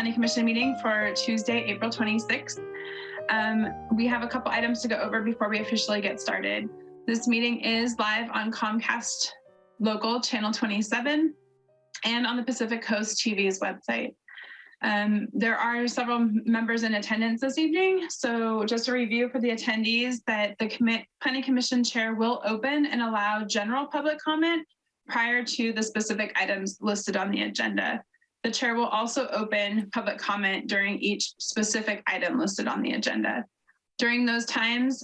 Planning Commission meeting for Tuesday, April 26th. We have a couple items to go over before we officially get started. This meeting is live on Comcast Local Channel 27 and on the Pacific Coast TV's website. There are several members in attendance this evening. So just a review for the attendees that the Planning Commission chair will open and allow general public comment prior to the specific items listed on the agenda. The chair will also open public comment during each specific item listed on the agenda. During those times,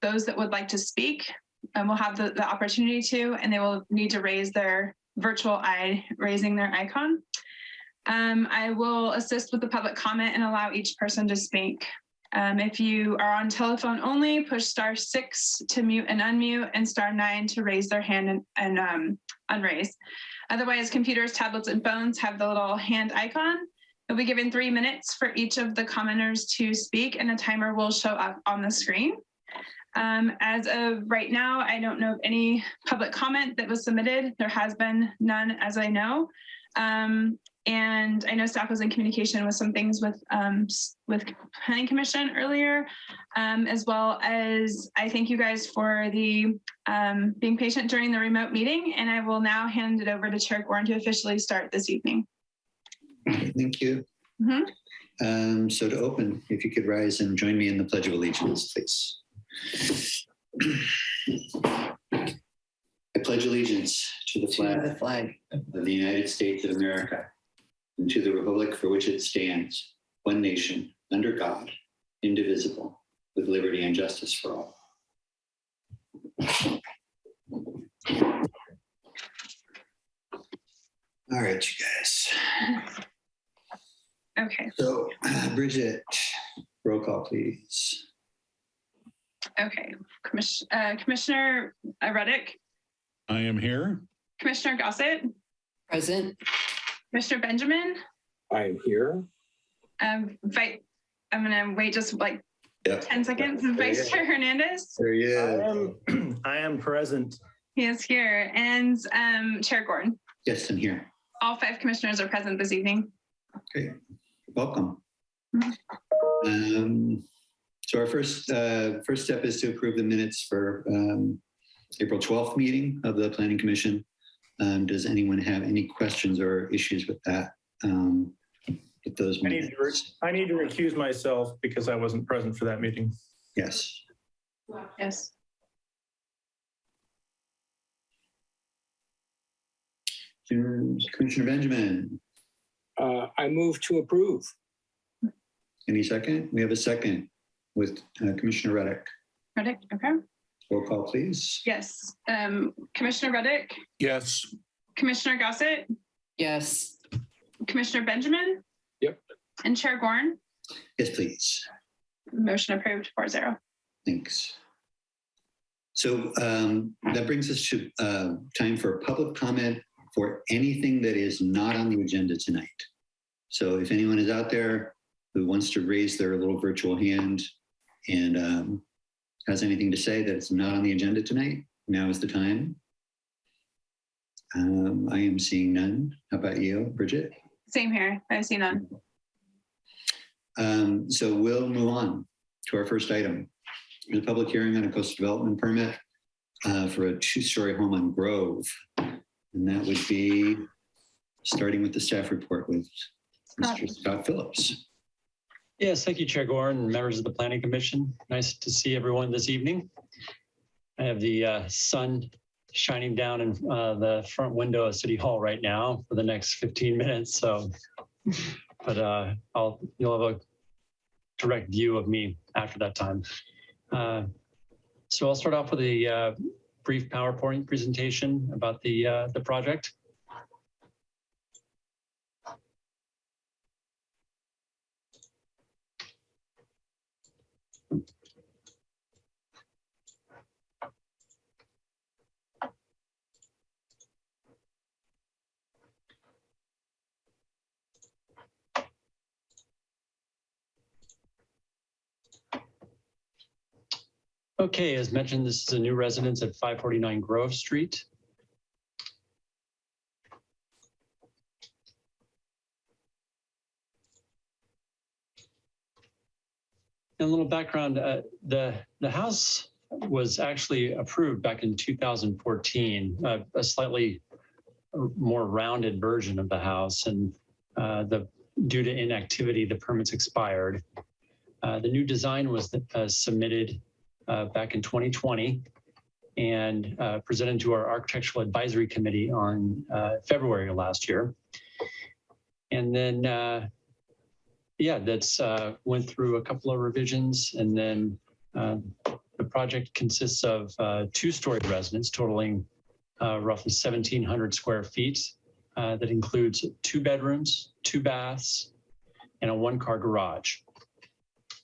those that would like to speak will have the opportunity to, and they will need to raise their virtual eye, raising their icon. I will assist with the public comment and allow each person to speak. If you are on telephone only, push *6 to mute and unmute and *9 to raise their hand and unraise. Otherwise, computers, tablets, and phones have the little hand icon. You'll be given 3 minutes for each of the commenters to speak, and a timer will show up on the screen. As of right now, I don't know of any public comment that was submitted. There has been none, as I know. And I know staff was in communication with some things with Planning Commission earlier, as well as I thank you guys for the being patient during the remote meeting. And I will now hand it over to Chair Gorin to officially start this evening. Thank you. So to open, if you could rise and join me in the Pledge of Allegiance, please. I pledge allegiance to the flag of the United States of America and to the republic for which it stands, one nation, under God, indivisible, with liberty and justice for all. All right, you guys. Okay. So, Bridget, roll call, please. Okay. Commissioner Reddick. I am here. Commissioner Gossett. Present. Commissioner Benjamin. I'm here. I'm going to wait just like 10 seconds. Vice Chair Hernandez. There he is. I am present. He is here. And Chair Gorin. Yes, I'm here. All 5 commissioners are present this evening. Great. Welcome. So our first step is to approve the minutes for April 12th meeting of the Planning Commission. Does anyone have any questions or issues with that? With those minutes? I need to recuse myself because I wasn't present for that meeting. Yes. Yes. Commissioner Benjamin. I move to approve. Any second? We have a second with Commissioner Reddick. Reddick, okay. Roll call, please. Yes. Commissioner Reddick. Yes. Commissioner Gossett. Yes. Commissioner Benjamin. Yep. And Chair Gorin. Yes, please. Motion approved 4-0. Thanks. So that brings us to time for public comment for anything that is not on the agenda tonight. So if anyone is out there who wants to raise their little virtual hand and has anything to say that it's not on the agenda tonight, now is the time. I am seeing none. How about you, Bridget? Same here. I see none. So we'll move on to our first item. The public hearing on a coastal development permit for a 2-story home on Grove. And that would be starting with the staff report with Mr. Scott Phillips. Yes, thank you, Chair Gorin and members of the Planning Commission. Nice to see everyone this evening. I have the sun shining down in the front window of City Hall right now for the next 15 minutes. So, but you'll have a direct view of me after that time. So I'll start off with a brief PowerPoint presentation about the project. Okay, as mentioned, this is a new residence at 549 Grove Street. a little background, the house was actually approved back in 2014, a slightly more rounded version of the house, and due to inactivity, the permits expired. The new design was submitted back in 2020 and presented to our Architectural Advisory Committee on February of last year. And then, yeah, that's went through a couple of revisions, and then the project consists of 2-story residence totaling roughly 1,700 square feet. That includes 2 bedrooms, 2 baths, and a 1-car garage.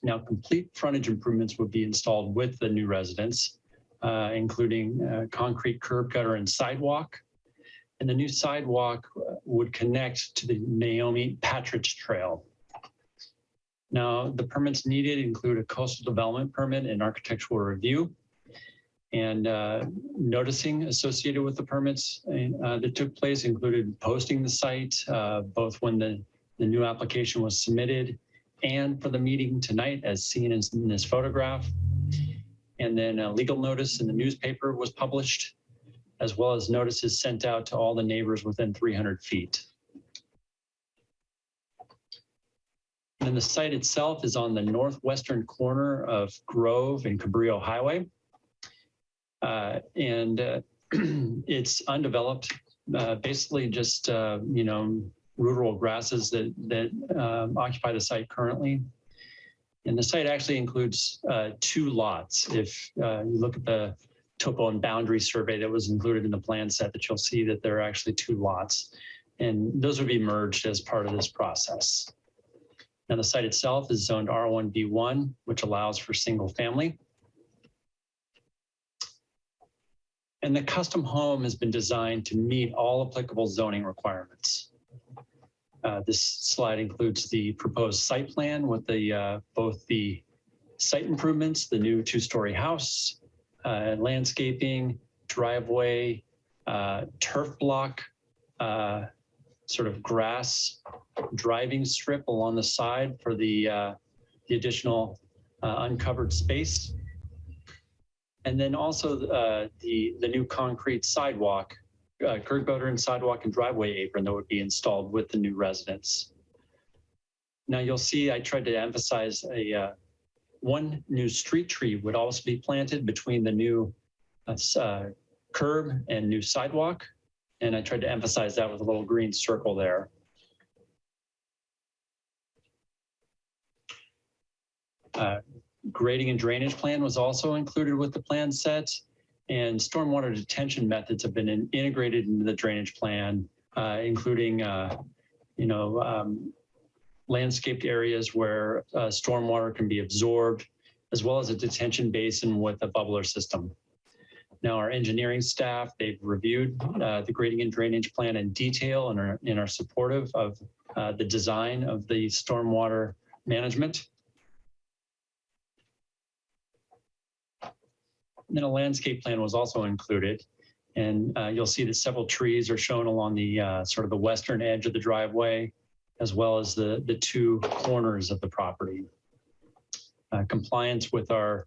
Now, complete frontage improvements would be installed with the new residence, including concrete curb gutter and sidewalk. And the new sidewalk would connect to the Naomi Patridge Trail. Now, the permits needed include a coastal development permit and architectural review. And noticing associated with the permits that took place included posting the site, both when the new application was submitted and for the meeting tonight, as seen in this photograph. And then a legal notice in the newspaper was published, as well as notices sent out to all the neighbors within 300 feet. And then the site itself is on the northwestern corner of Grove and Cabrillo Highway. It's undeveloped, basically just, rural grasses that occupy the site currently. And the site actually includes 2 lots. If you look at the topo and boundary survey that was included in the plan set, that you'll see that there are actually 2 lots, and those would be merged as part of this process. Now, the site itself is zoned R1B1, which allows for single family. And the custom home has been designed to meet all applicable zoning requirements. This slide includes the proposed site plan with the both the site improvements, the new 2-story house, landscaping, driveway, turf block, sort of grass driving strip along the side for the additional uncovered space. And then also the new concrete sidewalk, curb gutter and sidewalk and driveway apron that would be installed with the new residence. Now you'll see I tried to emphasize one new street tree would also be planted between the new curb and new sidewalk. And I tried to emphasize that with a little green circle there. Grading and drainage plan was also included with the plan set, and stormwater detention methods have been integrated into the drainage plan, including landscaped areas where stormwater can be absorbed, as well as a detention basin with a bubbler system. Now, our engineering staff, they've reviewed the grading and drainage plan in detail and are supportive of the design of the stormwater management. And then a landscape plan was also included, and you'll see that several trees are shown along the sort of the western edge of the driveway, as well as the 2 corners of the property. Compliance with our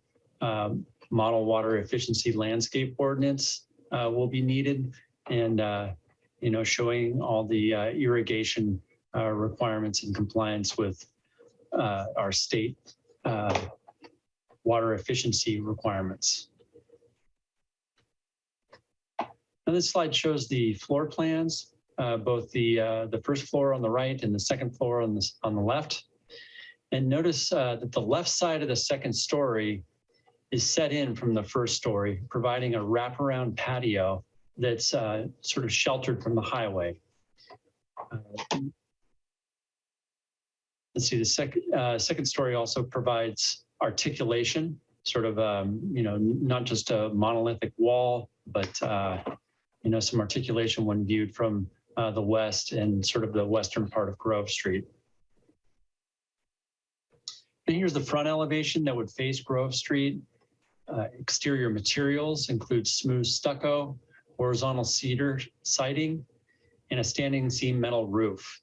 model water efficiency landscape ordinance will be needed, and showing all the irrigation requirements in compliance with our state water efficiency requirements. Now this slide shows the floor plans, both the first floor on the right and the second floor on the left. And notice that the left side of the second story is set in from the first story, providing a wraparound patio that's sort of sheltered from the highway. Let's see, the second story also provides articulation, sort of, not just a monolithic wall, but some articulation when viewed from the west and sort of the western part of Grove Street. And here's the front elevation that would face Grove Street. Exterior materials include smooth stucco, horizontal cedar siding, and a standing seam metal roof.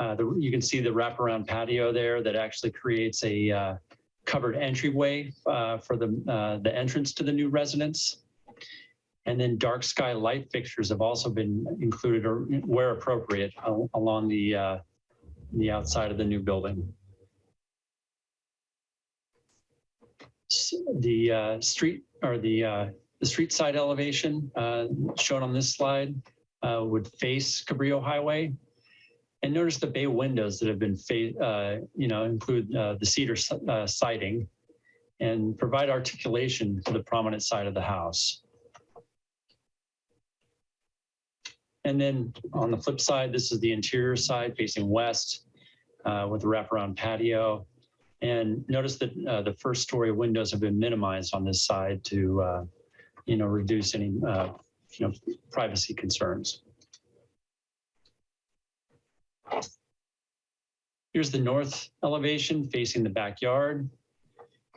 You can see the wraparound patio there that actually creates a covered entryway for the entrance to the new residence. And then dark sky light fixtures have also been included, or where appropriate, along the outside of the new building. The street side elevation shown on this slide would face Cabrillo Highway. And notice the bay windows that have been, include the cedar siding and provide articulation to the prominent side of the house. And then on the flip side, this is the interior side facing west with the wraparound patio. And notice that the first story windows have been minimized on this side to, reduce any, privacy concerns. Here's the north elevation facing the backyard.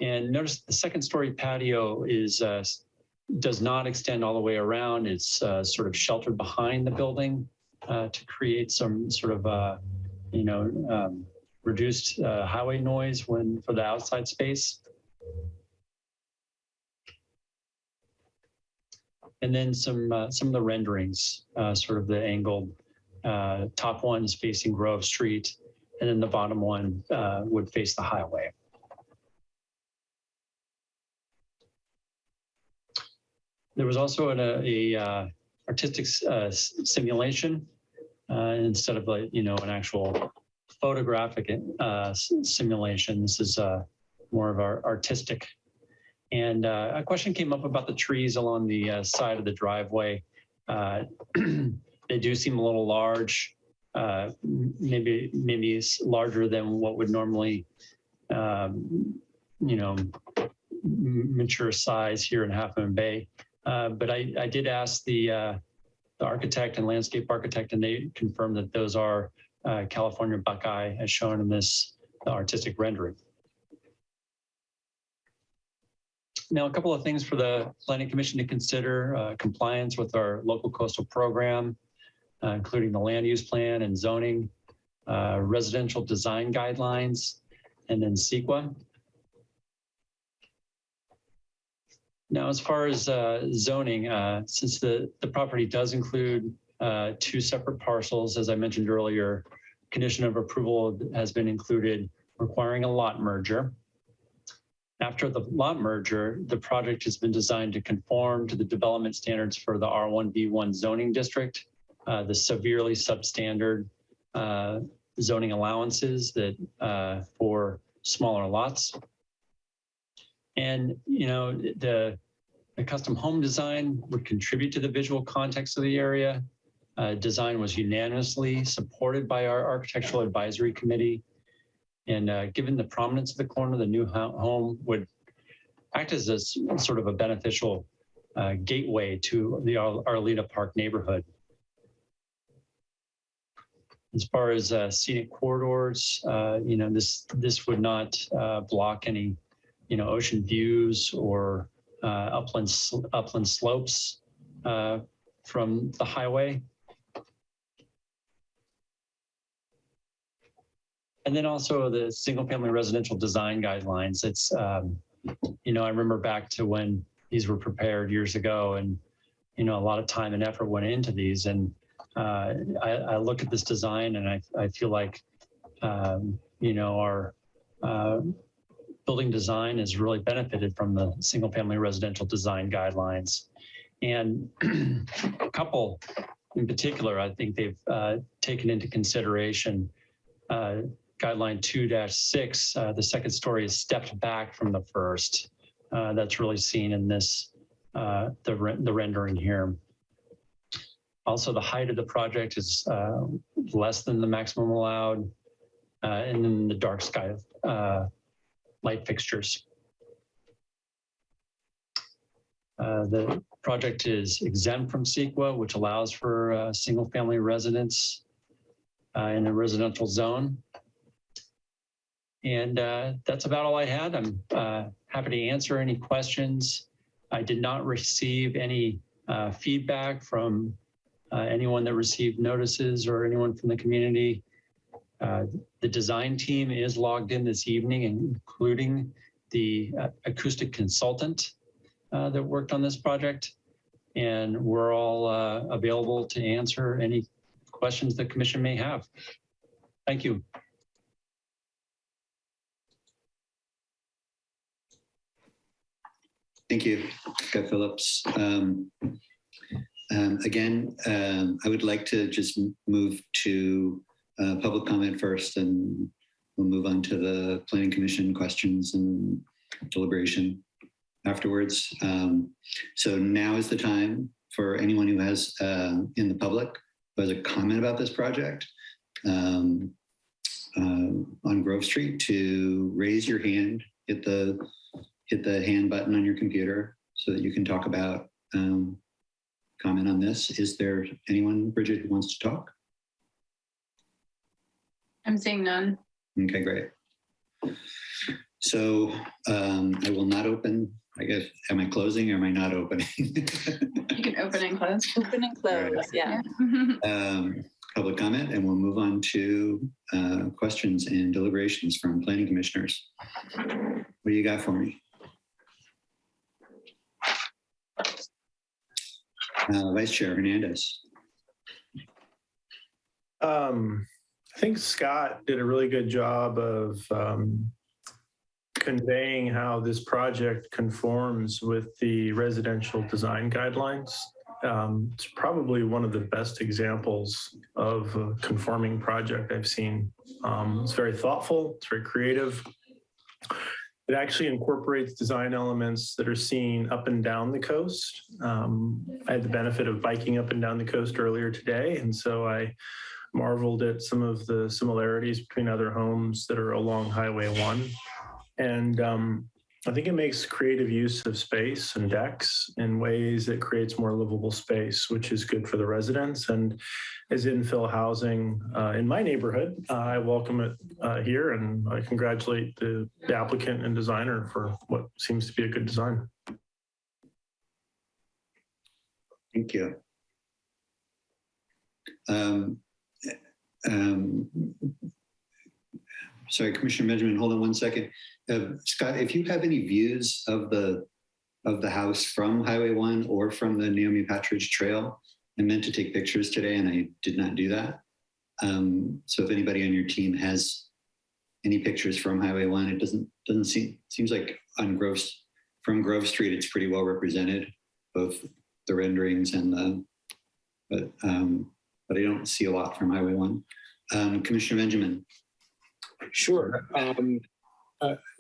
And notice the second story patio does not extend all the way around. It's sort of sheltered behind the building to create some sort of, reduced highway noise for the outside space. And then some of the renderings, sort of the angled top ones facing Grove Street, and then the bottom one would face the highway. There was also an artistic simulation instead of an actual photographic simulation. This is more of our artistic. And a question came up about the trees along the side of the driveway. They do seem a little large, maybe it's larger than what would normally, mature size here in Half Moon Bay. But I did ask the architect and landscape architect, and they confirmed that those are California Buckeye, as shown in this artistic rendering. Now, a couple of things for the Planning Commission to consider: compliance with our local coastal program, including the land use plan and zoning, residential design guidelines, and then CEQA. Now, as far as zoning, since the property does include 2 separate parcels, as I mentioned earlier, condition of approval has been included requiring a lot merger. After the lot merger, the project has been designed to conform to the development standards for the R1B1 zoning district, the severely substandard zoning allowances that for smaller lots. And the custom home design would contribute to the visual context of the area. Design was unanimously supported by our architectural advisory committee. And given the prominence of the corner, the new home would act as a sort of a beneficial gateway to the Arleta Park neighborhood. As far as scenic corridors, this would not block any, ocean views or upland slopes from the highway. And then also the single family residential design guidelines. It's, I remember back to when these were prepared years ago, and, a lot of time and effort went into these. And I look at this design and I feel like, our building design has really benefited from the single family residential design guidelines. And a couple in particular, I think they've taken into consideration guideline 2-6, the second story is stepped back from the first. That's really seen in this, the rendering here. Also, the height of the project is less than the maximum allowed, and then the dark sky light fixtures. The project is exempt from CEQA, which allows for single family residence in a residential zone. And that's about all I had. I'm happy to answer any questions. I did not receive any feedback from anyone that received notices or anyone from the community. The design team is logged in this evening, including the acoustic consultant that worked on this project. And we're all available to answer any questions the commission may have. Thank you. Thank you, Scott Phillips. Again, I would like to just move to public comment first, and we'll move on to the Planning Commission questions and deliberation afterwards. So now is the time for anyone who has, in the public, who has a comment about this project on Grove Street, to raise your hand, hit the hand button on your computer so that you can talk about, comment on this. Is there anyone, Bridget, who wants to talk? I'm seeing none. Okay, great. So I will not open, I guess, am I closing or am I not opening? You can open and close. Open and close, Right. yeah. Public comment, and we'll move on to questions and deliberations from planning commissioners. What do you got for me? Vice Chair Hernandez. I think Scott did a really good job of conveying how this project conforms with the residential design guidelines. It's probably one of the best examples of a conforming project I've seen. It's very thoughtful, it's very creative. It actually incorporates design elements that are seen up and down the coast. I had the benefit of biking up and down the coast earlier today, and so I marveled at some of the similarities between other homes that are along Highway 1. And I think it makes creative use of space and decks in ways that creates more livable space, which is good for the residents. And as infill housing in my neighborhood, I welcome it here, and I congratulate the applicant and designer for what seems to be a good design. Thank you. Sorry, Commissioner Benjamin, hold on one second. Scott, if you have any views of the house from Highway 1 or from the Naomi Patridge Trail, I meant to take pictures today and I did not do that. So if anybody on your team has any pictures from Highway 1, it doesn't seems like from Grove Street, it's pretty well represented, both the renderings and but I don't see a lot from Highway 1. Commissioner Benjamin. Sure.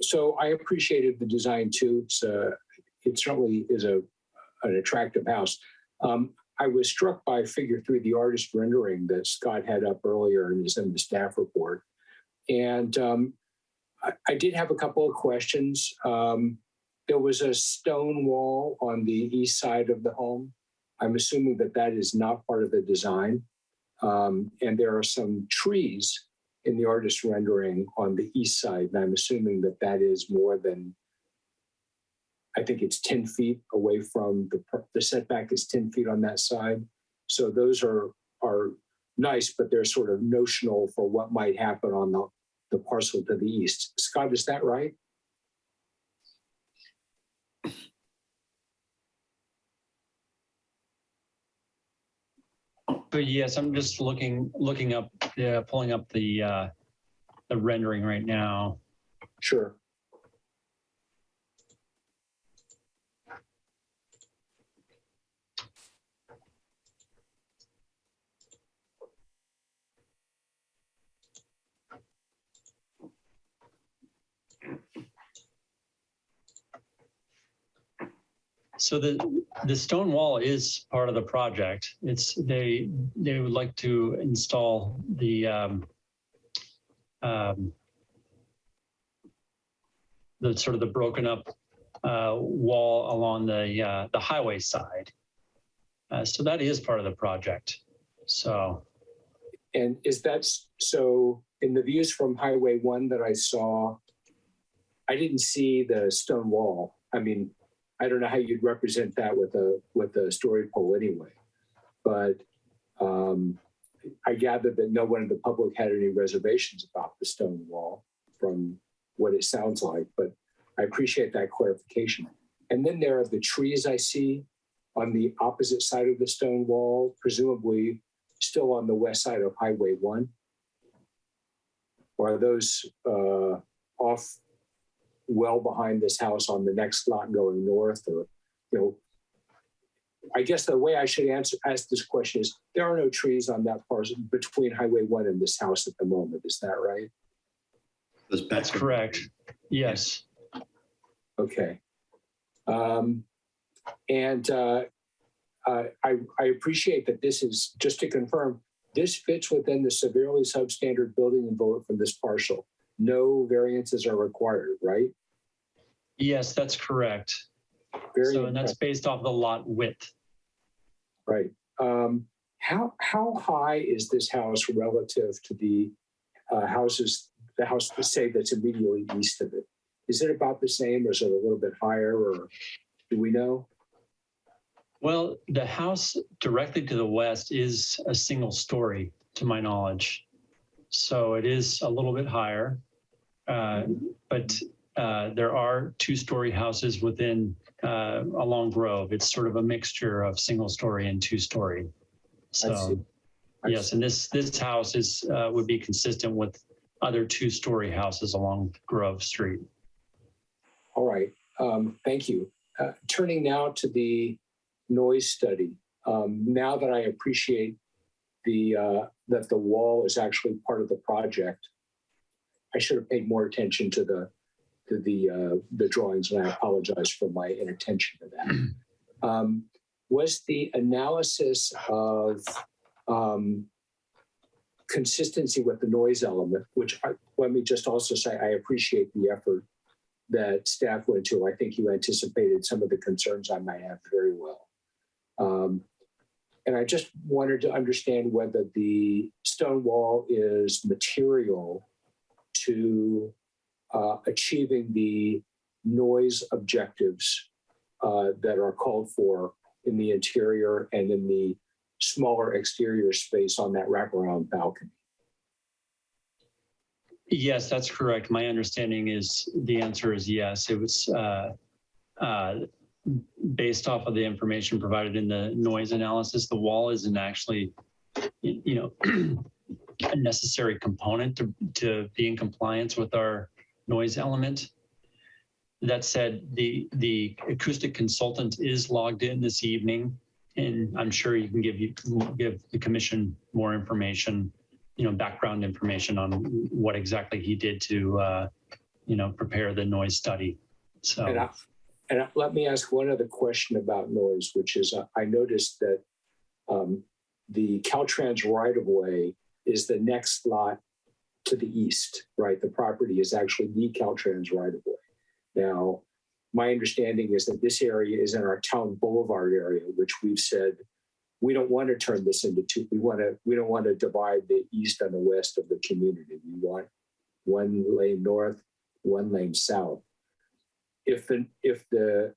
So I appreciated the design too. It certainly is an attractive house. I was struck by Figure 3, the artist rendering that Scott had up earlier and is in the staff report. And I did have a couple of questions. There was a stone wall on the east side of the home. I'm assuming that is not part of the design. And there are some trees in the artist rendering on the east side. And I'm assuming that is more than, I think it's 10 feet away from the setback is 10 feet on that side. So those are nice, but they're sort of notional for what might happen on the parcel to the east. Scott, is that right? But yes, I'm just looking up, pulling up the rendering right now. Sure. So the stone wall is part of the project. They would like to install the sort of the broken up wall along the highway side. So that is part of the project. So. And is that so? In the views from Highway 1 that I saw, I didn't see the stone wall. I mean, I don't know how you'd represent that with a story pole anyway, but I gather that no one in the public had any reservations about the stone wall from what it sounds like, but I appreciate that clarification. And then there are the trees I see on the opposite side of the stone wall, presumably still on the west side of Highway 1. Or are those off well behind this house on the next lot going north? Or, you know, I guess the way I should ask this question is, there are no trees on that parcel between Highway 1 and this house at the moment. Is that right? That's correct. Yes. Okay. I appreciate that this is, just to confirm, this fits within the severely substandard building envelope from this parcel. No variances are required, right? Yes, that's correct. And that's based off the lot width. Right. How high is this house relative to the house, say, that's immediately east of it? Is it about the same, or is it a little bit higher, or do we know? Well, the house directly to the west is a single story, to my knowledge. So it is a little bit higher, but there are two-story houses within along Grove. It's sort of a mixture of single story and two-story. So yes, and this house is would be consistent with other two-story houses along Grove Street. All right, thank you. Turning now to the noise study. Now that I appreciate that the wall is actually part of the project, I should have paid more attention to the drawings, and I apologize for my inattention to that. Was the analysis of consistency with the noise element, which let me just also say, I appreciate the effort that staff went to. I think you anticipated some of the concerns I might have very well. And I just wanted to understand whether the stone wall is material to achieving the noise objectives that are called for in the interior and in the smaller exterior space on that wraparound balcony. Yes, that's correct. My understanding is the answer is yes. It was based off of the information provided in the noise analysis. The wall isn't actually, a necessary component to be in compliance with our noise element. That said, the acoustic consultant is logged in this evening, and I'm sure you can give the commission more information, background information on what exactly he did to, prepare the noise study. So. And let me ask one other question about noise, which is I noticed that the Caltrans right-of-way is the next lot to the east, right? The property is actually the Caltrans right-of-way. Now, my understanding is that this area is in our town boulevard area, which we've said we don't want to turn this into two. We don't want to divide the east and the west of the community. We want one lane north, one lane south. If the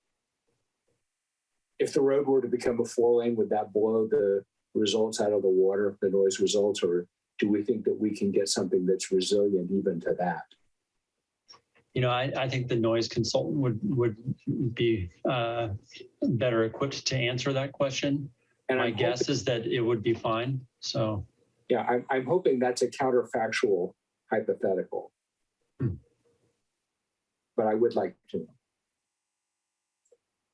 road were to become a 4-lane, would that blow the results out of the water, the noise results, or do we think that we can get something that's resilient even to that? I think the noise consultant would be better equipped to answer that question. And my guess is that it would be fine. So, yeah, I'm hoping that's a counterfactual hypothetical, but I would like to know.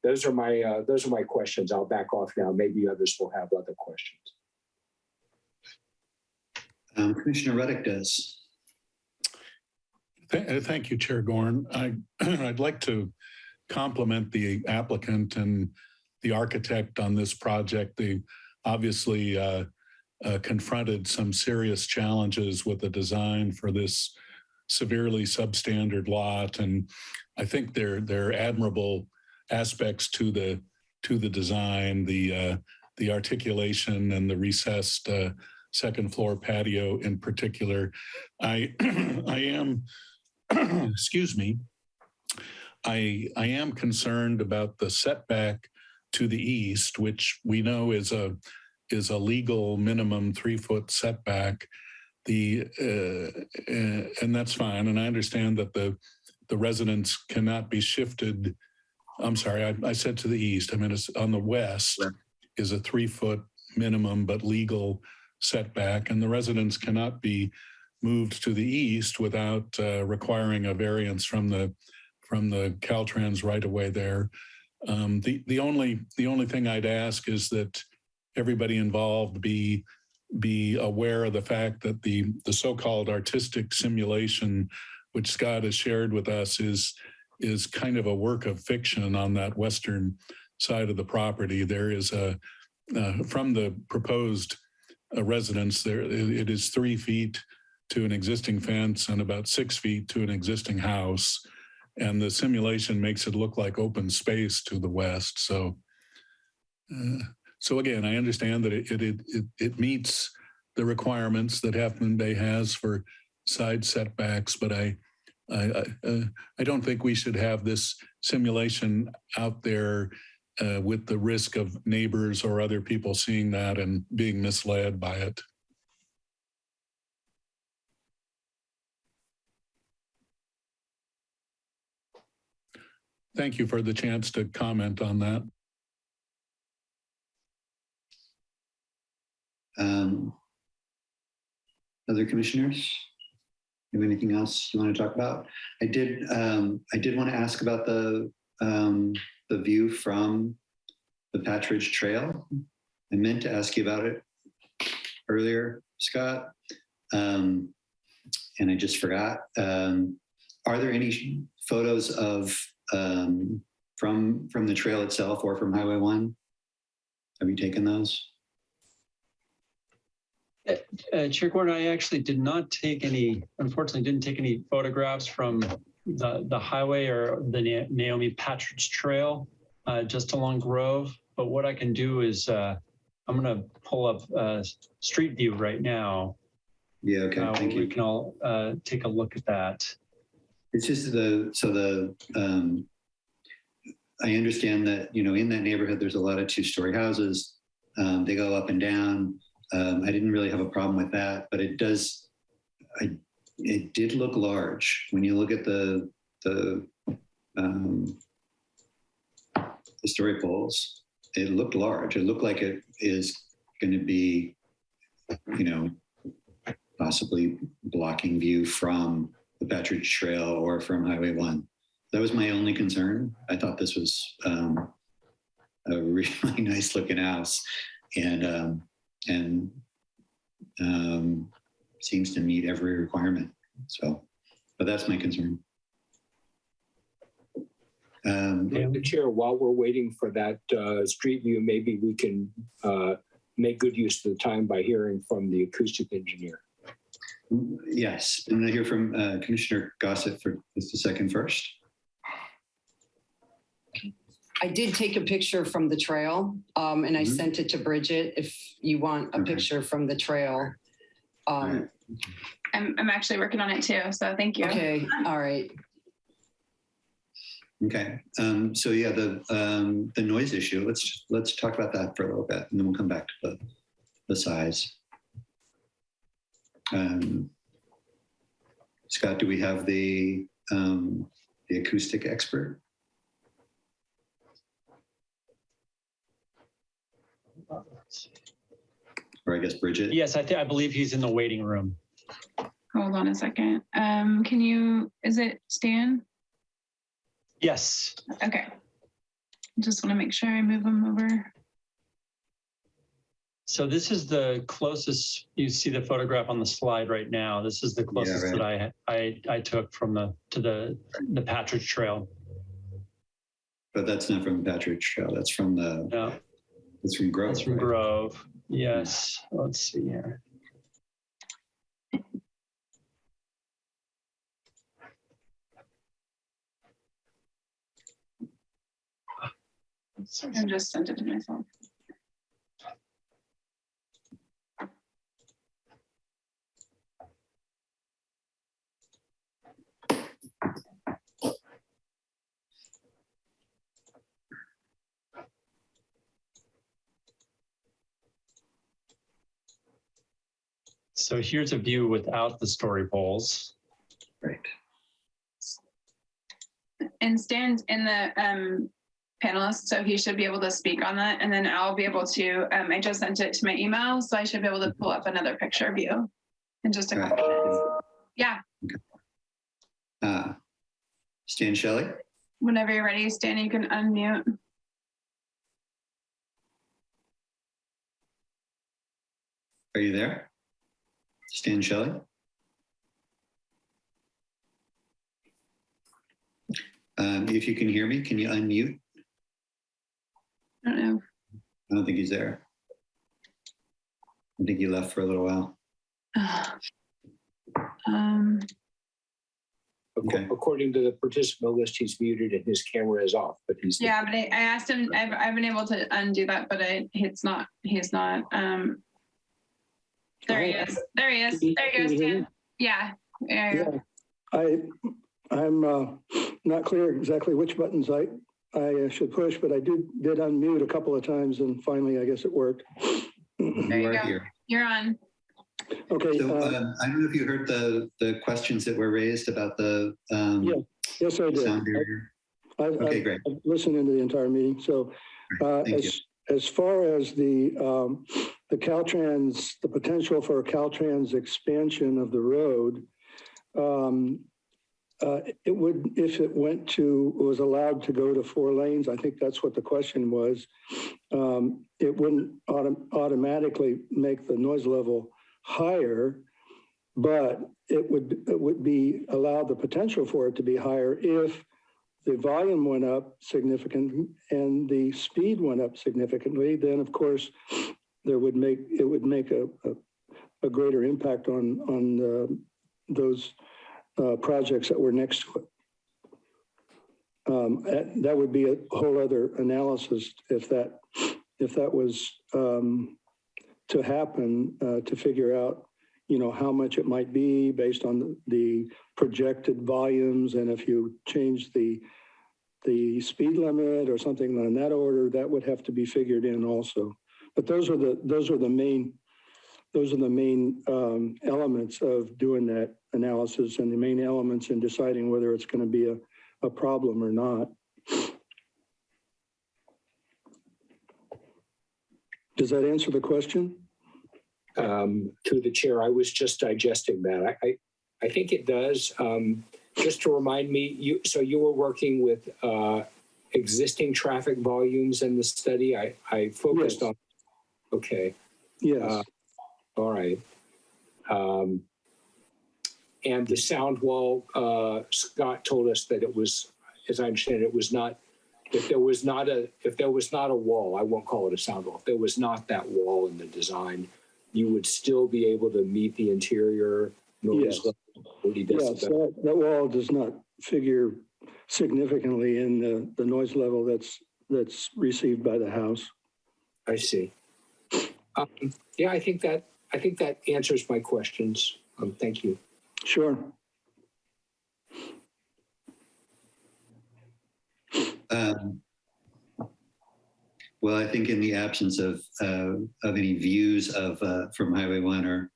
Those are my questions. I'll back off now. Maybe others will have other questions. Commissioner Reddick does. Thank you, Chair Gorn. I'd like to compliment the applicant and the architect on this project. They obviously confronted some serious challenges with the design for this severely substandard lot, and I think they're admirable aspects to the design, the articulation and the recessed second floor patio in particular. I am excuse me. I am concerned about the setback to the east, which we know is a is a legal minimum 3-foot setback. And that's fine. And I understand that the residents cannot be shifted. I'm sorry, I said to the east. I mean, it's on the west is a 3-foot minimum, but legal setback. And the residents cannot be moved to the east without requiring a variance from the Caltrans right away there. The only thing I'd ask is that everybody involved be aware of the fact that the so-called artistic simulation, which Scott has shared with us, is kind of a work of fiction on that western side of the property. There is from the proposed residence there, it is 3 feet to an existing fence and about 6 feet to an existing house. And the simulation makes it look like open space to the west. So again, I understand that it meets the requirements that Half Moon Bay has for side setbacks, but I don't think we should have this simulation out there with the risk of neighbors or other people seeing that and being misled by it. Thank you for the chance to comment on that. Other commissioners, have anything else you want to talk about? I did want to ask about the view from the Patridge Trail. I meant to ask you about it earlier, Scott, and I just forgot. Are there any photos of from the trail itself or from Highway 1? Have you taken those? Chair Gordon, I actually did not take any, unfortunately didn't take any photographs from the highway or the Naomi Patridge Trail just along Grove. But what I can do is I'm going to pull up Street View right now. Yeah, okay, thank you. We can all take a look at that. It's just I understand that, in that neighborhood, there's a lot of 2-story houses. They go up and down. I didn't really have a problem with that, but it did look large when you look at the story poles. It looked large. It looked like it is going to be, possibly blocking view from the Patridge Trail or from Highway 1. That was my only concern. I thought this was a really nice looking house, and seems to meet every requirement. So, but that's my concern. The chair, while we're waiting for that street view, maybe we can make good use of the time by hearing from the acoustic engineer. Yes, I'm going to hear from Commissioner Gossett for just a second first. I did take a picture from the trail and I sent it to Bridget if you want a picture from the trail. I'm actually working on it too, so thank you. Okay, all right. Okay, so yeah, the noise issue. Let's talk about that for a little bit, and then we'll come back to the size. Scott, do we have the acoustic expert? Or I guess Bridget? Yes, I believe he's in the waiting room. Hold on a second. Is it Stan? Yes. Okay. Just want to make sure I move him over. So this is the closest, you see the photograph on the slide right now. This is the closest that I took from the Patridge Trail. But that's not from the Patridge Trail. That's from that's from Grove. That's from Grove. Yes. Let's see here. I just sent it to myself. So here's a view without the story poles. Right. And Stan's in the panelist, so he should be able to speak on that. And then I'll be able to, I just sent it to my email, so I should be able to pull up another picture of you in just a couple minutes. Yeah. Okay. Stan Shelley? Whenever you're ready, Stan, you can unmute. Are you there? Stan Shelley? If you can hear me, can you unmute? I don't know. I don't think he's there. I think he left for a little while. Okay. According to the participant list, he's muted and his camera is off, but he's. Yeah, but I asked him, I've been able to undo that, but he's not. There he is. There he is. There you go, Stan. Yeah. There you go. I'm not clear exactly which buttons I should push, but I did unmute a couple of times, and finally, I guess it worked. There you go. Here. You're on. Okay. So I don't know if you heard the questions that were raised about the yes, I did. sound barrier. Okay, great. I've listened into the entire meeting. So as far as the Caltrans, the potential for a Caltrans expansion of the road, it would, if it was allowed to go to 4 lanes, I think that's what the question was, it wouldn't automatically make the noise level higher, but it would be allow the potential for it to be higher if the volume went up significantly and the speed went up significantly. Then of course it would make a greater impact on those projects that were next to it. That would be a whole other analysis if that was to happen, to figure out, how much it might be based on the projected volumes, and if you change the speed limit or something on that order, that would have to be figured in also. But those are the main elements of doing that analysis, and the main elements in deciding whether it's going to be a problem or not. Does that answer the question? To the chair, I was just digesting that. I think it does. Just to remind me, you were working with existing traffic volumes in the study. I focused on. Okay. Yes. All right. And the sound wall, Scott told us that it was, as I understand it, was not. If there was not a wall, I won't call it a sound wall. If there was not that wall in the design, you would still be able to meet the interior noise level. 40 decibels. Yes, that wall does not figure significantly in the noise level that's received by the house. I see. Yeah, I think that answers my questions. Thank you. Sure. Well, I think in the absence of any views from Highway 1 or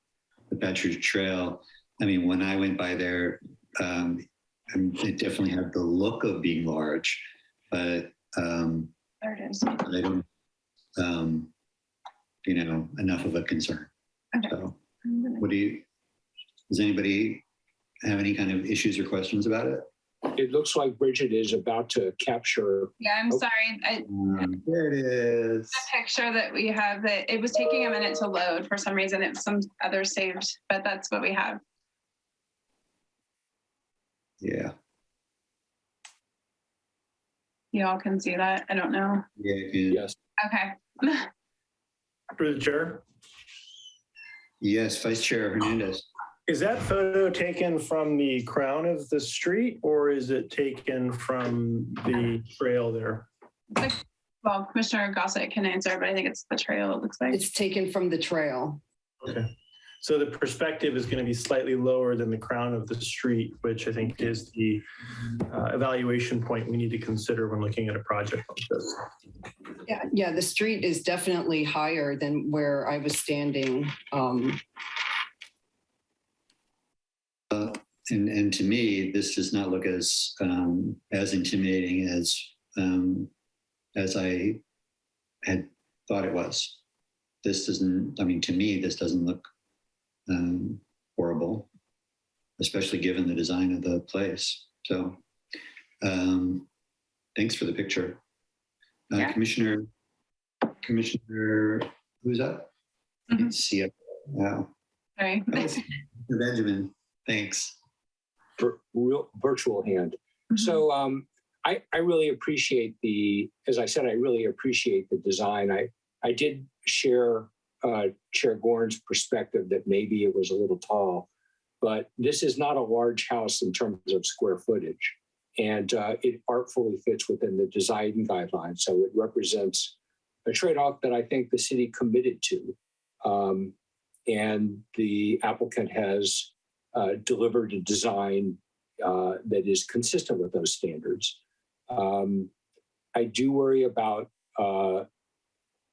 the Patridge Trail, I mean, when I went by there, it definitely had the look of being large, but There it is. I don't, enough of a concern. Okay. So, does anybody have any kind of issues or questions about it? It looks like Bridget is about to capture. Yeah, I'm sorry. There it is. The picture that we have, that it was taking a minute to load for some reason. It was some other saved, but that's what we have. Yeah. You all can see that. I don't know. Yeah. Yes. Okay. Through the chair. Yes, Vice Chair Hernandez. Is that photo taken from the crown of the street, or is it taken from the trail there? Well, Commissioner Gossett can answer, but I think it's the trail, it looks like. It's taken from the trail. Okay. So the perspective is going to be slightly lower than the crown of the street, which I think is the evaluation point we need to consider when looking at a project like this. Yeah, the street is definitely higher than where I was standing. and to me, this does not look as intimidating as I had thought it was. This doesn't. I mean, to me, this doesn't look horrible, especially given the design of the place. So, thanks for the picture, Yeah. Commissioner. Who's up? Mhm. See it. Wow. Sorry. Benjamin. Thanks. For real virtual hand. Mhm. So I really appreciate as I said, I really appreciate the design. I did share Chair Gorn's perspective that maybe it was a little tall, but this is not a large house in terms of square footage. And it artfully fits within the design guidelines. So it represents a trade-off that I think the city committed to. And the applicant has delivered a design that is consistent with those standards. I do worry about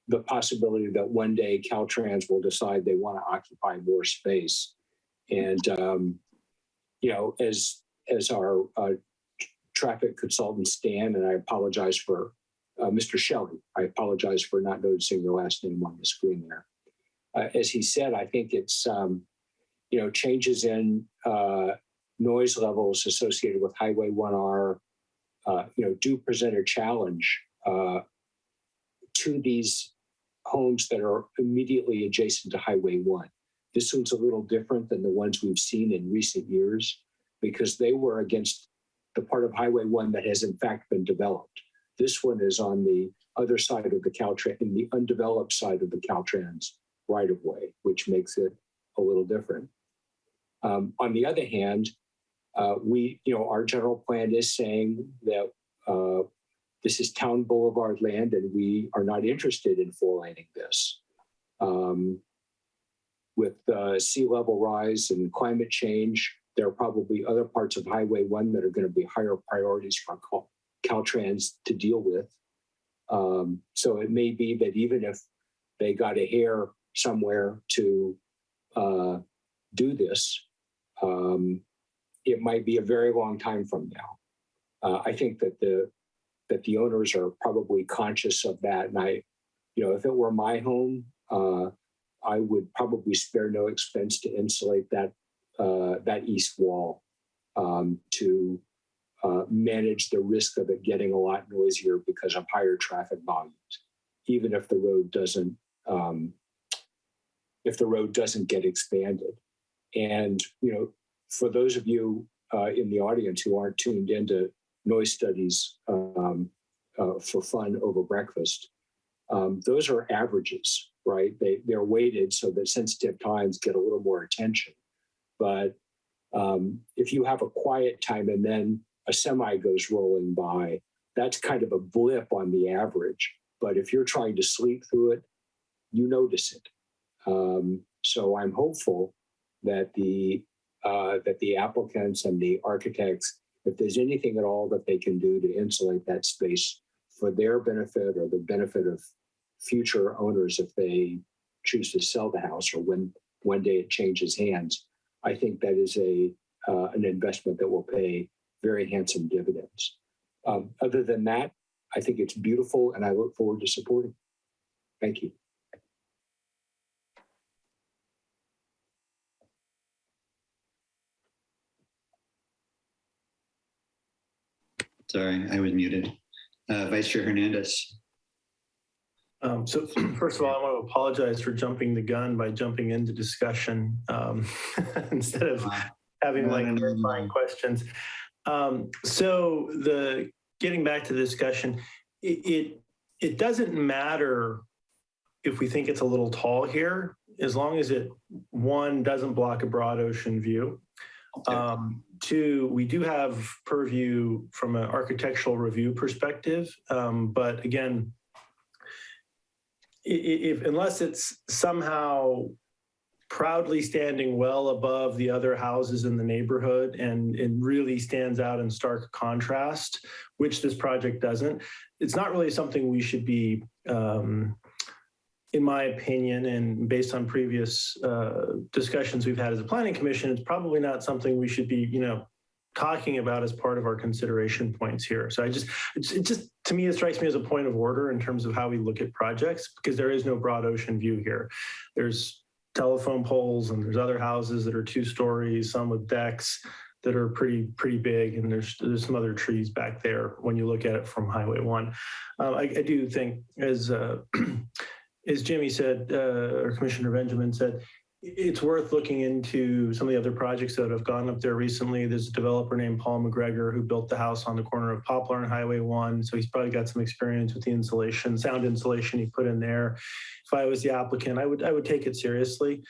the possibility that one day Caltrans will decide they want to occupy more space. And, as our traffic consultant, Stan, and I apologize for Mr. Shelley, I apologize for not noticing your last name on the screen there. As he said, I think it's, changes in noise levels associated with Highway 1R, do present a challenge to these homes that are immediately adjacent to Highway 1. This one's a little different than the ones we've seen in recent years because they were against the part of Highway 1 that has in fact been developed. This one is on the other side of the Caltrans, in the undeveloped side of the Caltrans right-of-way, which makes it a little different. On the other hand, our general plan is saying that this is town boulevard land and we are not interested in four-laning this. With sea level rise and climate change, there are probably other parts of Highway 1 that are going to be higher priorities for Caltrans to deal with. So it may be that even if they got a hair somewhere to do this, it might be a very long time from now. I think that the owners are probably conscious of that. And if it were my home, I would probably spare no expense to insulate that east wall to manage the risk of it getting a lot noisier because of higher traffic volumes, even if the road doesn't get expanded. And for those of you in the audience who aren't tuned into noise studies for fun over breakfast, those are averages, right? They're weighted so that sensitive times get a little more attention. But if you have a quiet time and then a semi goes rolling by, that's kind of a blip on the average. But if you're trying to sleep through it, you notice it. So I'm hopeful that the applicants and the architects, if there's anything at all that they can do to insulate that space for their benefit or the benefit of future owners if they choose to sell the house or when one day it changes hands, I think that is an investment that will pay very handsome dividends. Other than that, I think it's beautiful and I look forward to supporting. Thank you. Sorry, I was muted. Vice Chair Hernandez. So first of all, I want to apologize for jumping the gun by jumping into discussion instead of having clarifying questions. So getting back to the discussion, it doesn't matter if we think it's a little tall here, as long as it, one, doesn't block a broad ocean view. Two, we do have purview from an architectural review perspective, but again, unless it's somehow proudly standing well above the other houses in the neighborhood and it really stands out in stark contrast, which this project doesn't, it's not really something we should be in my opinion, and based on previous discussions we've had as a planning commission, it's probably not something we should be, talking about as part of our consideration points here. So it just, to me, it strikes me as a point of order in terms of how we look at projects, because there is no broad ocean view here. There's telephone poles and there's other houses that are 2 stories, some with decks that are pretty big, and there's some other trees back there when you look at it from Highway 1. I do think, as Jimmy said, or Commissioner Benjamin said, it's worth looking into some of the other projects that have gone up there recently. There's a developer named Paul McGregor who built the house on the corner of Poplar and Highway 1. So he's probably got some experience with the insulation, sound insulation he put in there. If I was the applicant, I would take it seriously,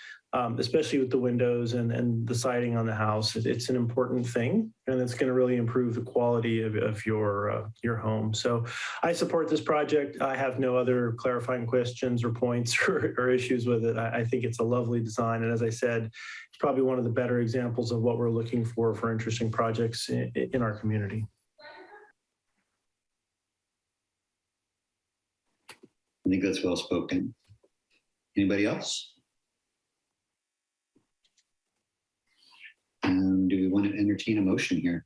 especially with the windows and the siding on the house. It's an important thing, and it's going to really improve the quality of your home. So I support this project. I have no other clarifying questions or points or issues with it. I think it's a lovely design. And as I said, it's probably one of the better examples of what we're looking for interesting projects in our community. I think that's well spoken. Anybody else? Do we want to entertain a motion here?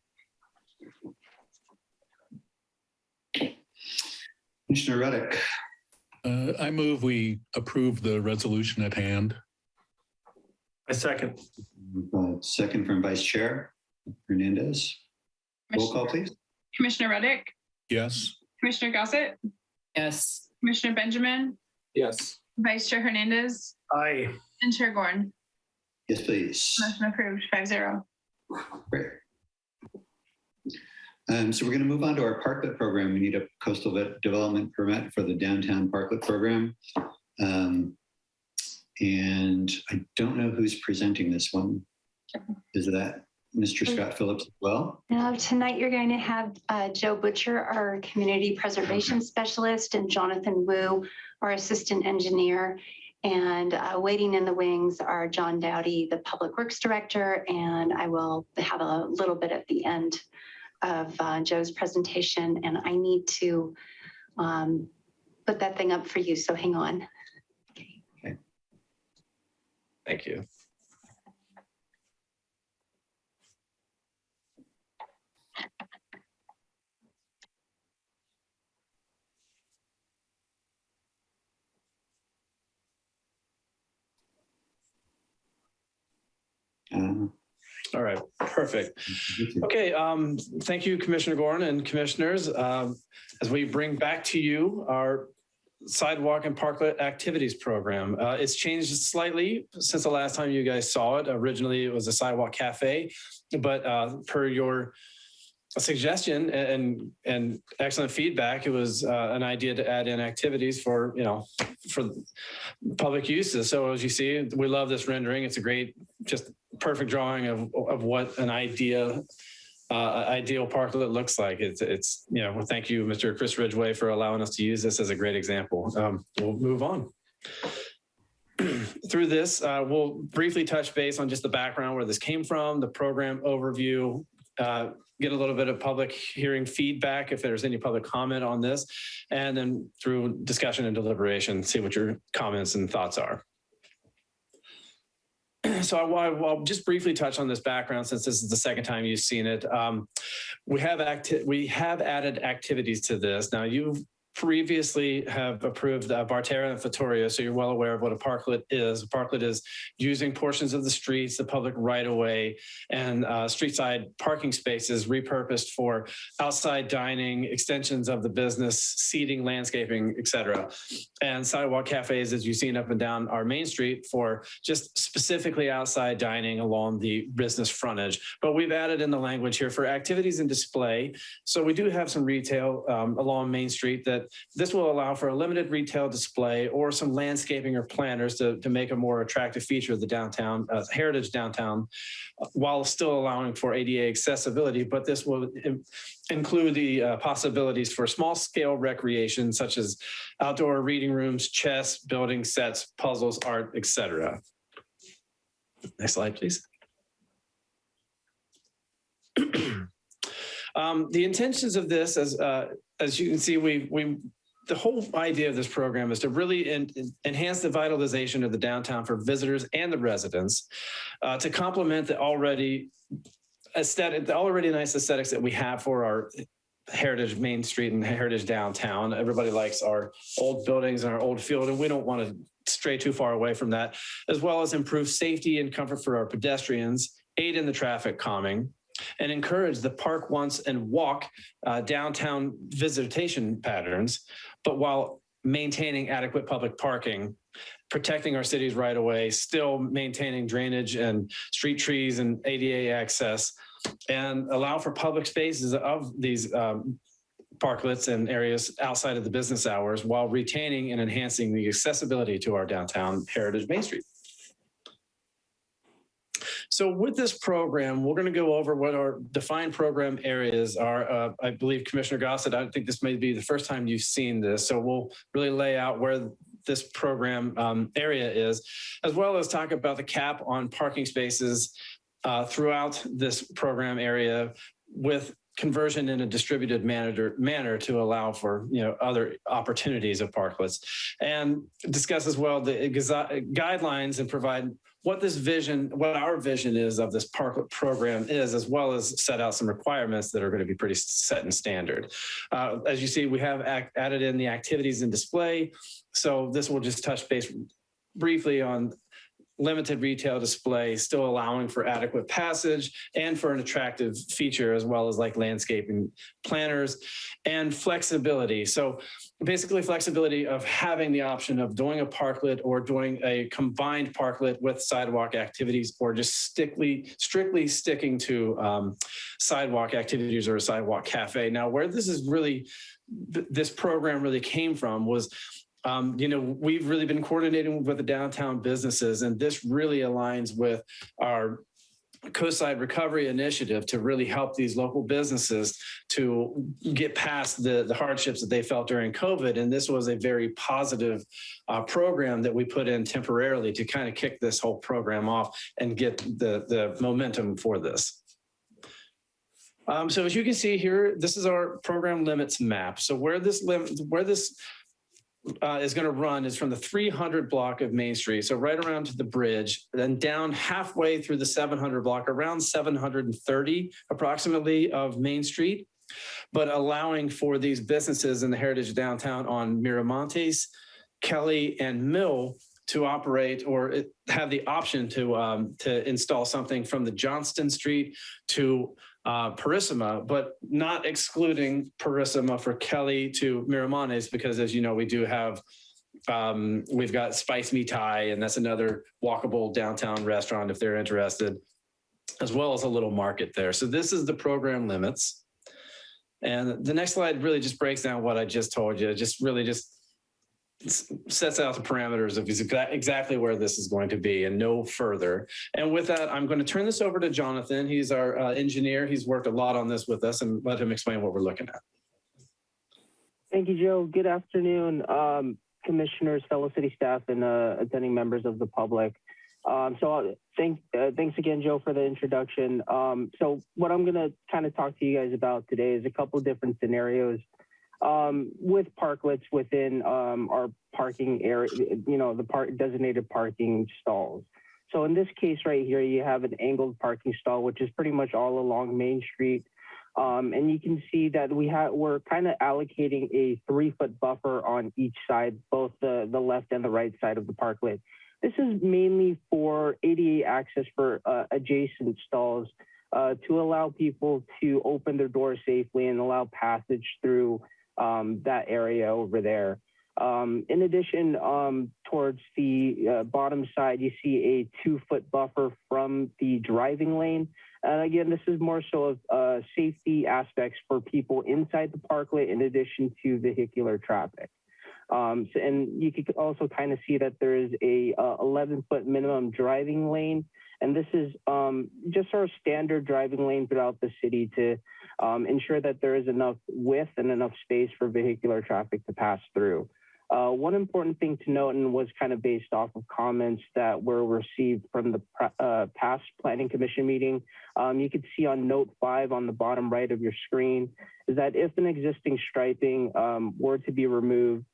Commissioner Reddick. I move we approve the resolution at hand. I second. Second from Vice Chair Hernandez. Roll call, please. Commissioner Reddick, Yes. Commissioner Gossett, Yes. Commissioner Benjamin, Yes. Vice Chair Hernandez, Aye. and Chair Gorn. Yes, please. Motion approved, 5-0. Great. So we're going to move on to our parklet program. We need a coastal development permit for the downtown parklet program. And I don't know who's presenting this one. Is that Mr. Scott Phillips as well? Now, tonight you're going to have Joe Butcher, our community preservation specialist, and Jonathan Wu, our assistant engineer. And waiting in the wings are John Dowdy, the public works director, and I will have a little bit at the end of Joe's presentation, and I need to put that thing up for you, so hang on. Okay. Thank you. All right, perfect. Okay, thank you, Commissioner Gorn and commissioners. As we bring back to you our sidewalk and parklet activities program. It's changed slightly since the last time you guys saw it. Originally, it was a sidewalk cafe, but per your suggestion and excellent feedback, it was an idea to add in activities for public uses. So as you see, we love this rendering. It's a great, just perfect drawing of what an ideal parklet looks like. It's well, thank you, Mr. Chris Ridgway, for allowing us to use this as a great example. We'll move on. Through this, we'll briefly touch base on just the background, where this came from, the program overview, get a little bit of public hearing feedback if there's any public comment on this, and then through discussion and deliberation, see what your comments and thoughts are. So I'll just briefly touch on this background, since this is the second time you've seen it. We have added activities to this. Now, you previously have approved Bartera and Fatoria, so you're well aware of what a parklet is. A parklet is using portions of the streets, the public right-of-way, and street side parking spaces repurposed for outside dining, extensions of the business, seating, landscaping, et cetera. And sidewalk cafes, as you've seen up and down our main street, for just specifically outside dining along the business frontage. But we've added in the language here for activities and display. So we do have some retail along Main Street that this will allow for a limited retail display or some landscaping or planters to make a more attractive feature of the downtown, heritage downtown, while still allowing for ADA accessibility. But this will include the possibilities for small scale recreation, such as outdoor reading rooms, chess, building sets, puzzles, art, etc. Next slide, please. The intentions of this, as you can see, we the whole idea of this program is to really enhance the vitalization of the downtown for visitors and the residents, to complement the already nice aesthetics that we have for our heritage Main Street and heritage downtown. Everybody likes our old buildings and our old field, and we don't want to stray too far away from that, as well as improve safety and comfort for our pedestrians, aid in the traffic calming, and encourage the park once and walk downtown visitation patterns, but while maintaining adequate public parking, protecting our city's right of way, still maintaining drainage and street trees and ADA access, and allow for public spaces of these parklets and areas outside of the business hours while retaining and enhancing the accessibility to our downtown heritage Main Street. So with this program, we're going to go over what our defined program areas are. I believe Commissioner Gossett, I think this may be the first time you've seen this. So we'll really lay out where this program area is, as well as talk about the cap on parking spaces throughout this program area with conversion in a distributed manner to allow for other opportunities of parklets, and discuss as well the guidelines and provide what our vision is of this parklet program is, as well as set out some requirements that are going to be pretty set in standard. As you see, we have added in the activities and display. So this will just touch base briefly on limited retail display, still allowing for adequate passage and for an attractive feature, as well as like landscaping planners and flexibility. So basically flexibility of having the option of doing a parklet or doing a combined parklet with sidewalk activities, or just strictly sticking to sidewalk activities or a sidewalk cafe. Now, where this program really came from was we've really been coordinating with the downtown businesses, and this really aligns with our Coastside Recovery Initiative to really help these local businesses to get past the hardships that they felt during COVID. And this was a very positive program that we put in temporarily to kind of kick this whole program off and get the momentum for this. So as you can see here, this is our program limits map. So where this is going to run is from the 300 block of Main Street, so right around to the bridge, then down halfway through the 700 block, around 730 approximately of Main Street, but allowing for these businesses in the heritage downtown on Miramontes, Kelly, and Mill to operate or have the option to install something from the Johnston Street to Parissima, but not excluding Parissima for Kelly to Miramontes, because as you know, we do have, we've got Spice Me Thai, and that's another walkable downtown restaurant if they're interested, as well as a little market there. So this is the program limits. And the next slide really just breaks down what I just told you, just sets out the parameters of exactly where this is going to be and no further. And with that, I'm going to turn this over to Jonathan. He's our engineer. He's worked a lot on this with us, and let him explain what we're looking at. Thank you, Joe. Good afternoon, commissioners, fellow city staff, and attending members of the public. Thanks again, Joe, for the introduction. So what I'm going to kind of talk to you guys about today is a couple different scenarios with parklets within our parking area, the designated parking stalls. So in this case right here, you have an angled parking stall, which is pretty much all along Main Street. And you can see that we're kind of allocating a 3-foot buffer on each side, both the left and the right side of the parklet. This is mainly for ADA access for adjacent stalls to allow people to open their doors safely and allow passage through that area over there. In addition, towards the bottom side, you see a 2-foot buffer from the driving lane. And again, this is more so of safety aspects for people inside the parklet in addition to vehicular traffic. And you can also kind of see that there is a 11-foot minimum driving lane. And this is just our standard driving lane throughout the city to ensure that there is enough width and enough space for vehicular traffic to pass through. One important thing to note, and was kind of based off of comments that were received from the past Planning Commission meeting, you could see on note 5 on the bottom right of your screen, is that if an existing striping were to be removed,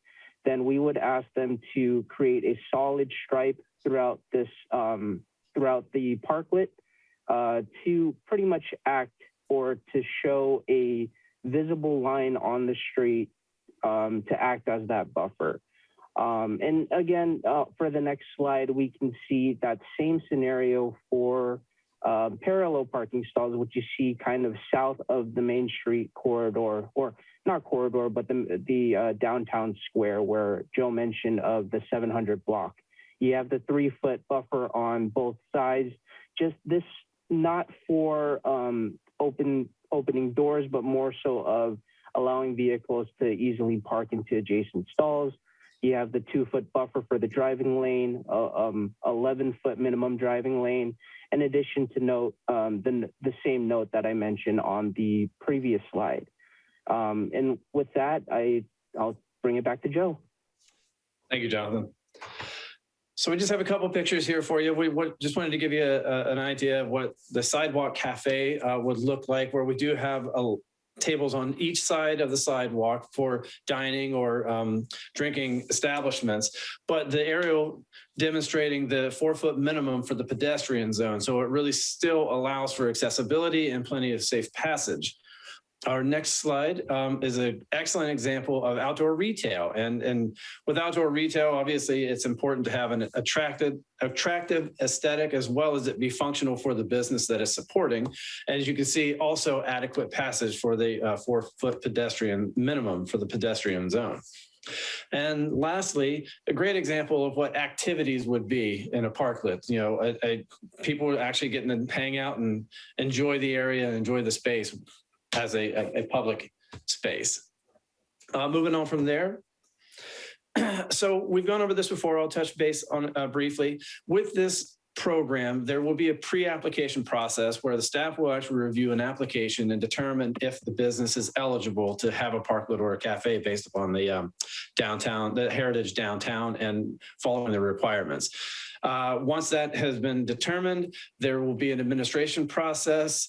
then we would ask them to create a solid stripe throughout this, throughout the parklet to pretty much act or to show a visible line on the street to act as that buffer. And again, for the next slide, we can see that same scenario for parallel parking stalls, which you see kind of south of the Main Street corridor, or not corridor, but the downtown square where Joe mentioned of the 700 block. You have the 3-foot buffer on both sides. Just this, not for opening doors, but more so of allowing vehicles to easily park into adjacent stalls. You have the 2-foot buffer for the driving lane, 11-foot minimum driving lane, in addition to note the same note that I mentioned on the previous slide. And with that, I'll bring it back to Joe. Thank you, Jonathan. So we just have a couple pictures here for you. We just wanted to give you an idea of what the sidewalk cafe would look like, where we do have tables on each side of the sidewalk for dining or drinking establishments, but the aerial demonstrating the 4-foot minimum for the pedestrian zone. So it really still allows for accessibility and plenty of safe passage. Our next slide is an excellent example of outdoor retail. And with outdoor retail, obviously, it's important to have an attractive aesthetic, as well as it be functional for the business that is supporting. As you can see, also adequate passage for the 4-foot pedestrian minimum for the pedestrian zone. And lastly, a great example of what activities would be in a parklet. You know, people are actually getting to hang out and enjoy the area, enjoy the space as a public space. Moving on from there. So we've gone over this before. I'll touch base on briefly. With this program, there will be a pre-application process where the staff will actually review an application and determine if the business is eligible to have a parklet or a cafe based upon the the heritage downtown and following the requirements. Once that has been determined, there will be an administrative process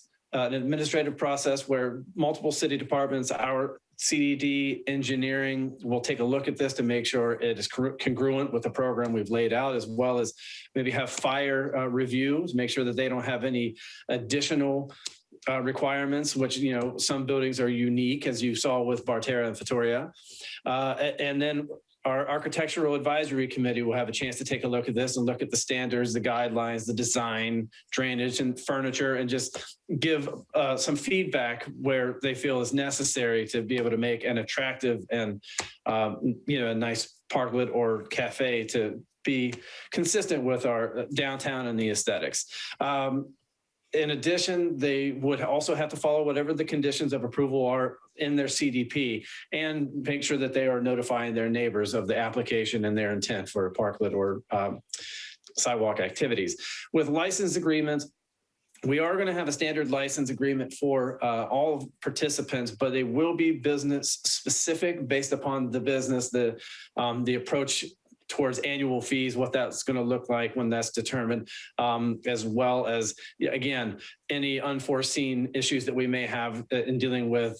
where multiple city departments, our CDD engineering will take a look at this to make sure it is congruent with the program we've laid out, as well as maybe have fire reviews, make sure that they don't have any additional requirements, which, you know, some buildings are unique, as you saw with Bartera and Vittoria. And then our architectural advisory committee will have a chance to take a look at this and look at the standards, the guidelines, the design, drainage, and furniture, and just give some feedback where they feel is necessary to be able to make an attractive and you know, a nice parklet or cafe to be consistent with our downtown and the aesthetics. In addition, they would also have to follow whatever the conditions of approval are in their CDP and make sure that they are notifying their neighbors of the application and their intent for a parklet or sidewalk activities. With license agreements, we are going to have a standard license agreement for all participants, but they will be business specific based upon the business, the approach towards annual fees, what that's going to look like when that's determined, as well as, again, any unforeseen issues that we may have in dealing with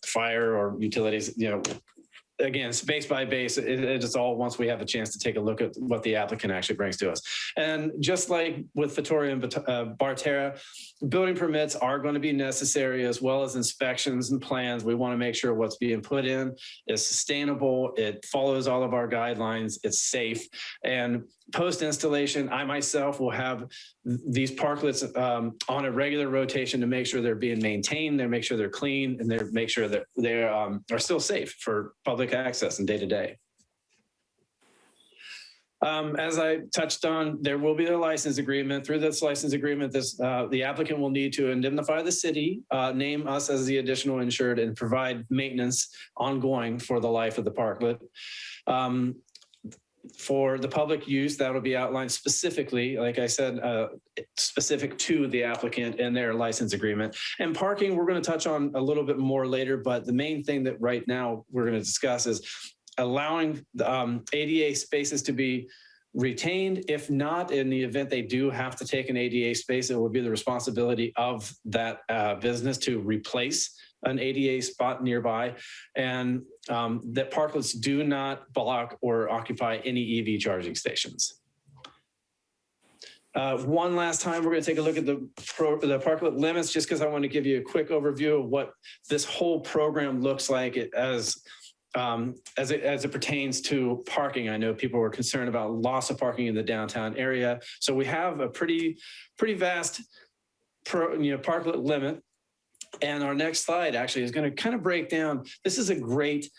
fire or utilities, you know. Again, it's base by base. It is all once we have a chance to take a look at what the applicant actually brings to us. And just like with Vittoria and Bartera, building permits are going to be necessary, as well as inspections and plans. We want to make sure what's being put in is sustainable. It follows all of our guidelines. It's safe. And post installation, I myself will have these parklets on a regular rotation to make sure they're being maintained, they make sure they're clean, and they make sure that they are still safe for public access and day to day. As I touched on, there will be a license agreement. Through this license agreement, the applicant will need to indemnify the city, name us as the additional insured, and provide maintenance ongoing for the life of the parklet. For the public use, that will be outlined specifically, like I said, specific to the applicant and their license agreement. And parking, we're going to touch on a little bit more later, but the main thing that right now we're going to discuss is allowing ADA spaces to be retained. If not, in the event they do have to take an ADA space, it would be the responsibility of that business to replace an ADA spot nearby, and that parklets do not block or occupy any EV charging stations. One last time, we're going to take a look at the parklet limits, just because I want to give you a quick overview of what this whole program looks like as it pertains to parking. I know people were concerned about loss of parking in the downtown area, so we have a pretty vast parklet limit. And our next slide actually is going to kind of break down. This is a great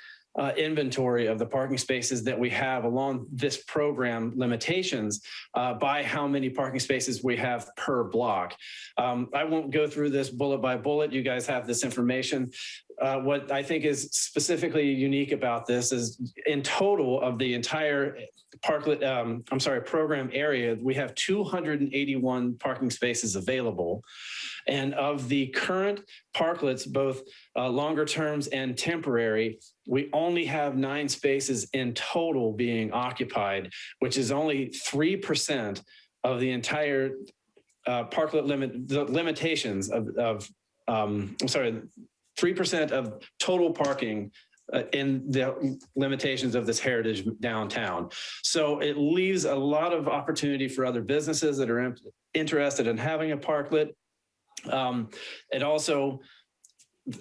inventory of the parking spaces that we have along this program limitations by how many parking spaces we have per block. I won't go through this bullet by bullet. You guys have this information. What I think is specifically unique about this is in total of the entire program area, we have 281 parking spaces available. And of the current parklets, both longer terms and temporary, we only have 9 spaces in total being occupied, which is only 3% of the entire parklet limit, the limitations of 3% of total parking in the limitations of this heritage downtown. So it leaves a lot of opportunity for other businesses that are interested in having a parklet. It also,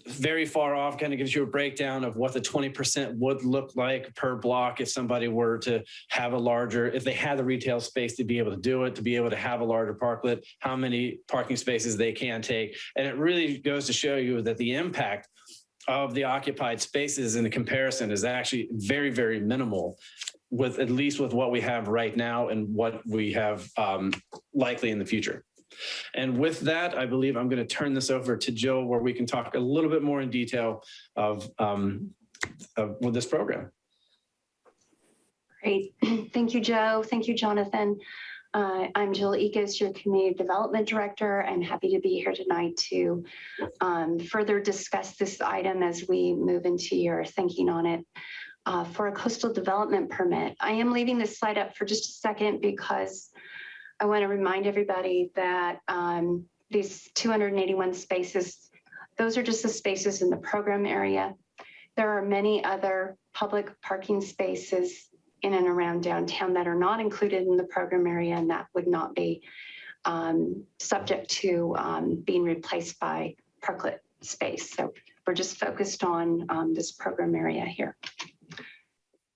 very far off, kind of gives you a breakdown of what the 20% would look like per block if somebody were to have a larger, if they had the retail space to be able to do it, to be able to have a larger parklet, how many parking spaces they can take. And it really goes to show you that the impact of the occupied spaces in the comparison is actually very, very minimal, with at least with what we have right now and what we have likely in the future. And with that, I believe I'm going to turn this over to Jill, where we can talk a little bit more in detail of this program. Great. Thank you, Joe. Thank you, Jonathan. I'm Jill Ekus, your Community Development Director. I'm happy to be here tonight to further discuss this item as we move into your thinking on it. For a coastal development permit, I am leaving this slide up for just a second because I want to remind everybody that these 281 spaces, those are just the spaces in the program area. There are many other public parking spaces in and around downtown that are not included in the program area, and that would not be subject to being replaced by parklet space. So we're just focused on this program area here.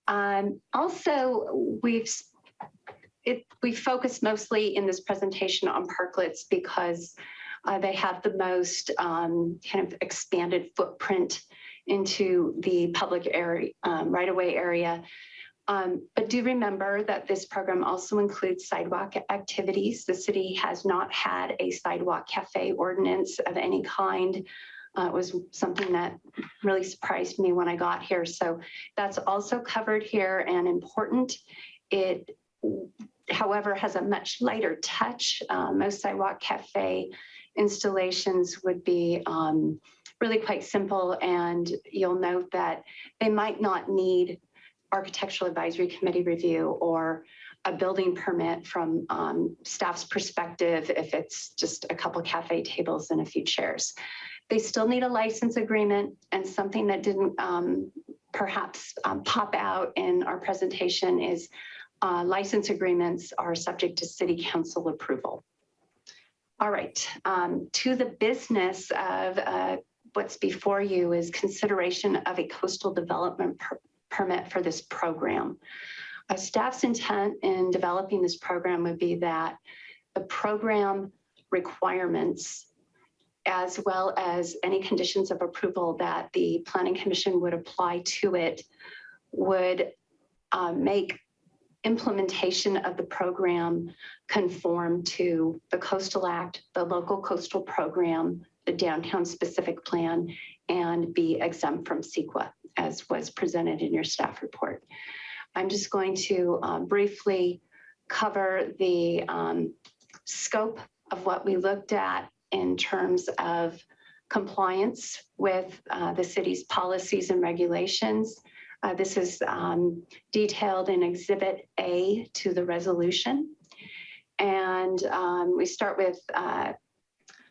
Also, we focus mostly in this presentation on parklets because they have the most kind of expanded footprint into the public area, right-of-way area. But do remember that this program also includes sidewalk activities. The city has not had a sidewalk cafe ordinance of any kind. It was something that really surprised me when I got here. So that's also covered here and important. It, however, has a much lighter touch. Most sidewalk cafe installations would be really quite simple, and you'll note that they might not need Architectural Advisory Committee review or a building permit from staff's perspective if it's just a couple cafe tables and a few chairs. They still need a license agreement, and something that didn't perhaps pop out in our presentation is license agreements are subject to City Council approval. All right, to the business of what's before you is consideration of a coastal development permit for this program. Staff's intent in developing this program would be that the program requirements, as well as any conditions of approval that the Planning Commission would apply to it, would make implementation of the program conform to the Coastal Act, the local coastal program, the downtown specific plan, and be exempt from CEQA, as was presented in your staff report. I'm just going to briefly cover the scope of what we looked at in terms of compliance with the city's policies and regulations. This is detailed in Exhibit A to the resolution. And we start with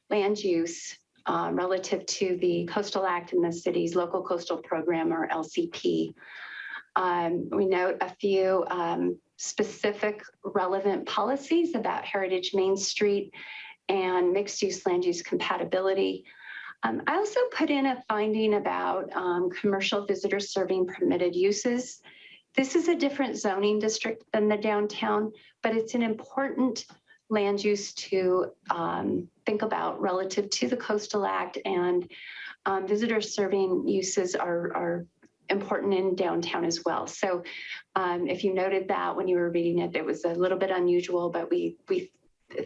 land use relative to the Coastal Act and the city's local coastal program, or LCP. We note a few specific relevant policies about Heritage Main Street and mixed use land use compatibility. I also put in a finding about commercial visitor serving permitted uses. This is a different zoning district than the downtown, but it's an important land use to think about relative to the Coastal Act, and visitor serving uses are important in downtown as well. So if you noted that when you were reading it, it was a little bit unusual, but we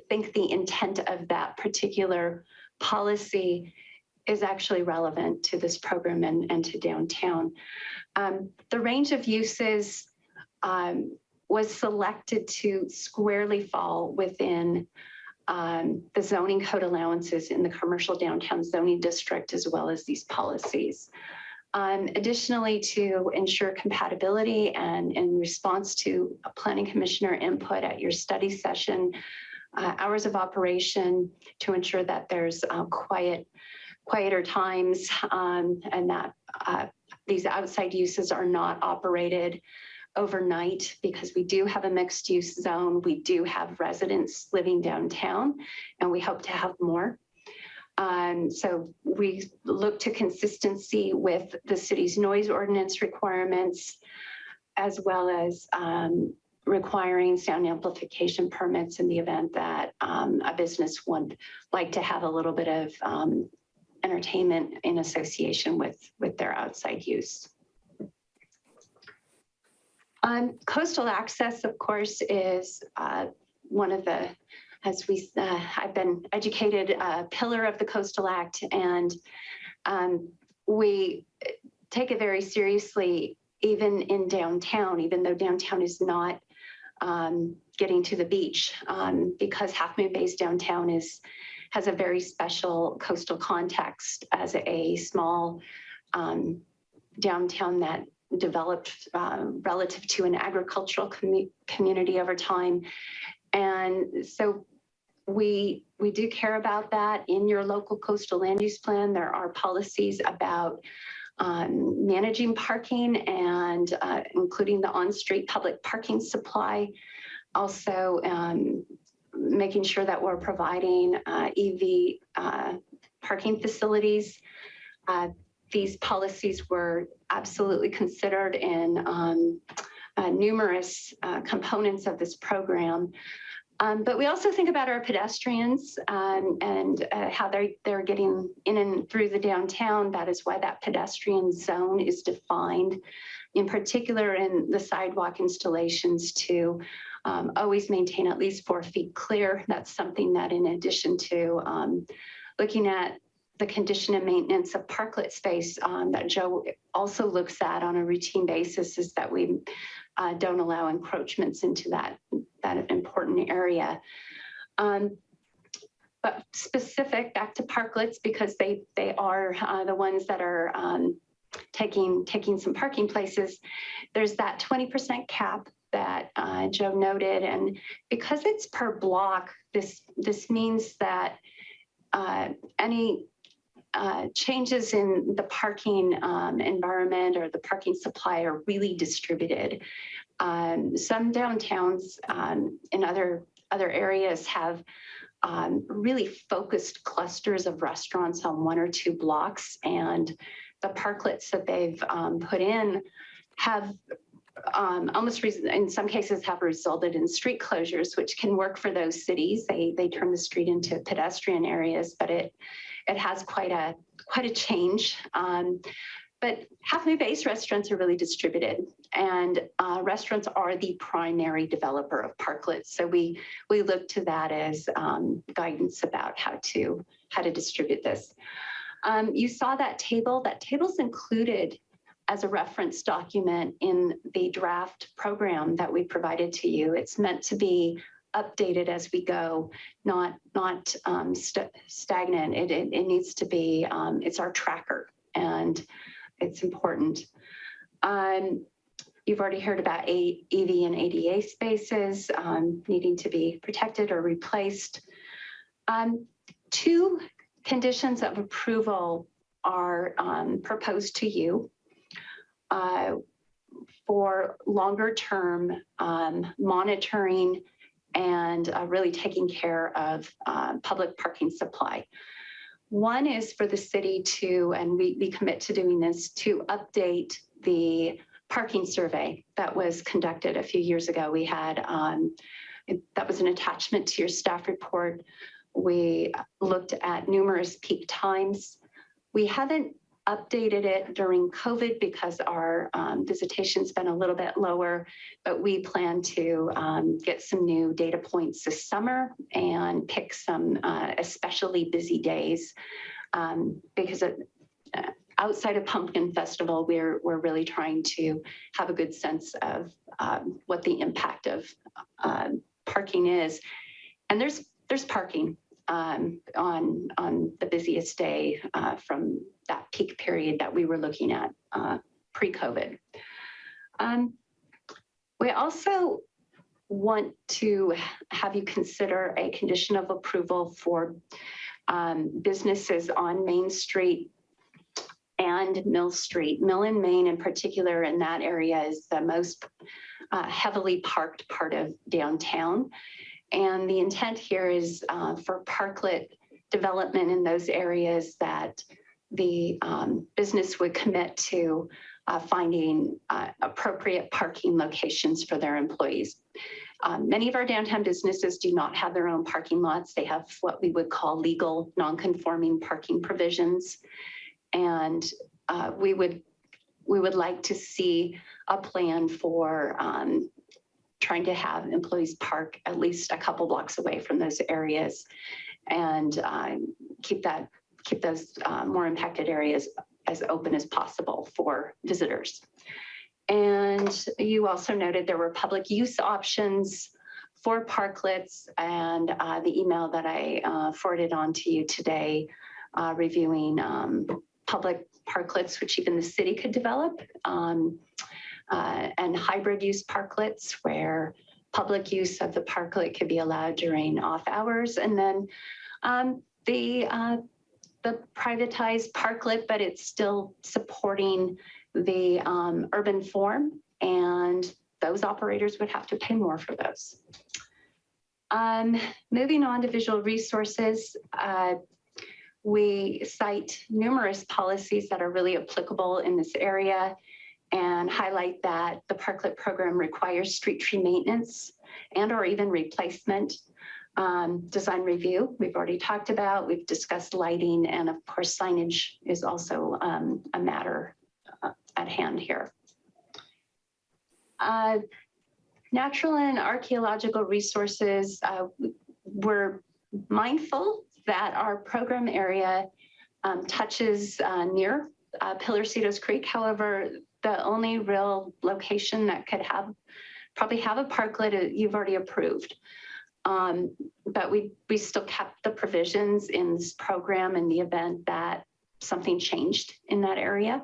think the intent of that particular policy is actually relevant to this program and to downtown. The range of uses was selected to squarely fall within the zoning code allowances in the commercial downtown zoning district, as well as these policies. Additionally, to ensure compatibility and in response to a planning commissioner input at your study session, hours of operation to ensure that there's quieter times and that these outside uses are not operated overnight, because we do have a mixed use zone. We do have residents living downtown, and we hope to have more. So we look to consistency with the city's noise ordinance requirements, as well as requiring sound amplification permits in the event that a business would like to have a little bit of entertainment in association with their outside use. Coastal access, of course, is one of the, as I've been educated, pillar of the Coastal Act, and we take it very seriously, even in downtown, even though downtown is not getting to the beach, because Half Moon Bay's downtown has a very special coastal context as a small downtown that developed relative to an agricultural community over time. And so we do care about that. In your local coastal land use plan, there are policies about managing parking and including the on-street public parking supply. Also, making sure that we're providing EV parking facilities. These policies were absolutely considered in numerous components of this program. But we also think about our pedestrians and how they're getting in and through the downtown. That is why that pedestrian zone is defined, in particular in the sidewalk installations, to always maintain at least 4 feet clear. That's something that, in addition to looking at the condition and maintenance of parklet space that Joe also looks at on a routine basis, is that we don't allow encroachments into that important area. But specific back to parklets, because they are the ones that are taking some parking places, there's that 20% cap that Joe noted. And because it's per block, this means that any changes in the parking environment or the parking supply are really distributed. Some downtowns in other areas have really focused clusters of restaurants on 1 or 2 blocks, and the parklets that they've put in have almost in some cases have resulted in street closures, which can work for those cities. They turn the street into pedestrian areas, but it has quite a change. But Half Moon Bay's restaurants are really distributed, and restaurants are the primary developer of parklets. So we look to that as guidance about how to distribute this. You saw that table. That table's included as a reference document in the draft program that we provided to you. It's meant to be updated as we go, not stagnant. It needs to be, it's our tracker, and it's important. You've already heard about EV and ADA spaces needing to be protected or replaced. Two conditions of approval are proposed to you for longer term monitoring and really taking care of public parking supply. One is for the city to, and we commit to doing this, to update the parking survey that was conducted a few years ago. We had, that was an attachment to your staff report. We looked at numerous peak times. We haven't updated it during COVID because our visitation's been a little bit lower, but we plan to get some new data points this summer and pick some especially busy days because outside of Pumpkin Festival, we're really trying to have a good sense of what the impact of parking is. And there's parking on the busiest day from that peak period that we were looking at pre-COVID. We also want to have you consider a condition of approval for businesses on Main Street and Mill Street. Mill and Main in particular in that area is the most heavily parked part of downtown. And the intent here is for parklet development in those areas that the business would commit to finding appropriate parking locations for their employees. Many of our downtown businesses do not have their own parking lots. They have what we would call legal non-conforming parking provisions. And we would like to see a plan for trying to have employees park at least a couple blocks away from those areas and keep those more impacted areas as open as possible for visitors. And you also noted there were public use options for parklets, and the email that I forwarded on to you today reviewing public parklets, which even the city could develop, and hybrid use parklets where public use of the parklet could be allowed during off hours. And then the privatized parklet, but it's still supporting the urban form, and those operators would have to pay more for those. Moving on to visual resources, we cite numerous policies that are really applicable in this area and highlight that the parklet program requires street tree maintenance and or even replacement. Design review, we've already talked about, we've discussed lighting, and of course signage is also a matter at hand here. Natural and archaeological resources, we're mindful that our program area touches near Pillarcitos Creek. However, the only real location that could probably have a parklet you've already approved. But we still kept the provisions in this program in the event that something changed in that area.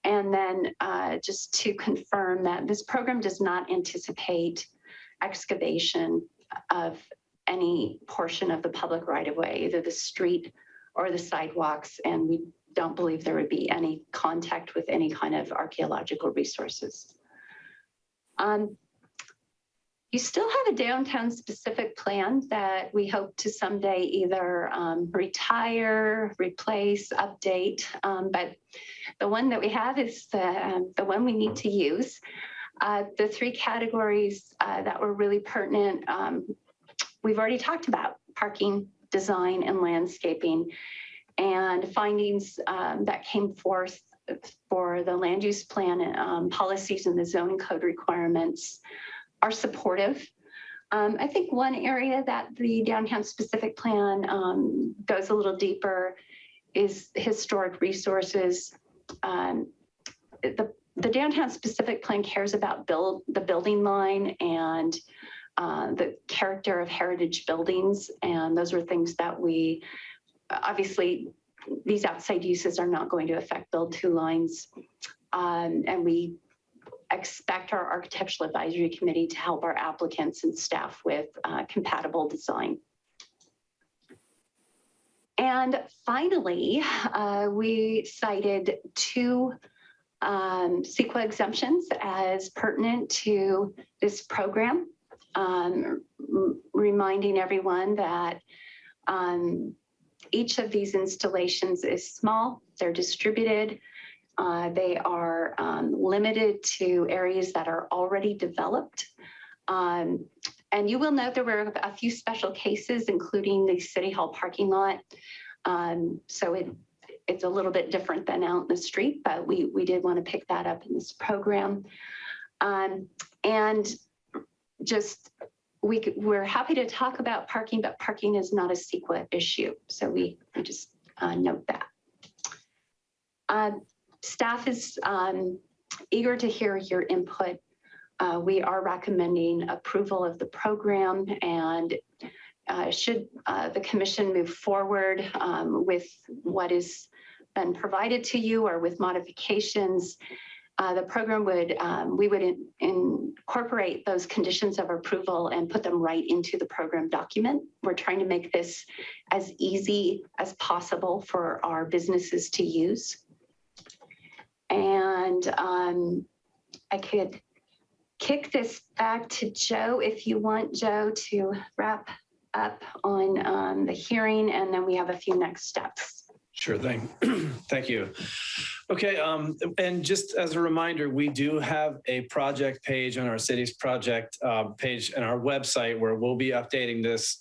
And then just to confirm that this program does not anticipate excavation of any portion of the public right-of-way, either the street or the sidewalks, and we don't believe there would be any contact with any kind of archaeological resources. You still have a downtown specific plan that we hope to someday either retire, replace, update, but the one that we have is the one we need to use. The three categories that were really pertinent, we've already talked about: parking, design, and landscaping. And findings that came forth for the land use plan policies and the zoning code requirements are supportive. I think one area that the downtown specific plan goes a little deeper is historic resources. The downtown specific plan cares about the building line and the character of heritage buildings. And those are things that we, obviously, these outside uses are not going to affect build-to lines. and we expect our Architectural Advisory Committee to help our applicants and staff with compatible design. And finally, we cited two CEQA exemptions as pertinent to this program, reminding everyone that each of these installations is small, they're distributed, they are limited to areas that are already developed. And you will note there were a few special cases, including the City Hall parking lot. So it's a little bit different than out in the street, but we did want to pick that up in this program. And just, we're happy to talk about parking, but parking is not a CEQA issue. So we just note that. Staff is eager to hear your input. We are recommending approval of the program, and should the commission move forward with what has been provided to you or with modifications, the program would, we would incorporate those conditions of approval and put them right into the program document. We're trying to make this as easy as possible for our businesses to use. And I could kick this back to Joe if you want, Joe, to wrap up on the hearing, and then we have a few next steps. Sure thing. Thank you. Okay, and just as a reminder, we do have a project page on our city's project page and our website where we'll be updating this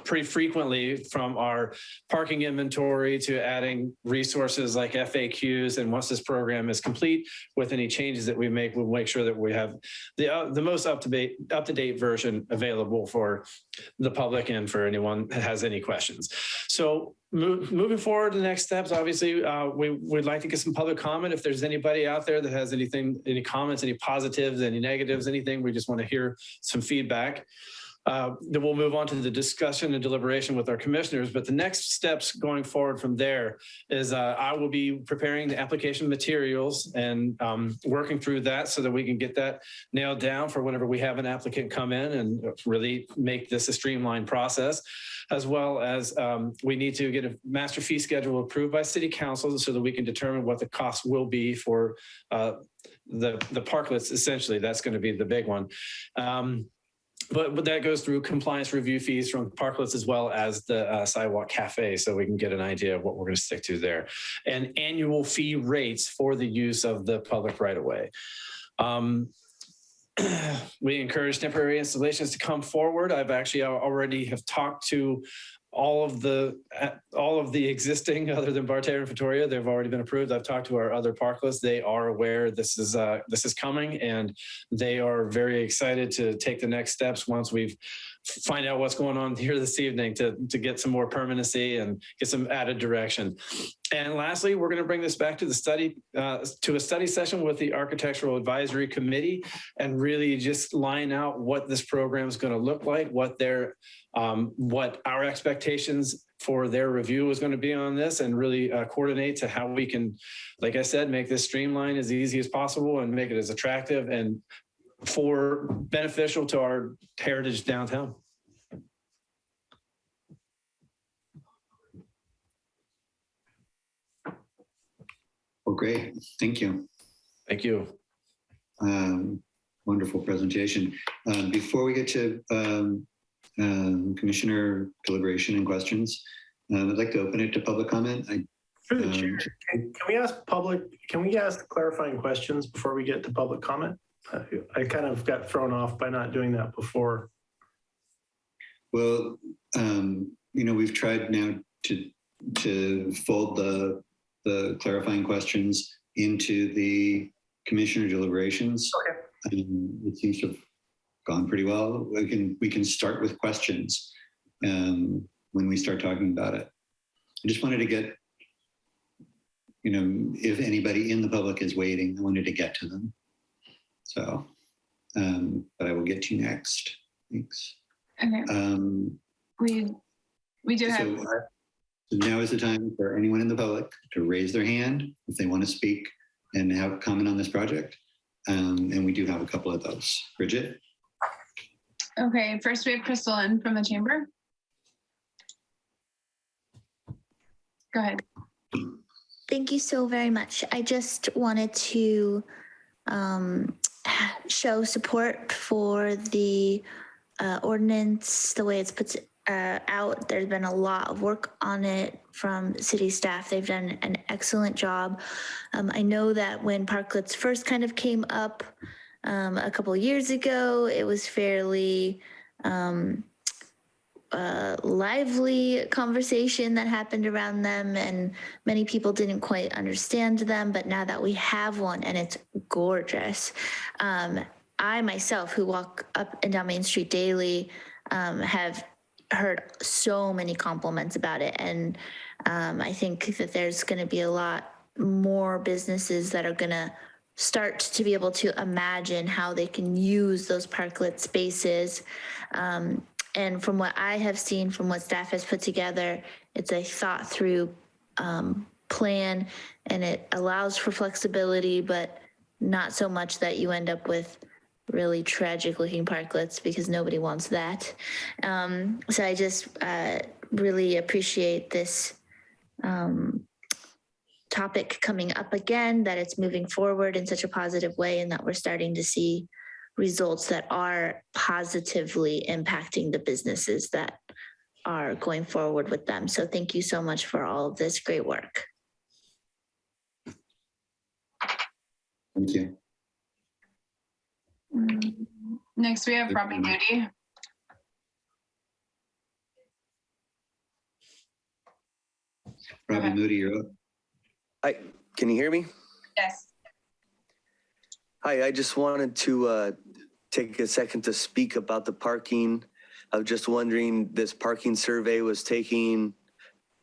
pretty frequently, from our parking inventory to adding resources like FAQs. And once this program is complete, with any changes that we make, we'll make sure that we have the most up-to-date version available for the public and for anyone that has any questions. So moving forward to the next steps, obviously, we'd like to get some public comment. If there's anybody out there that has anything, any comments, any positives, any negatives, anything, we just want to hear some feedback. Then we'll move on to the discussion and deliberation with our commissioners. But the next steps going forward from there is I will be preparing the application materials and working through that so that we can get that nailed down for whenever we have an applicant come in and really make this a streamlined process, as well as we need to get a master fee schedule approved by City Council so that we can determine what the cost will be for the parklets. Essentially, that's going to be the big one. But that goes through compliance review fees from parklets as well as the sidewalk cafe, so we can get an idea of what we're going to stick to there, and annual fee rates for the use of the public right of way. We encourage temporary installations to come forward. I've actually already have talked to all of the existing, other than Barterre and Vittoria, they've already been approved. I've talked to our other parklets. They are aware this is coming, and they are very excited to take the next steps once we've find out what's going on here this evening to get some more permanency and get some added direction. And lastly, we're going to bring this back to the study, to a study session with the Architectural Advisory Committee, and really just line out what this program is going to look like, what our expectations for their review is going to be on this, and really coordinate to how we can, like I said, make this streamline as easy as possible and make it as attractive and for beneficial to our heritage downtown. Well, great. Thank you. Thank you. Wonderful presentation. Before we get to Commissioner deliberation and questions, I'd like to open it to public comment. Through the chair, can we ask clarifying questions before we get to public comment? I kind of got thrown off by not doing that before. Well, we've tried now to fold the clarifying questions into the commissioner deliberations. Okay. It seems to have gone pretty well. We can start with questions when we start talking about it. I just wanted to get, if anybody in the public is waiting, I wanted to get to them. So, but I will get to you next. Thanks. Okay. We do have. So now is the time for anyone in the public to raise their hand if they want to speak and have a comment on this project. And we do have a couple of those. Bridget? Okay, first we have Crystal in from the chamber. Go ahead. Thank you so very much. I just wanted to show support for the ordinance, the way it's put out. There's been a lot of work on it from city staff. They've done an excellent job. I know that when parklets first kind of came up a couple of years ago, it was fairly lively conversation that happened around them, and many people didn't quite understand them. But now that we have one and it's gorgeous, I myself, who walk up and down Main Street daily, have heard so many compliments about it. And I think that there's going to be a lot more businesses that are going to start to be able to imagine how they can use those parklet spaces. And from what I have seen, from what staff has put together, it's a thought through plan, and it allows for flexibility, but not so much that you end up with really tragic looking parklets, because nobody wants that. So I just really appreciate this topic coming up again, that it's moving forward in such a positive way, and that we're starting to see results that are positively impacting the businesses that are going forward with them. So thank you so much for all of this great work. Thank you. Next, we have Robbie Moody. Robbie Moody, you're up. Hi, can you hear me? Yes. Hi, I just wanted to take a second to speak about the parking. I was just wondering, this parking survey was taken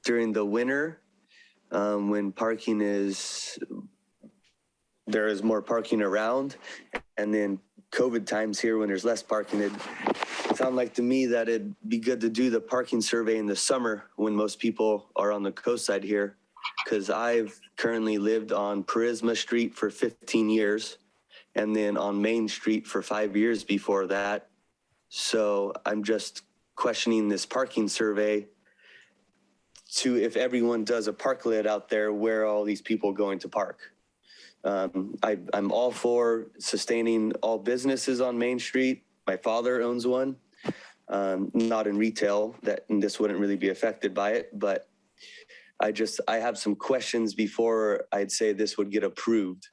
during the winter when there is more parking around, and then COVID times here when there's less parking. It sounded like to me that it'd be good to do the parking survey in the summer when most people are on the coast side here, because I've currently lived on Prisma Street for 15 years. And then on Main Street for 5 years before that. So I'm just questioning this parking survey to, if everyone does a parklet out there, where are all these people going to park? I'm all for sustaining all businesses on Main Street. My father owns one, not in retail, and this wouldn't really be affected by it, but I have some questions before I'd say this would get approved.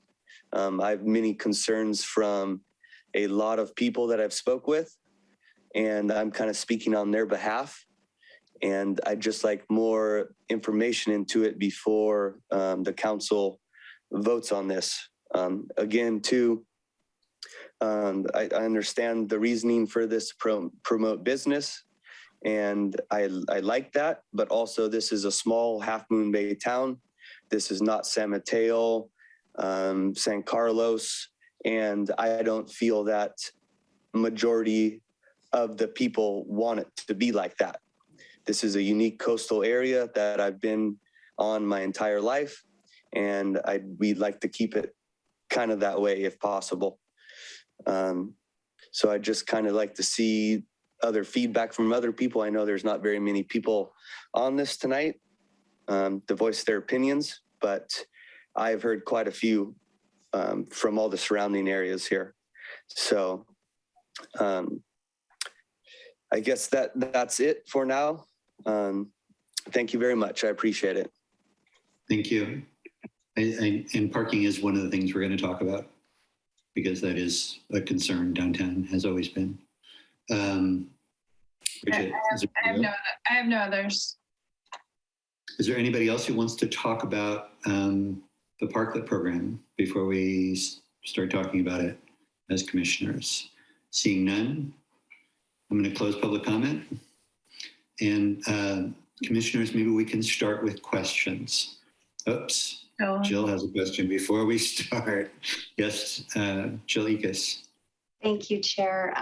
I have many concerns from a lot of people that I've spoke with, and I'm kind of speaking on their behalf. And I'd just like more information into it before the council votes on this. Again, too, I understand the reasoning for this promote business, and I like that, but also this is a small Half Moon Bay town. This is not San Mateo, San Carlos, and I don't feel that majority of the people want it to be like that. This is a unique coastal area that I've been on my entire life, and we'd like to keep it kind of that way if possible. So I just kind of like to see other feedback from other people. I know there's not very many people on this tonight to voice their opinions, but I've heard quite a few from all the surrounding areas here. So I guess that's it for now. Thank you very much. I appreciate it. Thank you. And parking is one of the things we're going to talk about, because that is a concern downtown, has always been. Bridget, I have no others. Is there anybody else who wants to talk about the parklet program before we start talking about it as commissioners? Seeing none, I'm going to close public comment. And commissioners, maybe we can start with questions. Oops. Oh. Jill has a question before we start. Yes, Jill Ickes. Thank you, Chair.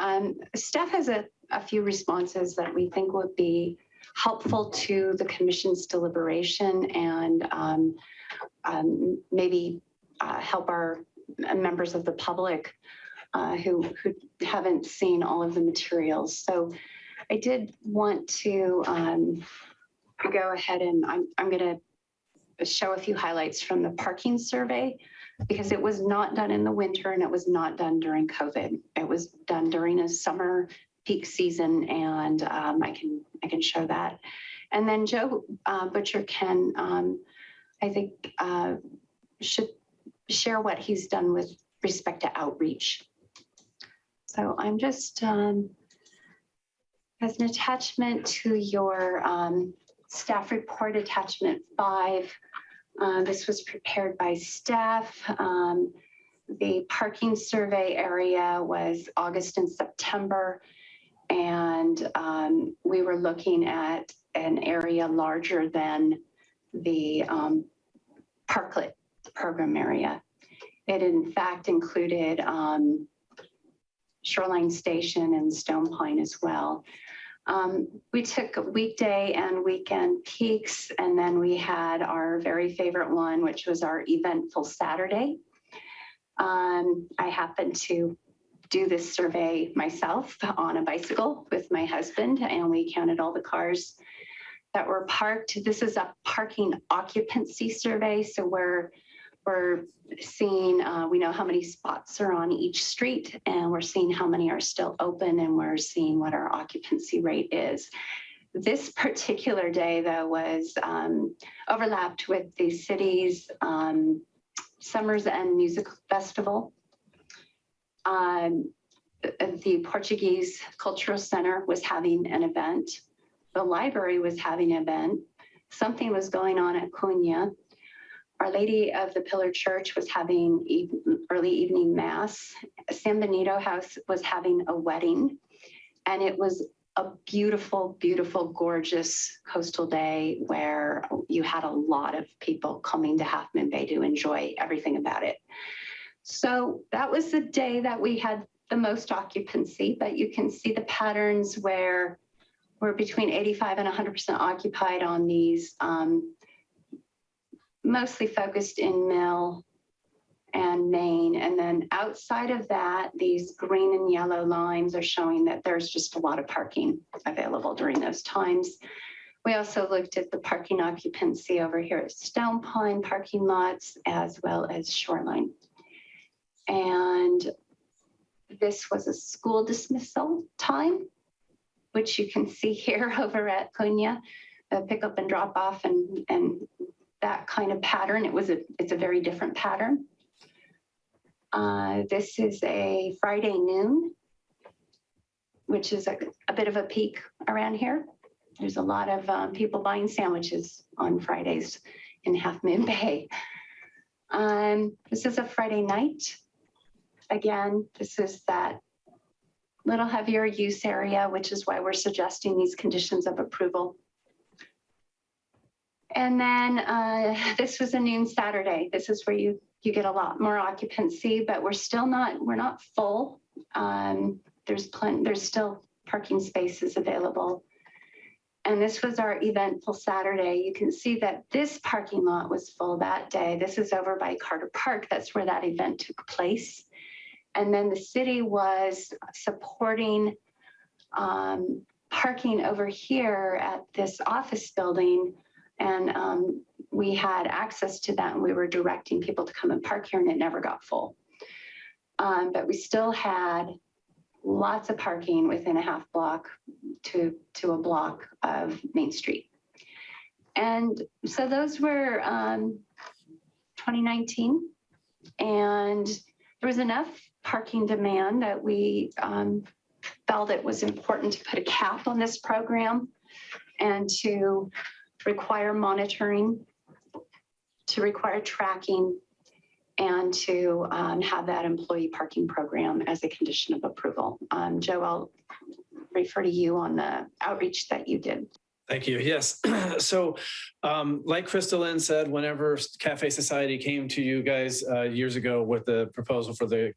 Staff has a few responses that we think would be helpful to the commission's deliberation and maybe help our members of the public who haven't seen all of the materials. So I did want to go ahead and I'm going to show a few highlights from the parking survey, because it was not done in the winter and it was not done during COVID. It was done during a summer peak season, and I can show that. And then Joe Butcher can, I think, should share what he's done with respect to outreach. So I'm just, as an attachment to your staff report, attachment 5, this was prepared by staff. The parking survey area was August and September, and we were looking at an area larger than the parklet program area. It in fact included Shoreline Station and Stone Pine as well. We took weekday and weekend peaks, and then we had our very favorite one, which was our eventful Saturday. I happened to do this survey myself on a bicycle with my husband, and we counted all the cars that were parked. This is a parking occupancy survey, so we're seeing, we know how many spots are on each street, and we're seeing how many are still open, and we're seeing what our occupancy rate is. This particular day, though, was overlapped with the city's Summers and Music Festival. The Portuguese Cultural Center was having an event. The library was having an event. Something was going on at Cunha. Our Lady of the Pillar Church was having early evening mass. San Benito House was having a wedding, and it was a beautiful, beautiful, gorgeous coastal day where you had a lot of people coming to Half Moon Bay to enjoy everything about it. So that was the day that we had the most occupancy, but you can see the patterns where we're between 85 and 100% occupied on these, mostly focused in Mill and Maine. And then outside of that, these green and yellow lines are showing that there's just a lot of parking available during those times. We also looked at the parking occupancy over here at Stone Pine parking lots, as well as Shoreline. And this was a school dismissal time, which you can see here over at Cunha, the pick up and drop off and that kind of pattern. It's a very different pattern. This is a Friday noon, which is a bit of a peak around here. There's a lot of people buying sandwiches on Fridays in Half Moon Bay. This is a Friday night. Again, this is that little heavier use area, which is why we're suggesting these conditions of approval. And then this was a noon Saturday. This is where you get a lot more occupancy, but we're not full. There's still parking spaces available. And this was our eventful Saturday. You can see that this parking lot was full that day. This is over by Carter Park. That's where that event took place. And then the city was supporting parking over here at this office building. And we had access to that, and we were directing people to come and park here, and it never got full. But we still had lots of parking within a half block to a block of Main Street. And so those were 2019. And there was enough parking demand that we felt it was important to put a cap on this program and to require monitoring, to require tracking, and to have that employee parking program as a condition of approval. Joe, I'll refer to you on the outreach that you did. Thank you. Yes. So like Crystalline said, whenever Cafe Society came to you guys years ago with the proposal for their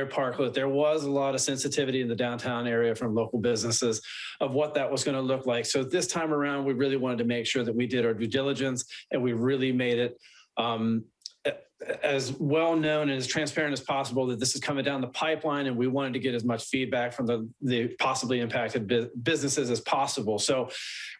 parklet, there was a lot of sensitivity in the downtown area from local businesses of what that was going to look like. So this time around, we really wanted to make sure that we did our due diligence and we really made it as well known and as transparent as possible that this is coming down the pipeline, and we wanted to get as much feedback from the possibly impacted businesses as possible. So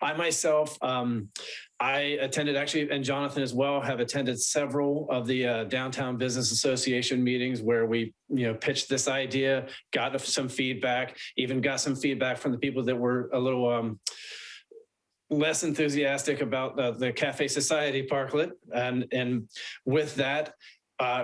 I myself, I attended actually, and Jonathan as well, have attended several of the Downtown Business Association meetings where we, pitched this idea, got some feedback, even got some feedback from the people that were a little less enthusiastic about the Cafe Society parklet. And with that,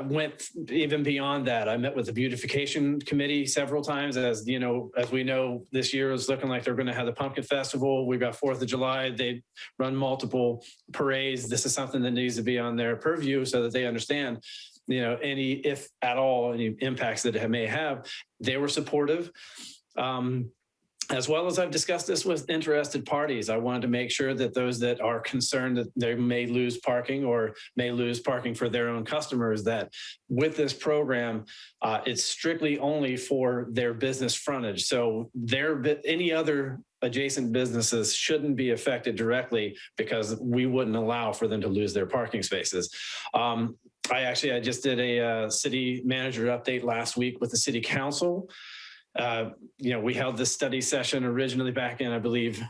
went even beyond that. I met with the beautification committee several times. As we know, this year is looking like they're going to have the Pumpkin Festival. We've got 4th of July. They run multiple parades. This is something that needs to be on their purview so that they understand, any, if at all, any impacts that it may have. They were supportive. As well as I've discussed this with interested parties, I wanted to make sure that those that are concerned that they may lose parking or may lose parking for their own customers, that with this program, it's strictly only for their business frontage. So any other adjacent businesses shouldn't be affected directly because we wouldn't allow for them to lose their parking spaces. I just did a city manager update last week with the city council. We held this study session originally back in, I believe,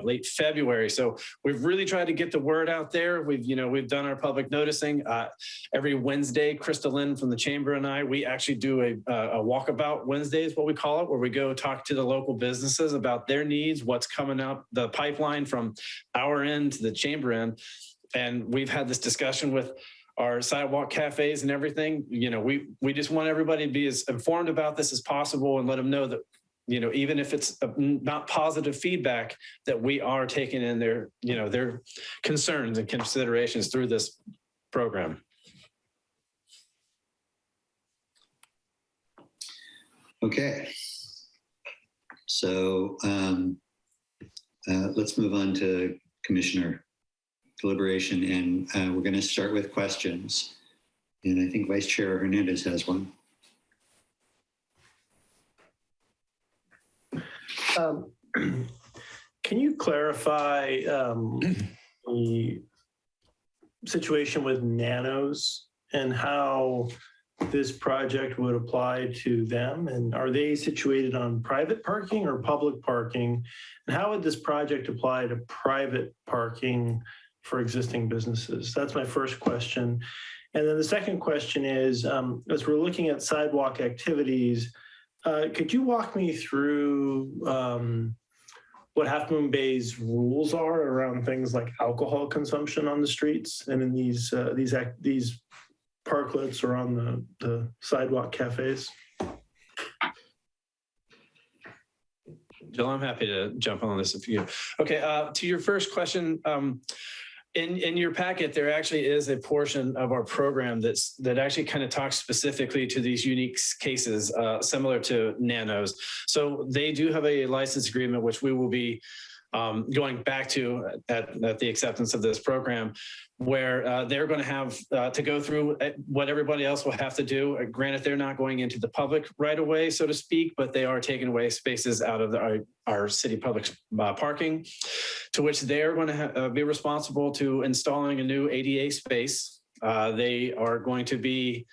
late February. So we've really tried to get the word out there. We've done our public noticing. Every Wednesday, Crystalline from the chamber and I, we actually do a walkabout Wednesday is what we call it, where we go talk to the local businesses about their needs, what's coming up, the pipeline from our end to the chamber end. And we've had this discussion with our sidewalk cafes and everything. We just want everybody to be as informed about this as possible and let them know that, even if it's not positive feedback, that we are taking in their concerns and considerations through this program. Okay. So let's move on to Commissioner deliberation, and we're going to start with questions. And I think Vice Chair Hernandez has one. Can you clarify the situation with nanos and how this project would apply to them? And are they situated on private parking or public parking? And how would this project apply to private parking for existing businesses? That's my first question. And then the second question is, as we're looking at sidewalk activities, could you walk me through what Half Moon Bay's rules are around things like alcohol consumption on the streets and in these parklets or on the sidewalk cafes? Jill, I'm happy to jump on this if you. Okay, to your first question, in your packet, there actually is a portion of our program that actually kind of talks specifically to these unique cases, similar to nanos. So they do have a license agreement, which we will be going back to at the acceptance of this program, where they're going to have to go through what everybody else will have to do. Granted, they're not going into the public right away, so to speak, but they are taking away spaces out of our city public parking, to which they're going to be responsible to installing a new ADA space. They are going to be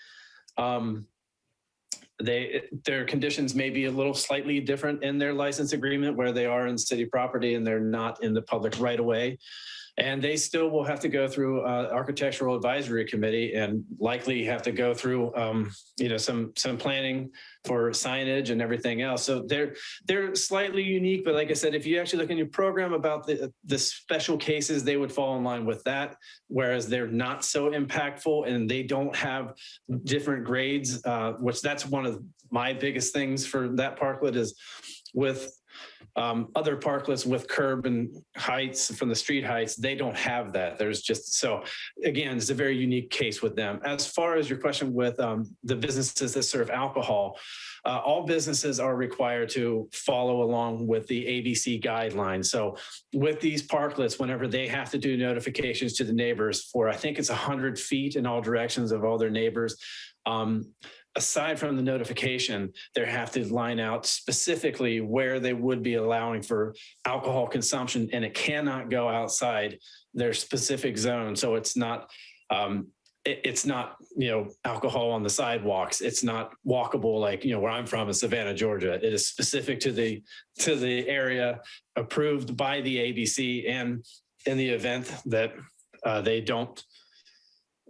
their conditions may be a little slightly different in their license agreement, where they are in city property and they're not in the public right away. And they still will have to go through architectural advisory committee and likely have to go through, some planning for signage and everything else. So they're slightly unique, but like I said, if you actually look in your program about the special cases, they would fall in line with that, whereas they're not so impactful and they don't have different grades, which that's one of my biggest things for that parklet is with other parklets with curb and heights from the street heights, they don't have that. There's just, so again, it's a very unique case with them. As far as your question with the businesses that serve alcohol, all businesses are required to follow along with the ABC guidelines. So with these parklets, whenever they have to do notifications to the neighbors for, I think it's 100 feet in all directions of all their neighbors, aside from the notification, they have to line out specifically where they would be allowing for alcohol consumption, and it cannot go outside their specific zone. So it's not, alcohol on the sidewalks. It's not walkable like, where I'm from in Savannah, Georgia. It is specific to the area approved by the ABC, and in the event that they don't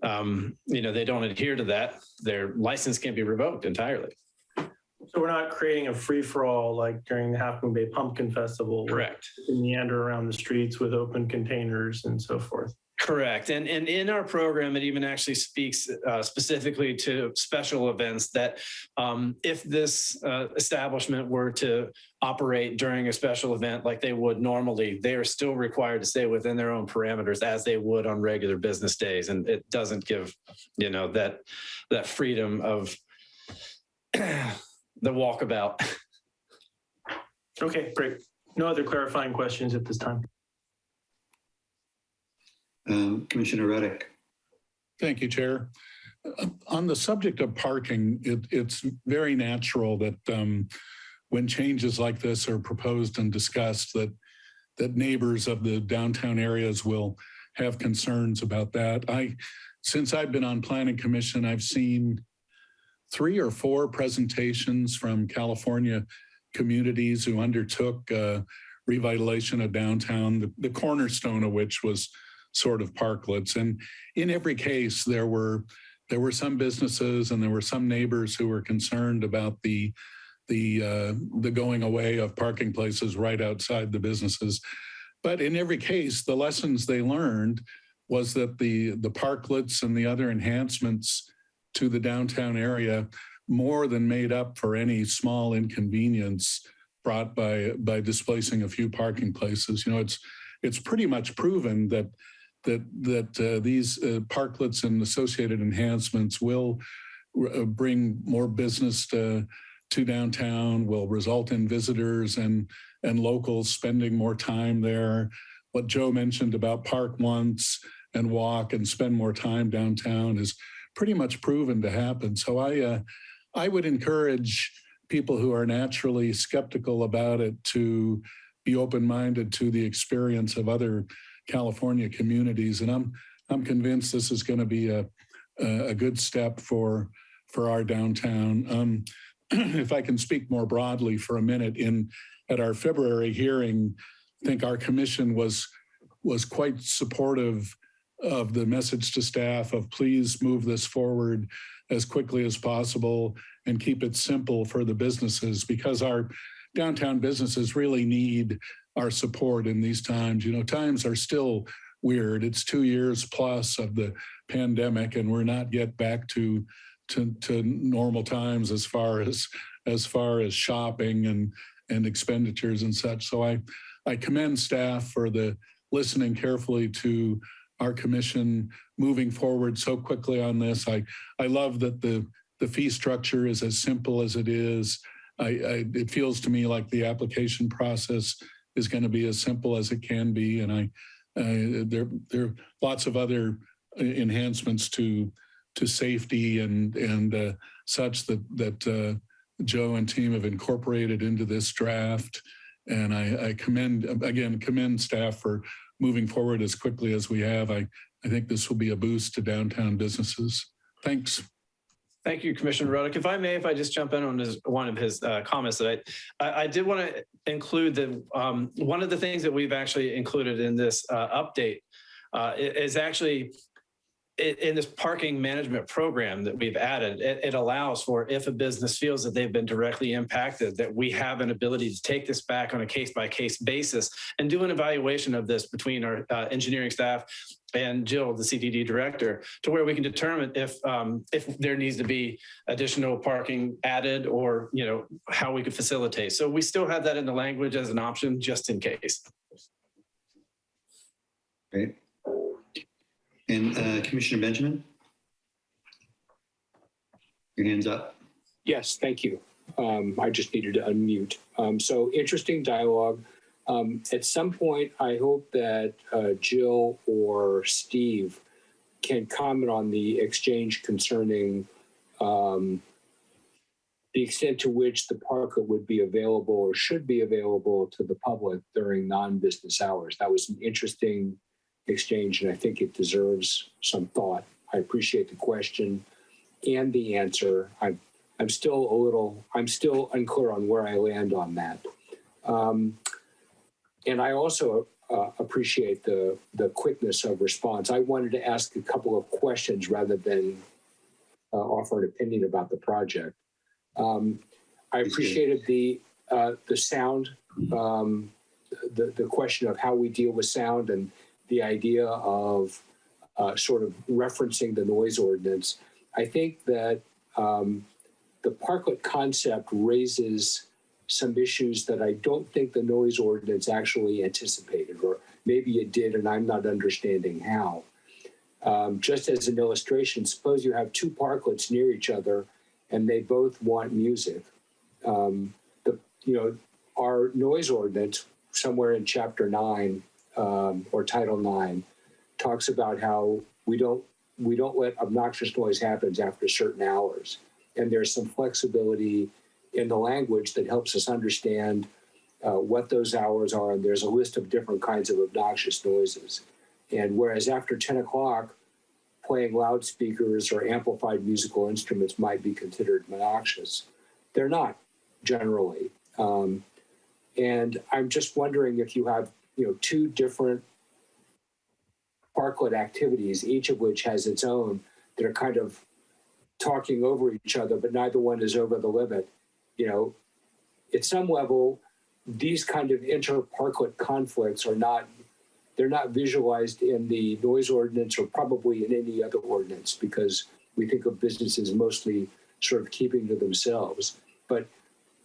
adhere to that, their license can be revoked entirely. So we're not creating a free-for-all like during the Half Moon Bay Pumpkin Festival. Correct. We meander around the streets with open containers and so forth. Correct. And in our program, it even actually speaks specifically to special events that if this establishment were to operate during a special event like they would normally, they are still required to stay within their own parameters as they would on regular business days. And it doesn't give, that freedom of the walkabout. Okay, great. No other clarifying questions at this time. Commissioner Reddick. Thank you, Chair. On the subject of parking, it's very natural that when changes like this are proposed and discussed, that neighbors of the downtown areas will have concerns about that. Since I've been on Planning Commission, I've seen 3 or 4 presentations from California communities who undertook revitalization of downtown, the cornerstone of which was sort of parklets. And in every case, there were some businesses and there were some neighbors who were concerned about the going away of parking places right outside the businesses. But in every case, the lessons they learned was that the parklets and the other enhancements to the downtown area more than made up for any small inconvenience brought by displacing a few parking places. It's pretty much proven that these parklets and associated enhancements will bring more business to downtown, will result in visitors and locals spending more time there. What Joe mentioned about park once and walk and spend more time downtown is pretty much proven to happen. So I would encourage people who are naturally skeptical about it to be open-minded to the experience of other California communities, and I'm convinced this is going to be a good step for our downtown. If I can speak more broadly for a minute, at our February hearing, I think our commission was quite supportive of the message to staff of please move this forward as quickly as possible and keep it simple for the businesses, because our downtown businesses really need our support in these times. Times are still weird. It's 2 years plus of the pandemic, and we're not yet back to normal times as far as shopping and expenditures and such. So I commend staff for the listening carefully to our commission, moving forward so quickly on this. I love that the fee structure is as simple as it is. It feels to me like the application process is going to be as simple as it can be, and there are lots of other enhancements to safety and such that Joe and team have incorporated into this draft. And I commend staff for moving forward as quickly as we have. I think this will be a boost to downtown businesses. Thanks. Thank you, Commissioner Roddick. If I just jump in on one of his comments that I did want to include that one of the things that we've actually included in this update is actually in this parking management program that we've added, it allows for, if a business feels that they've been directly impacted, that we have an ability to take this back on a case-by-case basis and do an evaluation of this between our engineering staff and Jill, the CDD director, to where we can determine if there needs to be additional parking added, or how we could facilitate. So we still have that in the language as an option, just in case. Great. And Commissioner Benjamin, your hand's up. Yes, thank you. I just needed to unmute. So interesting dialogue. At some point, I hope that Jill or Steve can comment on the exchange concerning the extent to which the parklet would be available or should be available to the public during non-business hours. That was an interesting exchange, and I think it deserves some thought. I appreciate the question and the answer. I'm still unclear on where I land on that. And I also appreciate the quickness of response. I wanted to ask a couple of questions rather than offer an opinion about the project. I appreciated the sound, the question of how we deal with sound, and the idea of sort of referencing the noise ordinance. I think that the parklet concept raises some issues that I don't think the noise ordinance actually anticipated, or maybe it did and I'm not understanding how. Just as an illustration, suppose you have two parklets near each other and they both want music. Our noise ordinance, somewhere in Chapter 9 or Title 9, talks about how we don't let obnoxious noise happen after certain hours. And there's some flexibility in the language that helps us understand what those hours are. And there's a list of different kinds of obnoxious noises. And whereas after 10 o'clock, playing loudspeakers or amplified musical instruments might be considered obnoxious, they're not generally. And I'm just wondering if you have, two different parklet activities, each of which has its own, that are kind of talking over each other, but neither one is over the limit. At some level, these kind of inter-parklet conflicts they're not visualized in the noise ordinance or probably in any other ordinance, because we think of businesses mostly sort of keeping to themselves. But,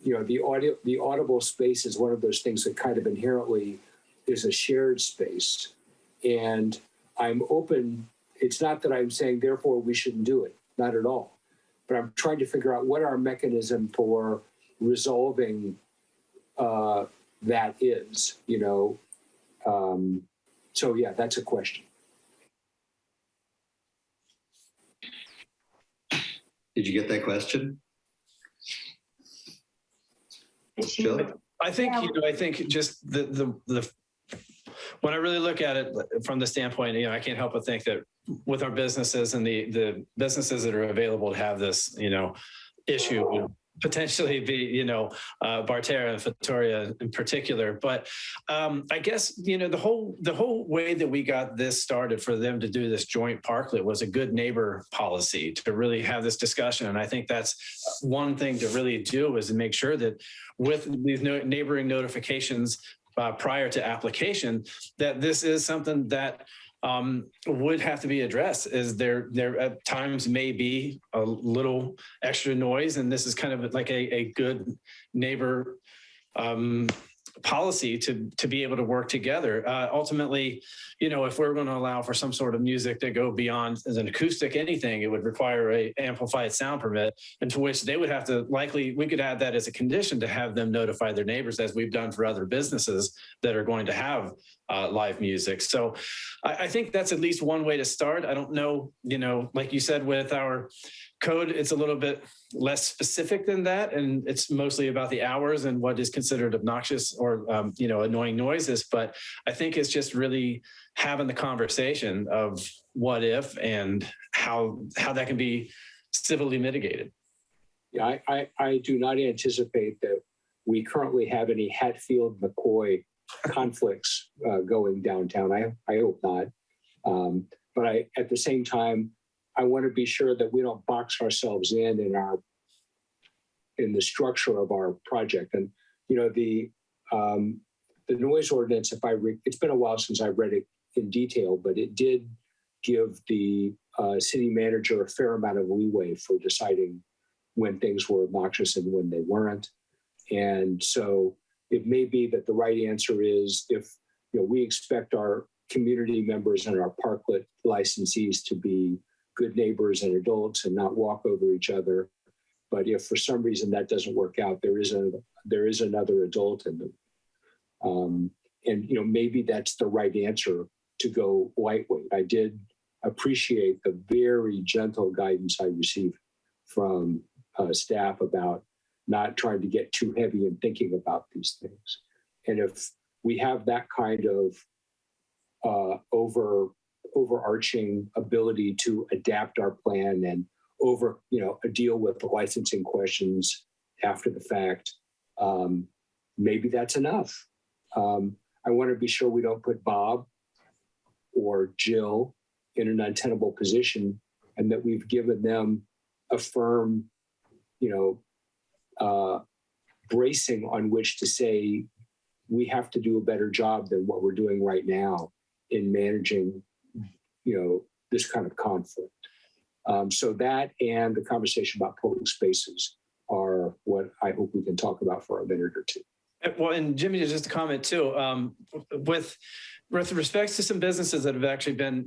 the audible space is one of those things that kind of inherently is a shared space. And I'm open. It's not that I'm saying, therefore, we shouldn't do it. Not at all. But I'm trying to figure out what our mechanism for resolving that is, So yeah, that's a question. Did you get that question? Jill? I think, I think just the when I really look at it from the standpoint, I can't help but think that with our businesses and the businesses that are available to have this, issue would potentially be, Barterra and Fattoria in particular. But I guess, the whole way that we got this started for them to do this joint parklet was a good neighbor policy to really have this discussion. And I think that's one thing to really do, is to make sure that with these neighboring notifications prior to application, that this is something that would have to be addressed. Is there at times may be a little extra noise, and this is kind of like a good neighbor policy to be able to work together. Ultimately, if we're going to allow for some sort of music that go beyond as an acoustic anything, it would require a amplified sound permit, and to which they would have to we could add that as a condition to have them notify their neighbors, as we've done for other businesses that are going to have live music. So I think that's at least one way to start. I don't know, like you said, with our code, it's a little bit less specific than that. And it's mostly about the hours and what is considered obnoxious or, annoying noises. But I think it's just really having the conversation of what if and how that can be civilly mitigated. Yeah, I do not anticipate that we currently have any Hatfield-McCoy conflicts going downtown. I hope not. But at the same time, I want to be sure that we don't box ourselves in the structure of our project. And the noise ordinance, it's been a while since I read it in detail, but it did give the city manager a fair amount of leeway for deciding when things were obnoxious and when they weren't. And so it may be that the right answer is if we expect our community members and our parklet licensees to be good neighbors and adults and not walk over each other. But if for some reason that doesn't work out, there is another adult in them. And maybe that's the right answer to go lightweight. I did appreciate the very gentle guidance I received from staff about not trying to get too heavy in thinking about these things. And if we have that kind of overarching ability to adapt our plan and deal with the licensing questions after the fact, maybe that's enough. I want to be sure we don't put Bob or Jill in an untenable position, and that we've given them a firm, bracing on which to say we have to do a better job than what we're doing right now in managing, this kind of conflict. So that and the conversation about public spaces are what I hope we can talk about for a minute or two. Well, and Jimmy, just a comment too, with respects to some businesses that have actually been,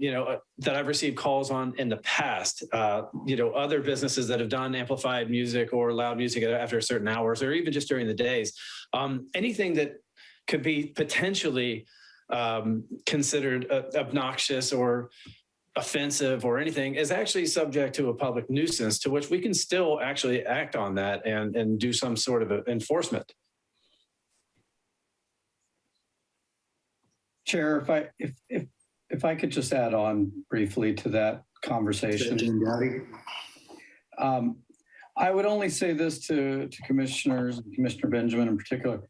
that I've received calls on in the past, other businesses that have done amplified music or loud music after certain hours, or even just during the days, anything that could be potentially considered obnoxious or offensive or anything is actually subject to a public nuisance, to which we can still actually act on that and do some sort of enforcement. Chair, if I could just add on briefly to that conversation. I would only say this to commissioners, Commissioner Benjamin in particular.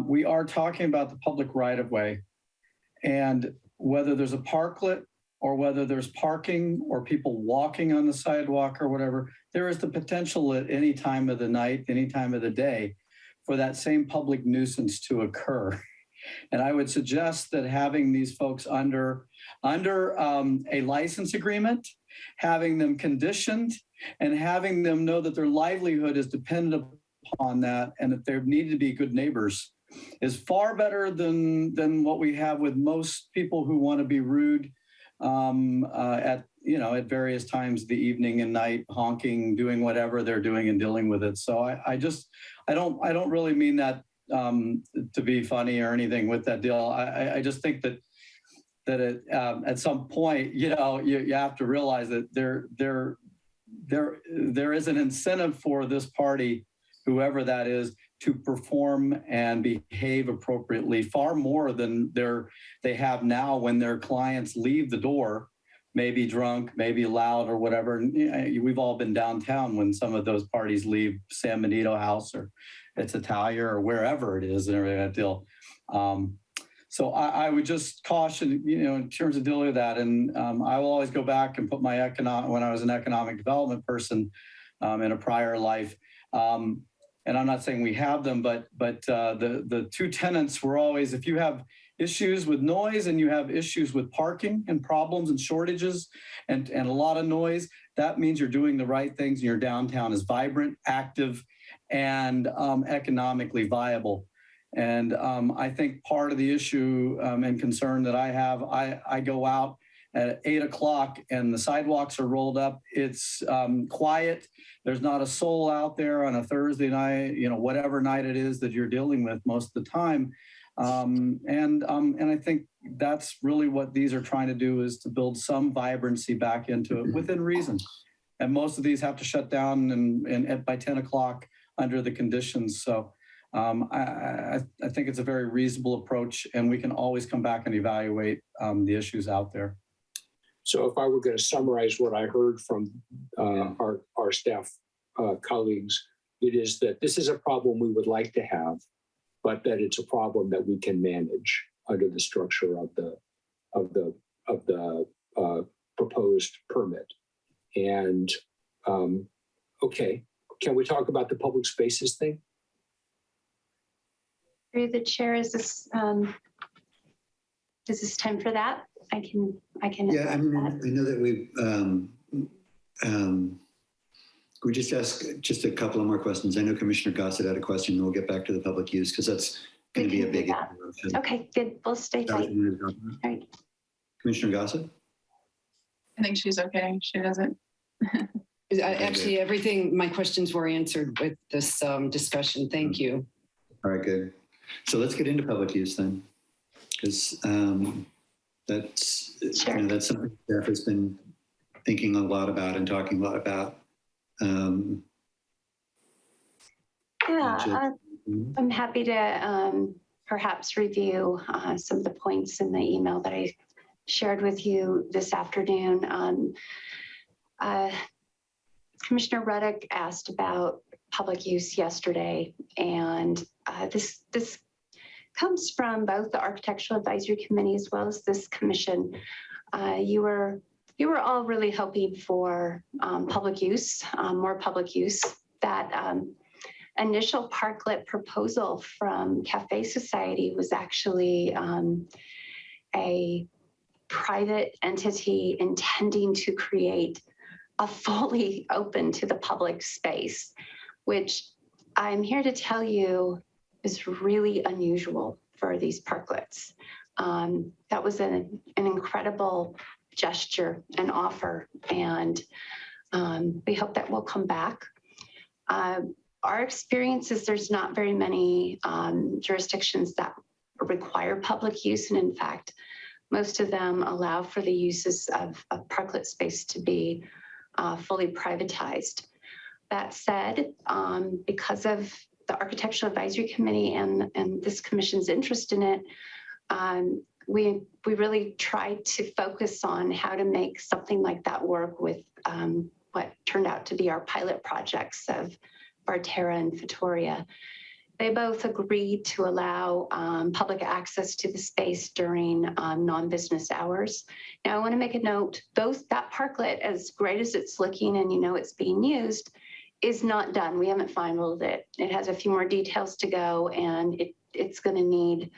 We are talking about the public right-of-way, and whether there's a parklet or whether there's parking or people walking on the sidewalk or whatever, there is the potential at any time of the night, any time of the day, for that same public nuisance to occur. And I would suggest that having these folks under a license agreement, having them conditioned, and having them know that their livelihood is dependent upon that, and that they need to be good neighbors, is far better than what we have with most people who want to be rude at various times of the evening and night, honking, doing whatever they're doing and dealing with it. So I don't really mean that to be funny or anything with that deal. I just think that it, at some point, you have to realize that there is an incentive for this party, whoever that is, to perform and behave appropriately, far more than they have now when their clients leave the door, maybe drunk, maybe loud or whatever. And we've all been downtown when some of those parties leave San Benito House or It's Italia or wherever it is and everything that deal. So I would just caution, in terms of dealing with that. And I will always go back and put when I was an economic development person in a prior life. And I'm not saying we have them, but the two tenets were always, if you have issues with noise and you have issues with parking and problems and shortages and a lot of noise, that means you're doing the right things and your downtown is vibrant, active, and economically viable. And I think part of the issue and concern that I have, I go out at 8 o'clock and the sidewalks are rolled up. It's quiet. There's not a soul out there on a Thursday night, whatever night it is that you're dealing with most of the time. And I think that's really what these are trying to do, is to build some vibrancy back into it within reason. And most of these have to shut down and by 10 o'clock under the conditions. So I think it's a very reasonable approach, and we can always come back and evaluate the issues out there. So if I were going to summarize what I heard from our staff colleagues, it is that this is a problem we would like to have, but that it's a problem that we can manage under the structure of the proposed permit. And okay, can we talk about the public spaces thing? Through the chair, is this time for that? I can. Yeah, I mean, I know that we just ask just a couple of more questions. I know Commissioner Gossett had a question, and we'll get back to the public use because that's going to be a big issue. Okay, good. We'll stay tight. All right. Commissioner Gossett? I think she's okay. She doesn't. Actually, everything, my questions were answered with this discussion. Thank you. All right, good. So let's get into public use then, because that's that's something staff has been thinking a lot about and talking a lot about. I'm happy to perhaps review some of the points in the email that I shared with you this afternoon. Commissioner Ruddock asked about public use yesterday, and this comes from both the Architectural Advisory Committee as well as this commission. You were all really hoping for public use, more public use. That initial parklet proposal from Cafe Society was actually a private entity intending to create a fully open to the public space, which I'm here to tell you is really unusual for these parklets. That was an incredible gesture and offer, and we hope that will come back. Our experience is there's not very many jurisdictions that require public use, and in fact, most of them allow for the uses of parklet space to be fully privatized. That said, because of the Architectural Advisory Committee and this commission's interest in it, we really tried to focus on how to make something like that work with what turned out to be our pilot projects of Barterra and Vittoria. They both agreed to allow public access to the space during non-business hours. Now, I want to make a note, that parklet, as great as it's looking and it's being used, is not done. We haven't finalized it. It has a few more details to go, and it's going to need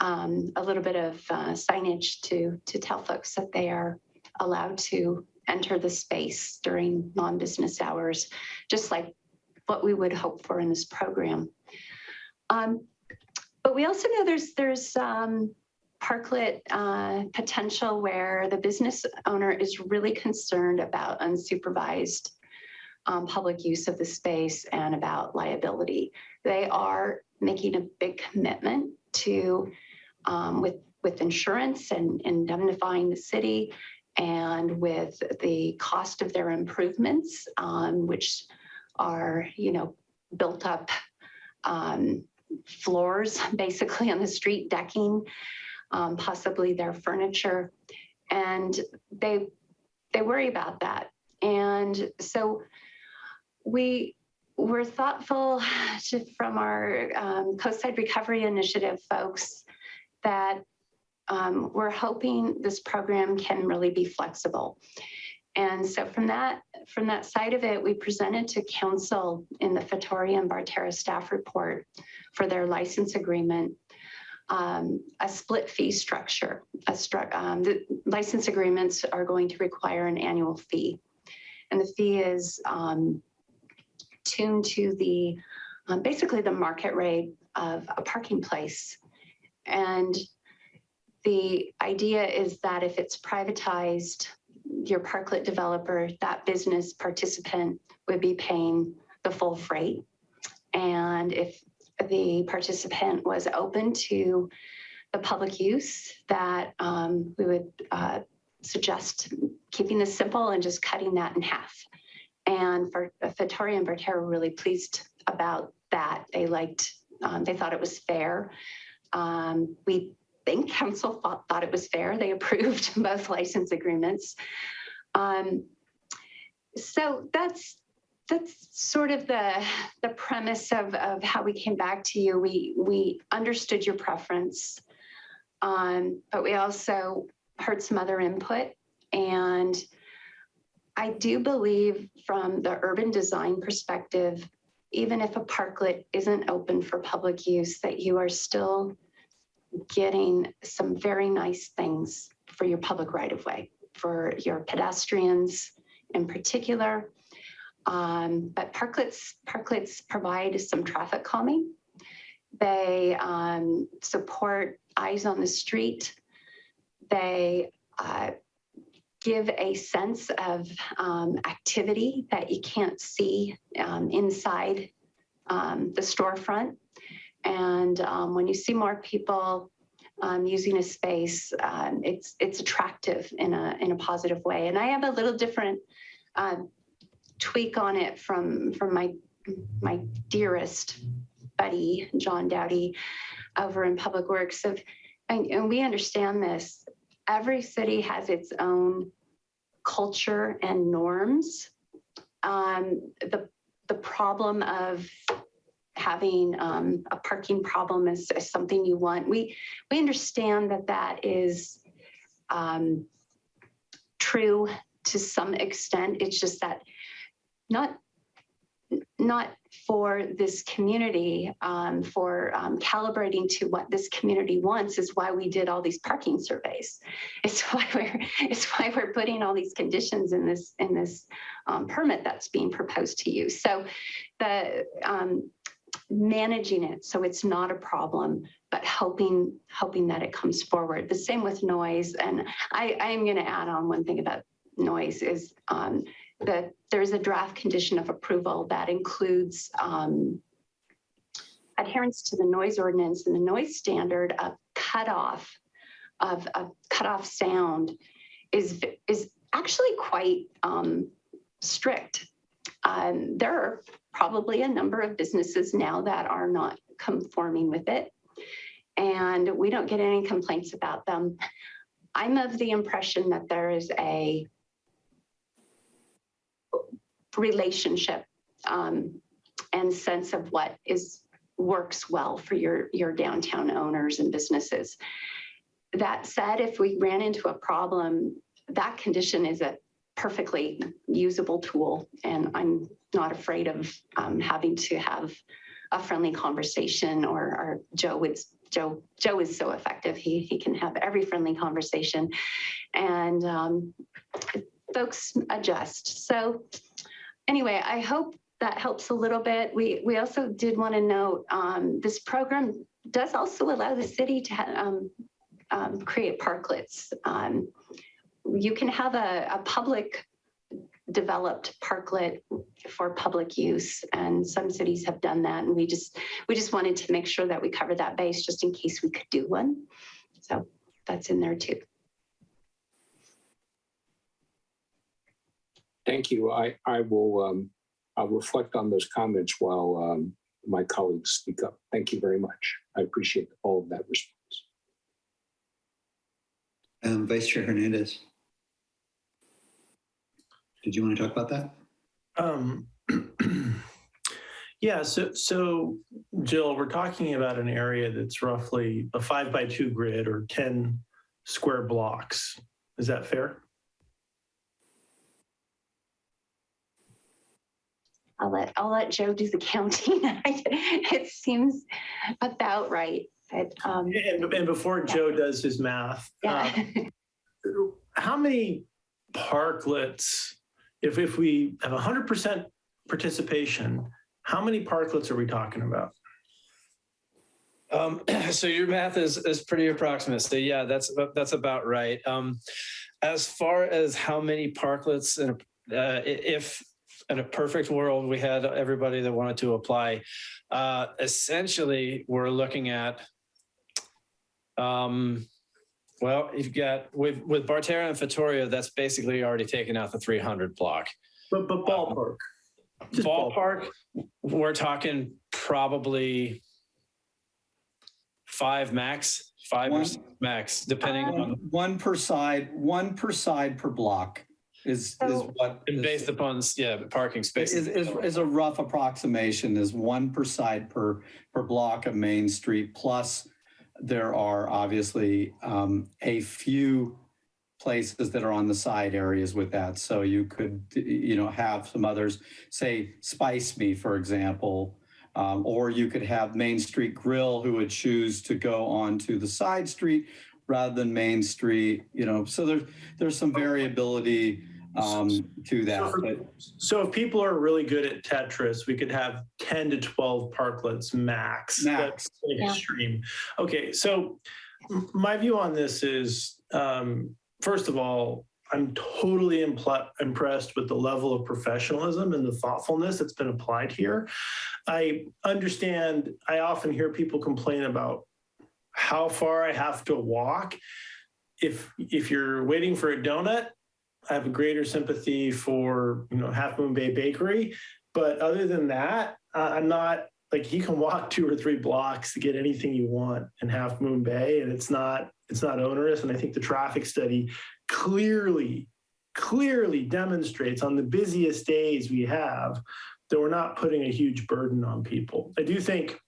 a little bit of signage to tell folks that they are allowed to enter the space during non-business hours, just like what we would hope for in this program. But we also know there's parklet potential where the business owner is really concerned about unsupervised public use of the space and about liability. They are making a big commitment to with insurance and indemnifying the city, and with the cost of their improvements, which are built up floors basically on the street, decking, possibly their furniture, and they worry about that. And so we were thoughtful from our Coastside Recovery Initiative folks that we're hoping this program can really be flexible. And so from that side of it, we presented to council in the Vittoria and Barterra staff report for their license agreement, a split fee structure. The license agreements are going to require an annual fee, and the fee is tuned to the basically the market rate of a parking place. And the idea is that if it's privatized, your parklet developer, that business participant would be paying the full freight. And if the participant was open to the public use, that we would suggest keeping this simple and just cutting that in half. And for Vittoria and Barterra were really pleased about that. They thought it was fair. We think council thought it was fair. They approved both license agreements. So that's sort of the premise of how we came back to you. We understood your preference, but we also heard some other input, And I do believe from the urban design perspective, even if a parklet isn't open for public use, that you are still getting some very nice things for your public right-of-way, for your pedestrians in particular. But parklets provide some traffic calming. They support eyes on the street. They give a sense of activity that you can't see inside the storefront. And when you see more people using a space, it's attractive in a positive way. And I have a little different tweak on it from my dearest buddy, John Dowdy, over in Public Works. And we understand this. Every city has its own culture and norms. The problem of having a parking problem is something you want. We understand that is true to some extent. It's just that not for this community, for calibrating to what this community wants is why we did all these parking surveys. It's why we're putting all these conditions in this permit that's being proposed to you. So the managing it so it's not a problem, but hoping that it comes forward. The same with noise. And I am going to add on one thing about noise is that there's a draft condition of approval that includes adherence to the noise ordinance and the noise standard of cutoff sound is actually quite strict. There are probably a number of businesses now that are not conforming with it, and we don't get any complaints about them. I'm of the impression that there is a relationship and sense of what works well for your downtown owners and businesses. That said, if we ran into a problem, that condition is a perfectly usable tool, and I'm not afraid of having to have a friendly conversation. Or Joe is so effective; he can have every friendly conversation, and folks adjust. So anyway, I hope that helps a little bit. We also did want to note this program does also allow the city to create parklets. You can have a public developed parklet for public use, and some cities have done that. And we just wanted to make sure that we cover that base just in case we could do one. So that's in there too. Thank you. I'll reflect on those comments while my colleagues speak up. Thank you very much. I appreciate all of that response. Vice Chair Hernandez, did you want to talk about that? Yeah, so Jill, we're talking about an area that's roughly a 5x2 grid or 10 square blocks. Is that fair? I'll let Joe do the counting. It seems about right. But, and before Joe does his math, how many parklets, if we have 100% participation, how many parklets are we talking about? So your math is pretty approximate. So yeah, that's about right. As far as how many parklets, if in a perfect world we had everybody that wanted to apply, essentially we're looking at, well, you've got with Bartera and Vittoria, that's basically already taken out the 300 block. But ballpark. Ballpark, we're talking probably 5 max, 5 or 6 max, depending on one per side per block is what and based upon parking spaces is a rough approximation, is 1 per side per block of Main Street. Plus there are obviously a few places that are on the side areas with that. So you could, have some others, say Spice Me, for example, or you could have Main Street Grill who would choose to go onto the side street rather than Main Street, so there's some variability to that. So if people are really good at Tetris, we could have 10 to 12 parklets max. That's extreme. Okay, so my view on this is, first of all, I'm totally impressed with the level of professionalism and the thoughtfulness that's been applied here. I understand, I often hear people complain about how far I have to walk. If you're waiting for a donut, I have a greater sympathy for, Half Moon Bay Bakery. But other than that, I'm not, like, you can walk 2 or 3 blocks to get anything you want in Half Moon Bay, and it's not onerous. And I think the traffic study clearly demonstrates on the busiest days we have that we're not putting a huge burden on people. I do think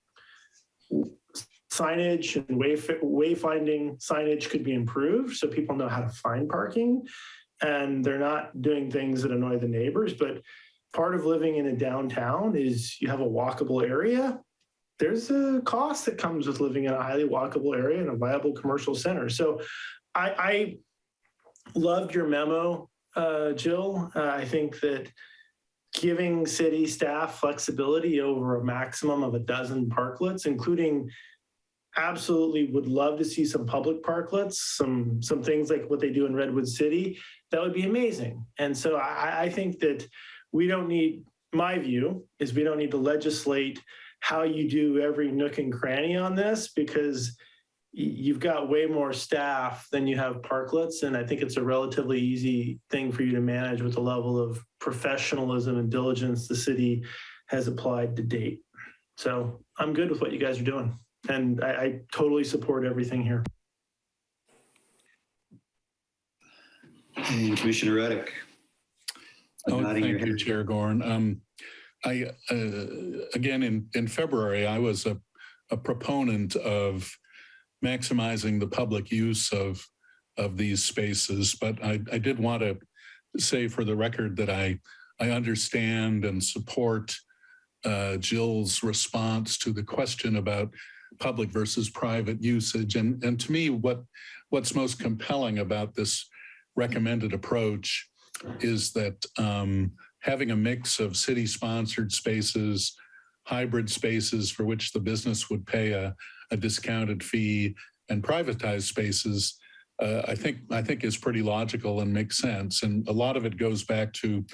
signage and wayfinding signage could be improved so people know how to find parking and they're not doing things that annoy the neighbors. But part of living in a downtown is you have a walkable area. There's a cost that comes with living in a highly walkable area in a viable commercial center. So I loved your memo, Jill. I think that giving city staff flexibility over a maximum of 12 parklets, including absolutely would love to see some public parklets, some things like what they do in Redwood City. That would be amazing. And so I think that my view is we don't need to legislate how you do every nook and cranny on this, because you've got way more staff than you have parklets. And I think it's a relatively easy thing for you to manage with the level of professionalism and diligence the city has applied to date. So I'm good with what you guys are doing. And I totally support everything here. And Commissioner Reddick. Thank you, Chair Gorn. Again, in February, I was a proponent of maximizing the public use of these spaces, but I did want to say for the record that I understand and support Jill's response to the question about public versus private usage. And to me, what's most compelling about this recommended approach is that having a mix of city-sponsored spaces, hybrid spaces for which the business would pay a discounted fee, and privatized spaces, I think is pretty logical and makes sense. And a lot of it goes back to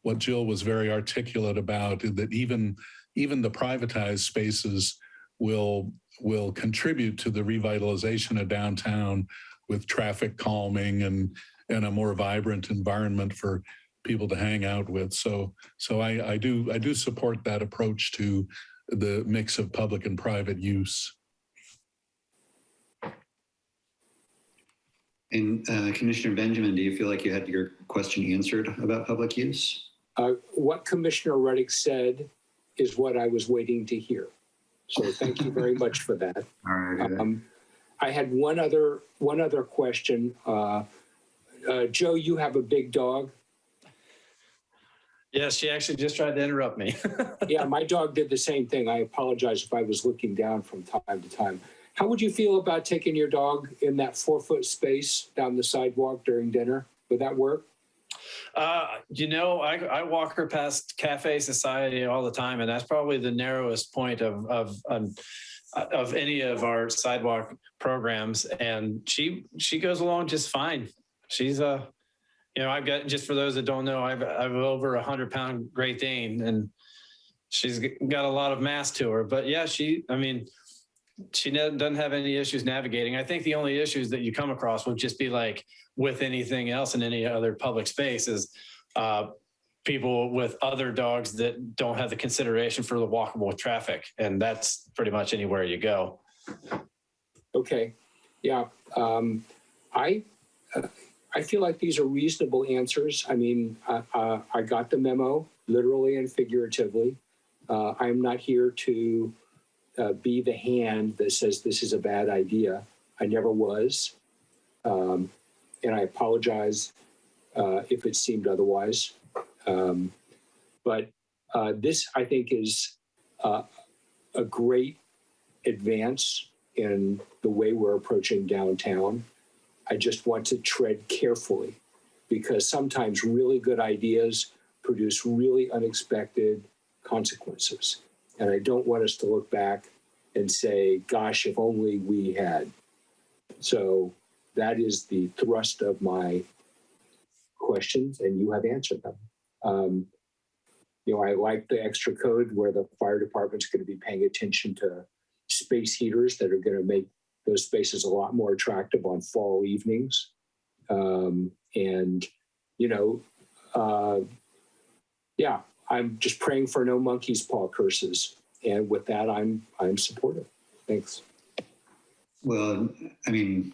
what Jill was very articulate about, that even the privatized spaces will contribute to the revitalization of downtown with traffic calming and a more vibrant environment for people to hang out with. So I do support that approach to the mix of public and private use. And Commissioner Benjamin, do you feel like you had your question answered about public use? What Commissioner Reddick said is what I was waiting to hear. So thank you very much for that. All right. I had one other question. Joe, you have a big dog. Yes, she actually just tried to interrupt me. Yeah, my dog did the same thing. I apologize if I was looking down from time to time. How would you feel about taking your dog in that 4-foot space down the sidewalk during dinner? Would that work? I walk her past Cafe Society all the time, and that's probably the narrowest point of any of our sidewalk programs. And she goes along just fine. She's I've got, just for those that don't know, I've over 100-pound Great Dane, and she's got a lot of mass to her. But yeah, she doesn't have any issues navigating. I think the only issues that you come across would just be like with anything else in any other public space is people with other dogs that don't have the consideration for the walkable traffic. And that's pretty much anywhere you go. Okay. Yeah. I feel like these are reasonable answers. I mean, I got the memo, literally and figuratively. I'm not here to be the hand that says this is a bad idea. I never was. and I apologize if it seemed otherwise. But this, I think, is a great advance in the way we're approaching downtown. I just want to tread carefully because sometimes really good ideas produce really unexpected consequences. And I don't want us to look back and say, gosh, if only we had. So that is the thrust of my questions, and you have answered them. I like the extra code where the fire department's going to be paying attention to space heaters that are going to make those spaces a lot more attractive on fall evenings. Yeah, I'm just praying for no monkey's paw curses. And with that, I'm supportive. Thanks. Well, I mean,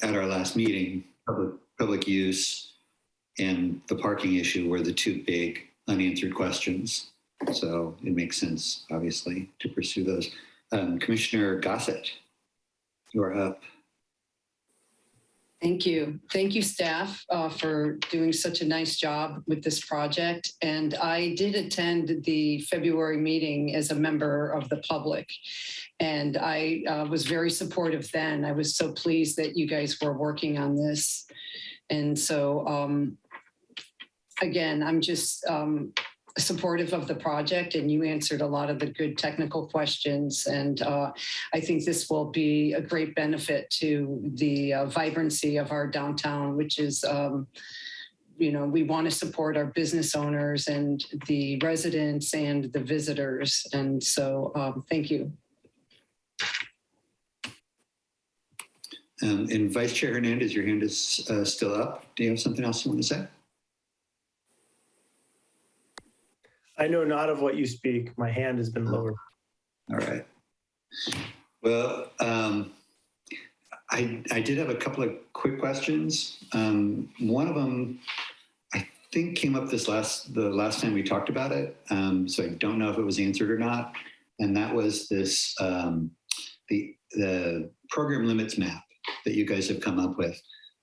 at our last meeting, public use and the parking issue were the two big unanswered questions. So it makes sense, obviously, to pursue those. Commissioner Gossett, you are up. Thank you. Thank you, staff, for doing such a nice job with this project. And I did attend the February meeting as a member of the public. And I was very supportive then. I was so pleased that you guys were working on this. And so, again, I'm just supportive of the project, and you answered a lot of the good technical questions. And I think this will be a great benefit to the vibrancy of our downtown, which is, we want to support our business owners and the residents and the visitors. And so thank you. And Vice Chair Hernandez, your hand is still up. Do you have something else you want to say? I know not of what you speak. My hand has been lowered. All right. Well, I did have a couple of quick questions. One of them, I think, came up the last time we talked about it. So I don't know if it was answered or not. And that was this, the program limits map that you guys have come up with.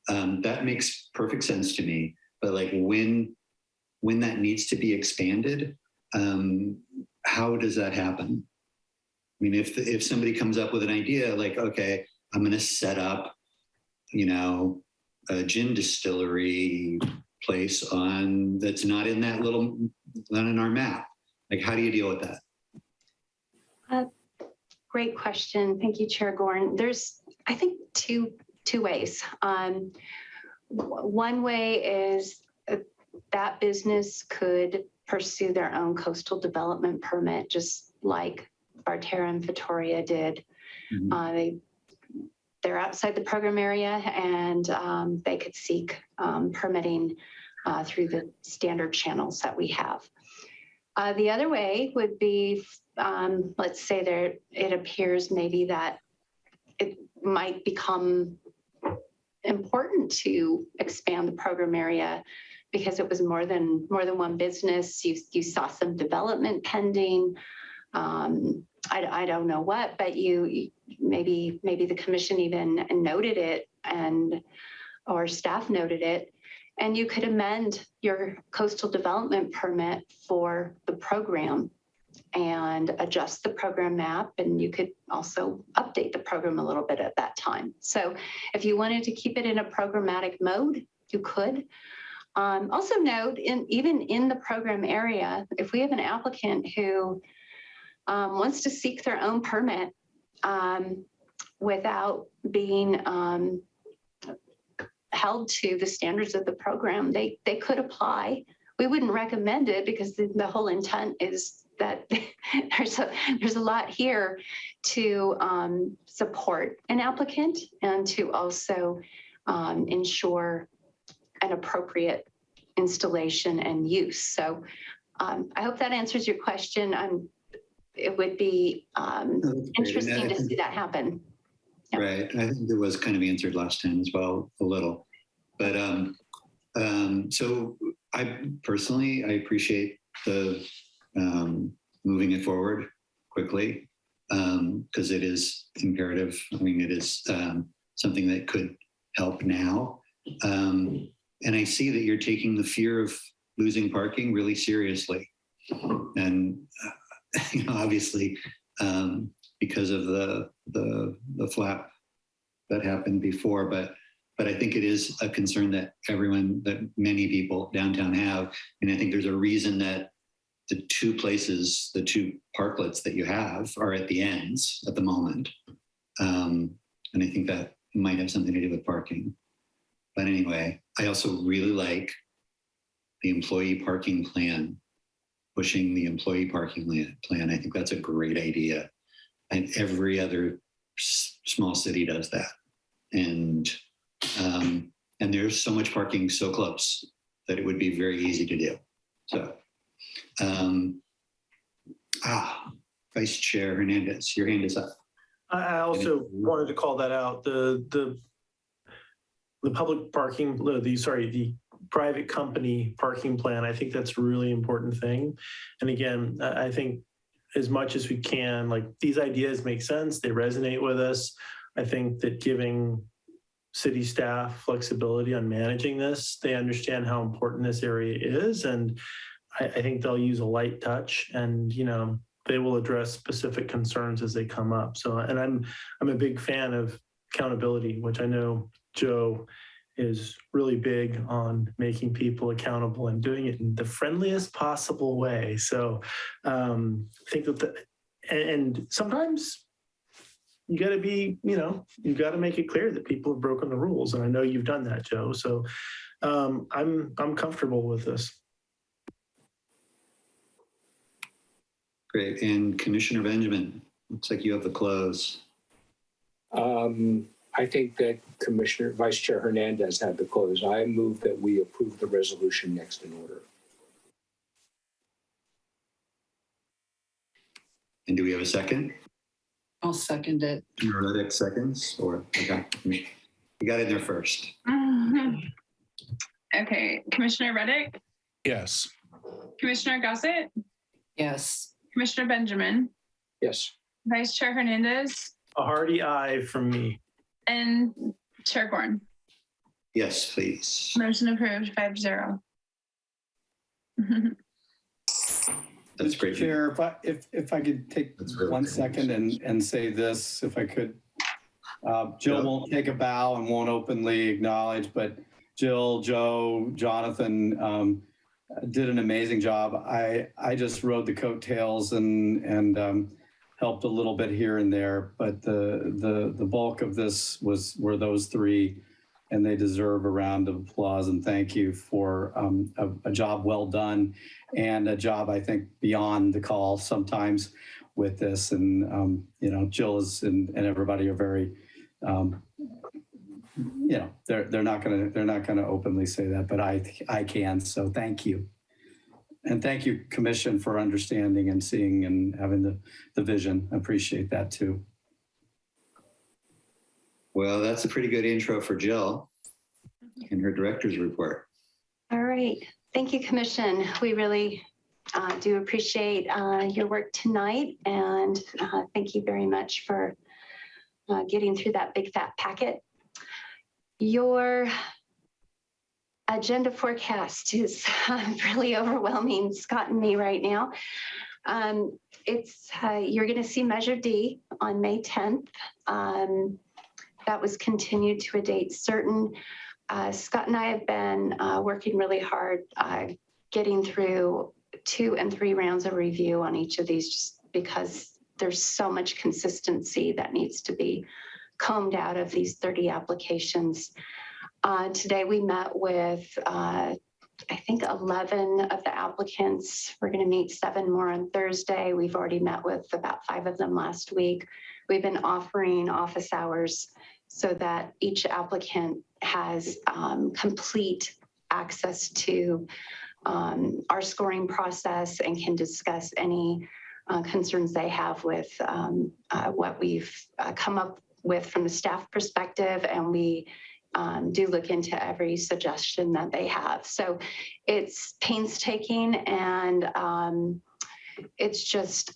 That makes perfect sense to me. But like when that needs to be expanded, how does that happen? I mean, if somebody comes up with an idea like, okay, I'm going to set up, a gin distillery place that's not in that not in our map. Like, how do you deal with that? Great question. Thank you, Chair Gorn. There's, I think, two ways. One way is that business could pursue their own coastal development permit, just like Barterra and Vittoria did. Mm-hmm. They're outside the program area, and they could seek permitting through the standard channels that we have. The other way would be, let's say it appears maybe that it might become important to expand the program area because it was more than one business. You saw some development pending. I don't know what, but you maybe the commission even noted it or staff noted it, and you could amend your coastal development permit for the program and adjust the program map, and you could also update the program a little bit at that time. So if you wanted to keep it in a programmatic mode, you could. Also note, even in the program area, if we have an applicant who wants to seek their own permit without being held to the standards of the program, they could apply. We wouldn't recommend it because the whole intent is that there's a lot here to support an applicant and to also ensure an appropriate installation and use. So I hope that answers your question. It would be interesting to see that happen. Yeah. Right. I think it was kind of answered last time as well, a little. But so I personally appreciate the moving it forward quickly because it is imperative. I mean, it is something that could help now. And I see that you're taking the fear of losing parking really seriously. And, obviously, because of the flap that happened before, but I think it is a concern that many people downtown have. And I think there's a reason that the two parklets that you have are at the ends at the moment. And I think that might have something to do with parking. But anyway, I also really like the employee parking plan, pushing the employee parking plan. I think that's a great idea. And every other small city does that. And there's so much parking so close that it would be very easy to do. So, Vice Chair Hernandez, your hand is up. I also wanted to call that out. The public parking, the private company parking plan. I think that's a really important thing. And again, I think as much as we can, like, these ideas make sense. They resonate with us. I think that giving city staff flexibility on managing this, they understand how important this area is. And I think they'll use a light touch, and, they will address specific concerns as they come up. So, and I'm a big fan of accountability, which I know Joe is really big on, making people accountable and doing it in the friendliest possible way. So I think that and sometimes you got to be, you got to make it clear that people have broken the rules. And I know you've done that, Joe. So I'm comfortable with this. Great. And Commissioner Benjamin, looks like you have the close. I think that Vice Chair Hernandez had the close. I move that we approve the resolution next in order. And do we have a second? I'll second it. Reddick seconds, or okay, you got in there first. Okay, Commissioner Reddick, Yes. Commissioner Gossett, Yes. Commissioner Benjamin, Yes. Vice Chair Hernandez, A hearty aye from me. and Chair Gorn. Yes, please. Motion approved, 5-0. That's great. Chair, if I could take really 1 great. second and say this, if I could. Jill won't take a bow and won't openly acknowledge, but Jill, Joe, Jonathan did an amazing job. I just rode the coattails and helped a little bit here and there, but the bulk of this were those three, and they deserve a round of applause and thank you for a job well done, and a job, I think, beyond the call sometimes with this. And Jill and everybody are very, they're not gonna openly say that, but I can. So thank you. And thank you, Commission, for understanding and seeing and having the vision. I appreciate that too. Well, that's a pretty good intro for Jill in her director's report. All right. Thank you, Commission. We really do appreciate your work tonight. And thank you very much for getting through that big fat packet. Your agenda forecast is really overwhelming Scott and me right now. You're going to see Measure D on May 10th. That was continued to a date certain. Scott and I have been working really hard getting through 2 and 3 rounds of review on each of these, just because there's so much consistency that needs to be combed out of these 30 applications. Today we met with, I think, 11 of the applicants. We're going to meet 7 more on Thursday. We've already met with about 5 of them last week. We've been offering office hours so that each applicant has complete access to our scoring process and can discuss any concerns they have with what we've come up with from the staff perspective, and we do look into every suggestion that they have. So it's painstaking, and it's just,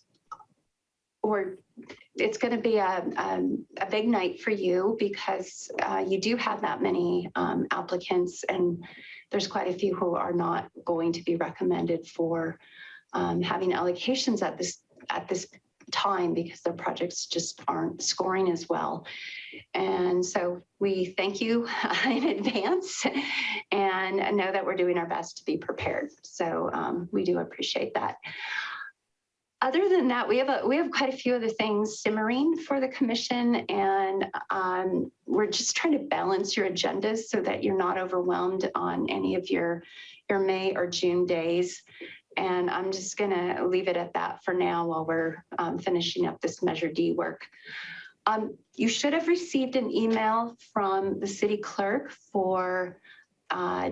it's going to be a big night for you because you do have that many applicants, and there's quite a few who are not going to be recommended for having allocations at this time because their projects just aren't scoring as well. And so we thank you in advance and know that we're doing our best to be prepared. So we do appreciate that. Other than that, we have quite a few other things simmering for the commission, and we're just trying to balance your agendas so that you're not overwhelmed on any of your May or June days. And I'm just going to leave it at that for now while we're finishing up this Measure D work. You should have received an email from the city clerk for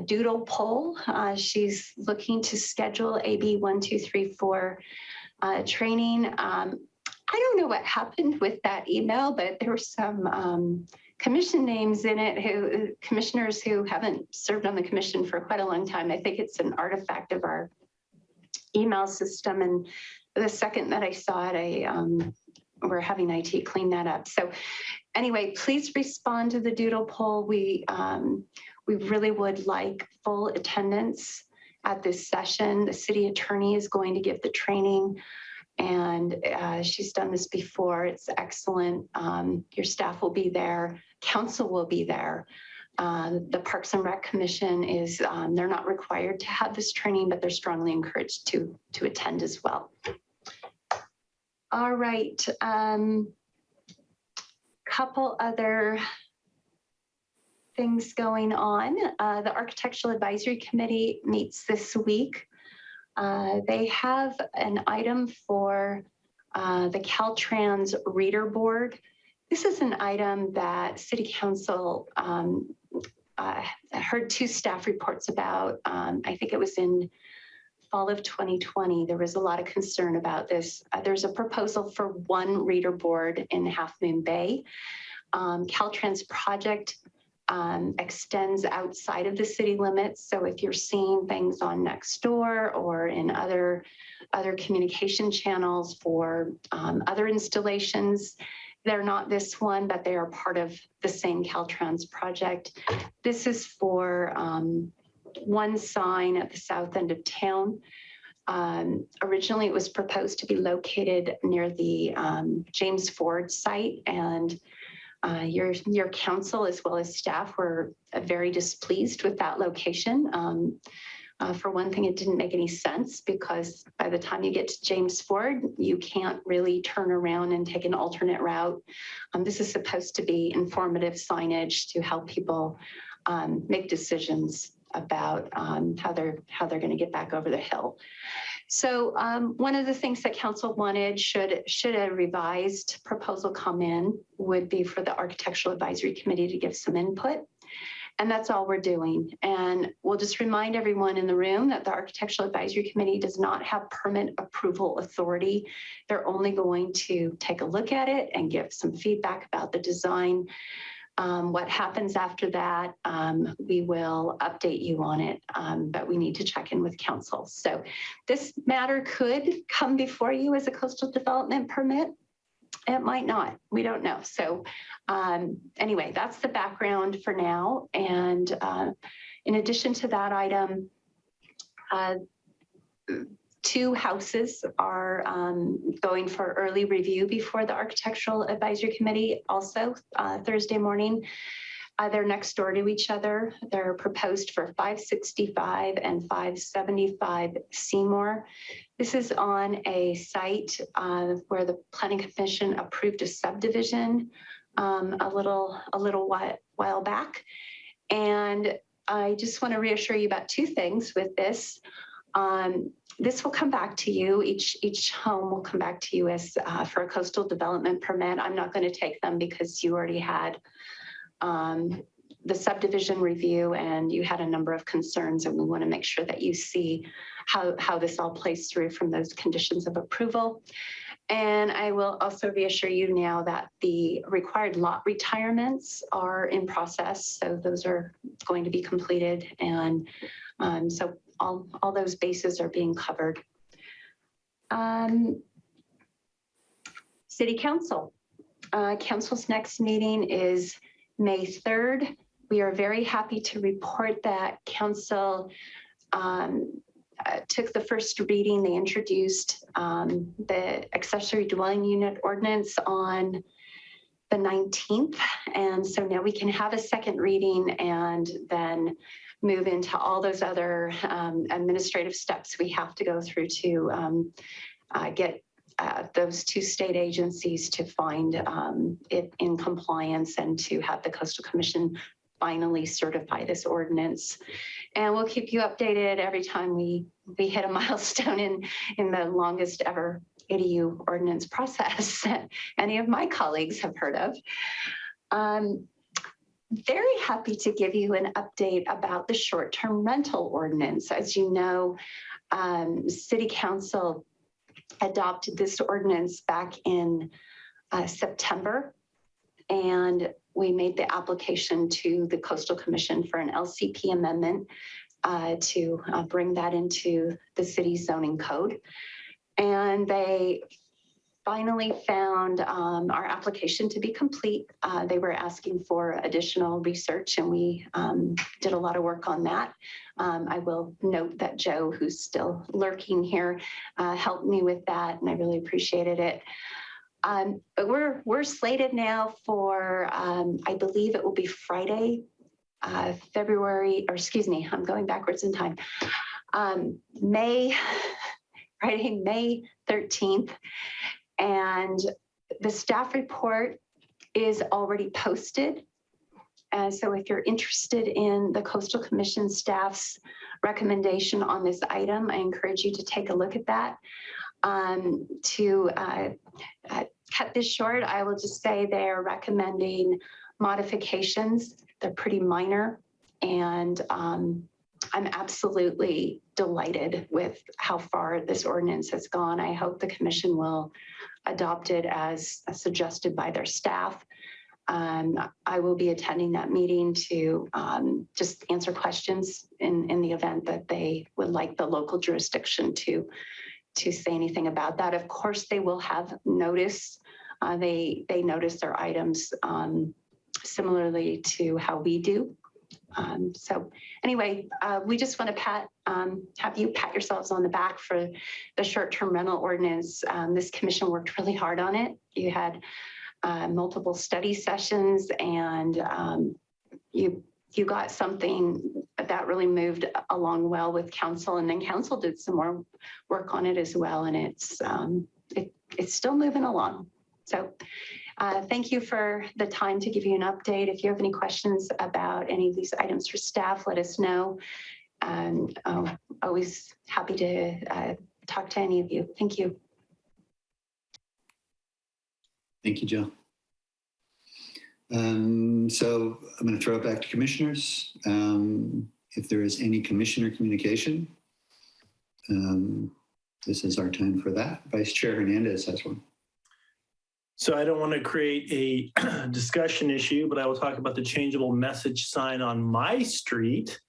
doodle poll. She's looking to schedule AB 1234 training. I don't know what happened with that email, but there were some commission names in it, commissioners who haven't served on the commission for quite a long time. I think it's an artifact of our email system. And the second that I saw it, we're having IT clean that up. So anyway, please respond to the doodle poll. We really would like full attendance at this session. The city attorney is going to give the training, and she's done this before. It's excellent. Your staff will be there. Council will be there. The Parks and Rec Commission is, they're not required to have this training, but they're strongly encouraged to attend as well. All right. Couple other things going on. The Architectural Advisory Committee meets this week. They have an item for the Caltrans Reader Board. This is an item that City Council heard 2 staff reports about. I think it was in fall of 2020. There was a lot of concern about this. There's a proposal for 1 reader board in Half Moon Bay. Caltrans project extends outside of the city limits. So if you're seeing things on Nextdoor or in other communication channels for other installations, they're not this one, but they are part of the same Caltrans project. This is for 1 sign at the south end of town. Originally, it was proposed to be located near the James Ford site, and your council as well as staff were very displeased with that location. For one thing, it didn't make any sense because by the time you get to James Ford, you can't really turn around and take an alternate route. This is supposed to be informative signage to help people make decisions about how they're going to get back over the hill. So one of the things that council wanted, should a revised proposal come in, would be for the Architectural Advisory Committee to give some input. And that's all we're doing. And we'll just remind everyone in the room that the Architectural Advisory Committee does not have permit approval authority. They're only going to take a look at it and give some feedback about the design. What happens after that, we will update you on it, but we need to check in with council. So this matter could come before you as a coastal development permit. It might not, we don't know. So anyway, that's the background for now. And in addition to that item, 2 houses are going for early review before the Architectural Advisory Committee also Thursday morning. They're next door to each other. They're proposed for 565 and 575 Seymour. This is on a site where the Planning Commission approved a subdivision a little while back. And I just want to reassure you about 2 things with this. This will come back to you. Each home will come back to you as for a coastal development permit. I'm not going to take them because you already had the subdivision review and you had a number of concerns, and we want to make sure that you see how this all plays through from those conditions of approval. And I will also reassure you now that the required lot retirements are in process. So those are going to be completed. And so all those bases are being covered. City Council. Council's next meeting is May 3rd. We are very happy to report that Council took the first reading. They introduced the accessory dwelling unit ordinance on the 19th. And so now we can have a second reading and then move into all those other administrative steps we have to go through to get those two state agencies to find it in compliance and to have the Coastal Commission finally certify this ordinance. And we'll keep you updated every time we hit a milestone in the longest ever ADU ordinance process that any of my colleagues have heard of. Very happy to give you an update about the short-term rental ordinance. As you know, City Council adopted this ordinance back in September, and we made the application to the Coastal Commission for an LCP amendment to bring that into the city zoning code. And they finally found our application to be complete. They were asking for additional research, and we did a lot of work on that. I will note that Joe, who's still lurking here, helped me with that, and I really appreciated it. But we're slated now for, I believe it will be Friday, February, or excuse me, I'm going backwards in time. Friday, May 13th. And the staff report is already posted. And so if you're interested in the Coastal Commission staff's recommendation on this item, I encourage you to take a look at that. To cut this short, I will just say they're recommending modifications. They're pretty minor, and I'm absolutely delighted with how far this ordinance has gone. I hope the commission will adopt it as suggested by their staff. I will be attending that meeting to just answer questions in the event that they would like the local jurisdiction to say anything about that. Of course, they will have notice. They notice their items similarly to how we do. So anyway, we just want to have you pat yourselves on the back for the short-term rental ordinance. This commission worked really hard on it. You had multiple study sessions, and you got something that really moved along well with council, and then council did some more work on it as well, and it's still moving along. So thank you for the time to give you an update. If you have any questions about any of these items for staff, let us know. Always happy to talk to any of you. Thank you. Thank you, Jill. So I'm going to throw it back to commissioners. If there is any commissioner communication, this is our time for that. Vice Chair Hernandez has one. So I don't want to create a discussion issue, but I will talk about the changeable message sign on my street,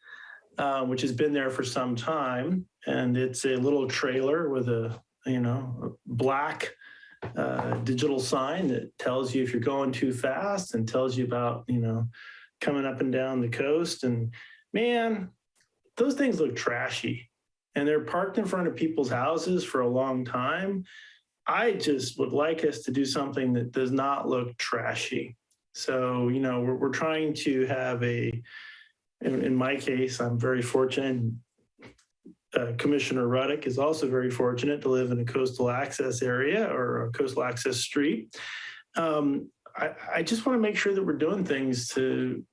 which has been there for some time. And it's a little trailer with a black digital sign that tells you if you're going too fast and tells you about, coming up and down the coast. And man, those things look trashy, and they're parked in front of people's houses for a long time. I just would like us to do something that does not look trashy. So, we're trying to have in my case, I'm very fortunate. Commissioner Ruddick is also very fortunate to live in a coastal access area or a coastal access street. I just want to make sure that we're doing things to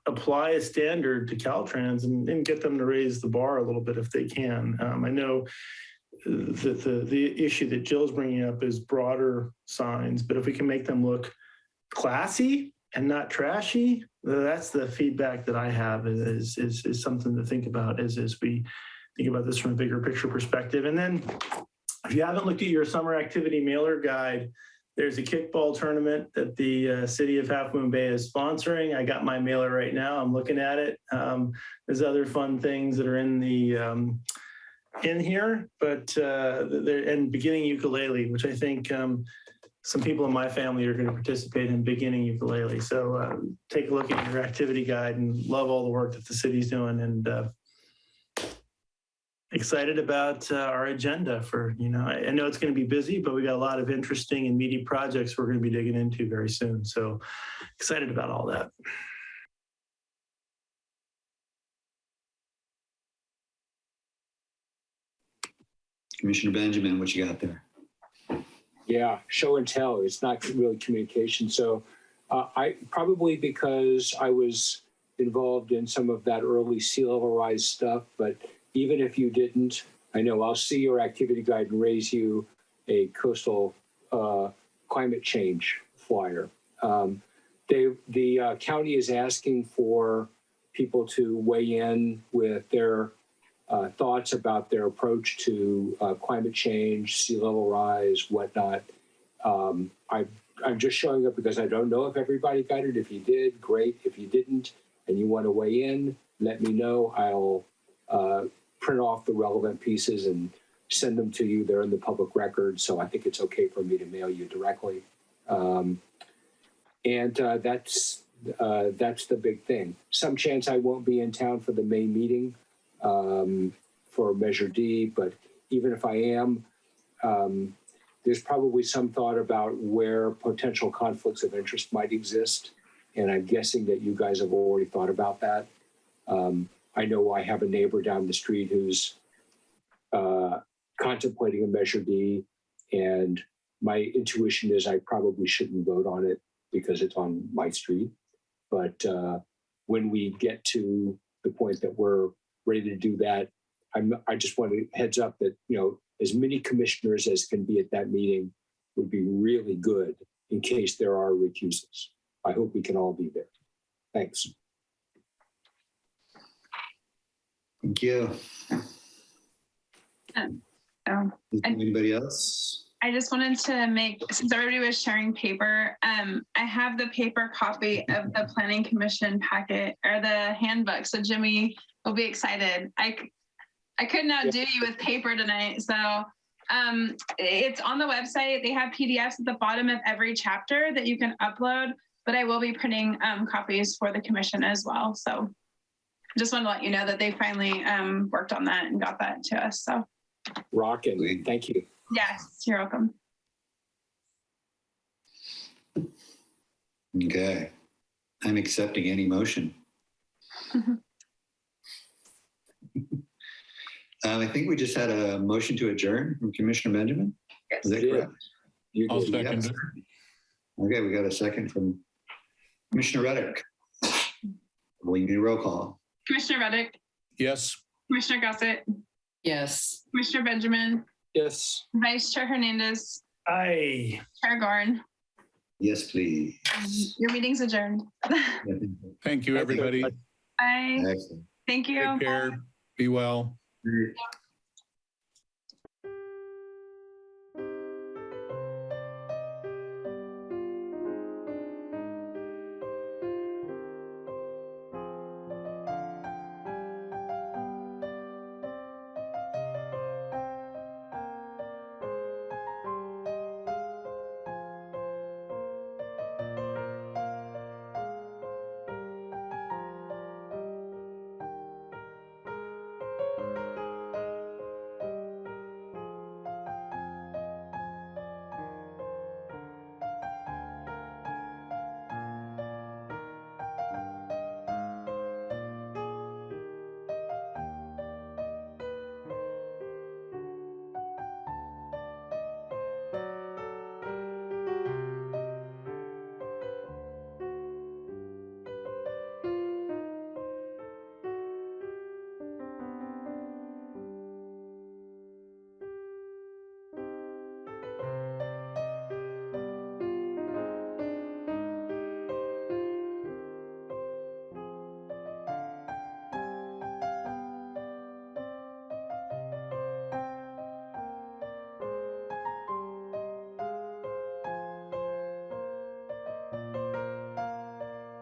apply a standard to Caltrans and get them to raise the bar a little bit if they can. I know that the issue that Jill's bringing up is broader signs, but if we can make them look classy and not trashy, that's the feedback that I have is something to think about as we think about this from a bigger picture perspective. And then if you haven't looked at your summer activity mailer guide, there's a kickball tournament that the city of Half Moon Bay is sponsoring. I got my mailer right now. I'm looking at it. There's other fun things that are in the in here, but and beginning ukulele, which I think some people in my family are going to participate in beginning ukulele. So take a look at your activity guide and love all the work that the city's doing, and excited about our agenda for, I know it's going to be busy, but we got a lot of interesting and meaty projects we're going to be digging into very soon. So excited about all that. Commissioner Benjamin, what you got there? Yeah, show and tell. It's not really communication. So I probably because I was involved in some of that early sea level rise stuff, but even if you didn't, I know I'll see your activity guide and raise you a coastal climate change flyer. The county is asking for people to weigh in with their thoughts about their approach to climate change, sea level rise, whatnot. I'm just showing up because I don't know if everybody got it. If you did, great. If you didn't and you want to weigh in, let me know. I'll print off the relevant pieces and send them to you. They're in the public record, so I think it's okay for me to mail you directly. That's the big thing. Some chance I won't be in town for the May meeting for Measure D, but even if I am, there's probably some thought about where potential conflicts of interest might exist. And I'm guessing that you guys have already thought about that. I know I have a neighbor down the street who's contemplating a Measure D, and my intuition is I probably shouldn't vote on it because it's on my street. But when we get to the point that we're ready to do that, I just want to heads up that, as many commissioners as can be at that meeting would be really good in case there are recusals. I hope we can all be there. Thanks. Thank you. Anybody else? I just wanted to make, since everybody was sharing paper, I have the paper copy of the Planning Commission packet or the handbook. So Jimmy will be excited. I couldn't outdo you with paper tonight. So it's on the website. They have PDFs at the bottom of every chapter that you can upload, but I will be printing copies for the commission as well. So just want to let you know that they finally worked on that and got that to us. So rockin'. Thank you. Yes, you're welcome. Okay. I'm accepting any motion. I think we just had a motion to adjourn from Commissioner Benjamin. Yes. Is that correct? I'll second it. Okay, we got a second from Commissioner Reddick. We need a roll call. Commissioner Reddick. Yes. Commissioner Gossett. Yes. Commissioner Benjamin. Yes. Vice Chair Hernandez. Aye. Chair Gorn. Yes, please. Your meeting's adjourned. Thank you, everybody. Bye. Excellent. Thank you. Take care. Be well. Bye.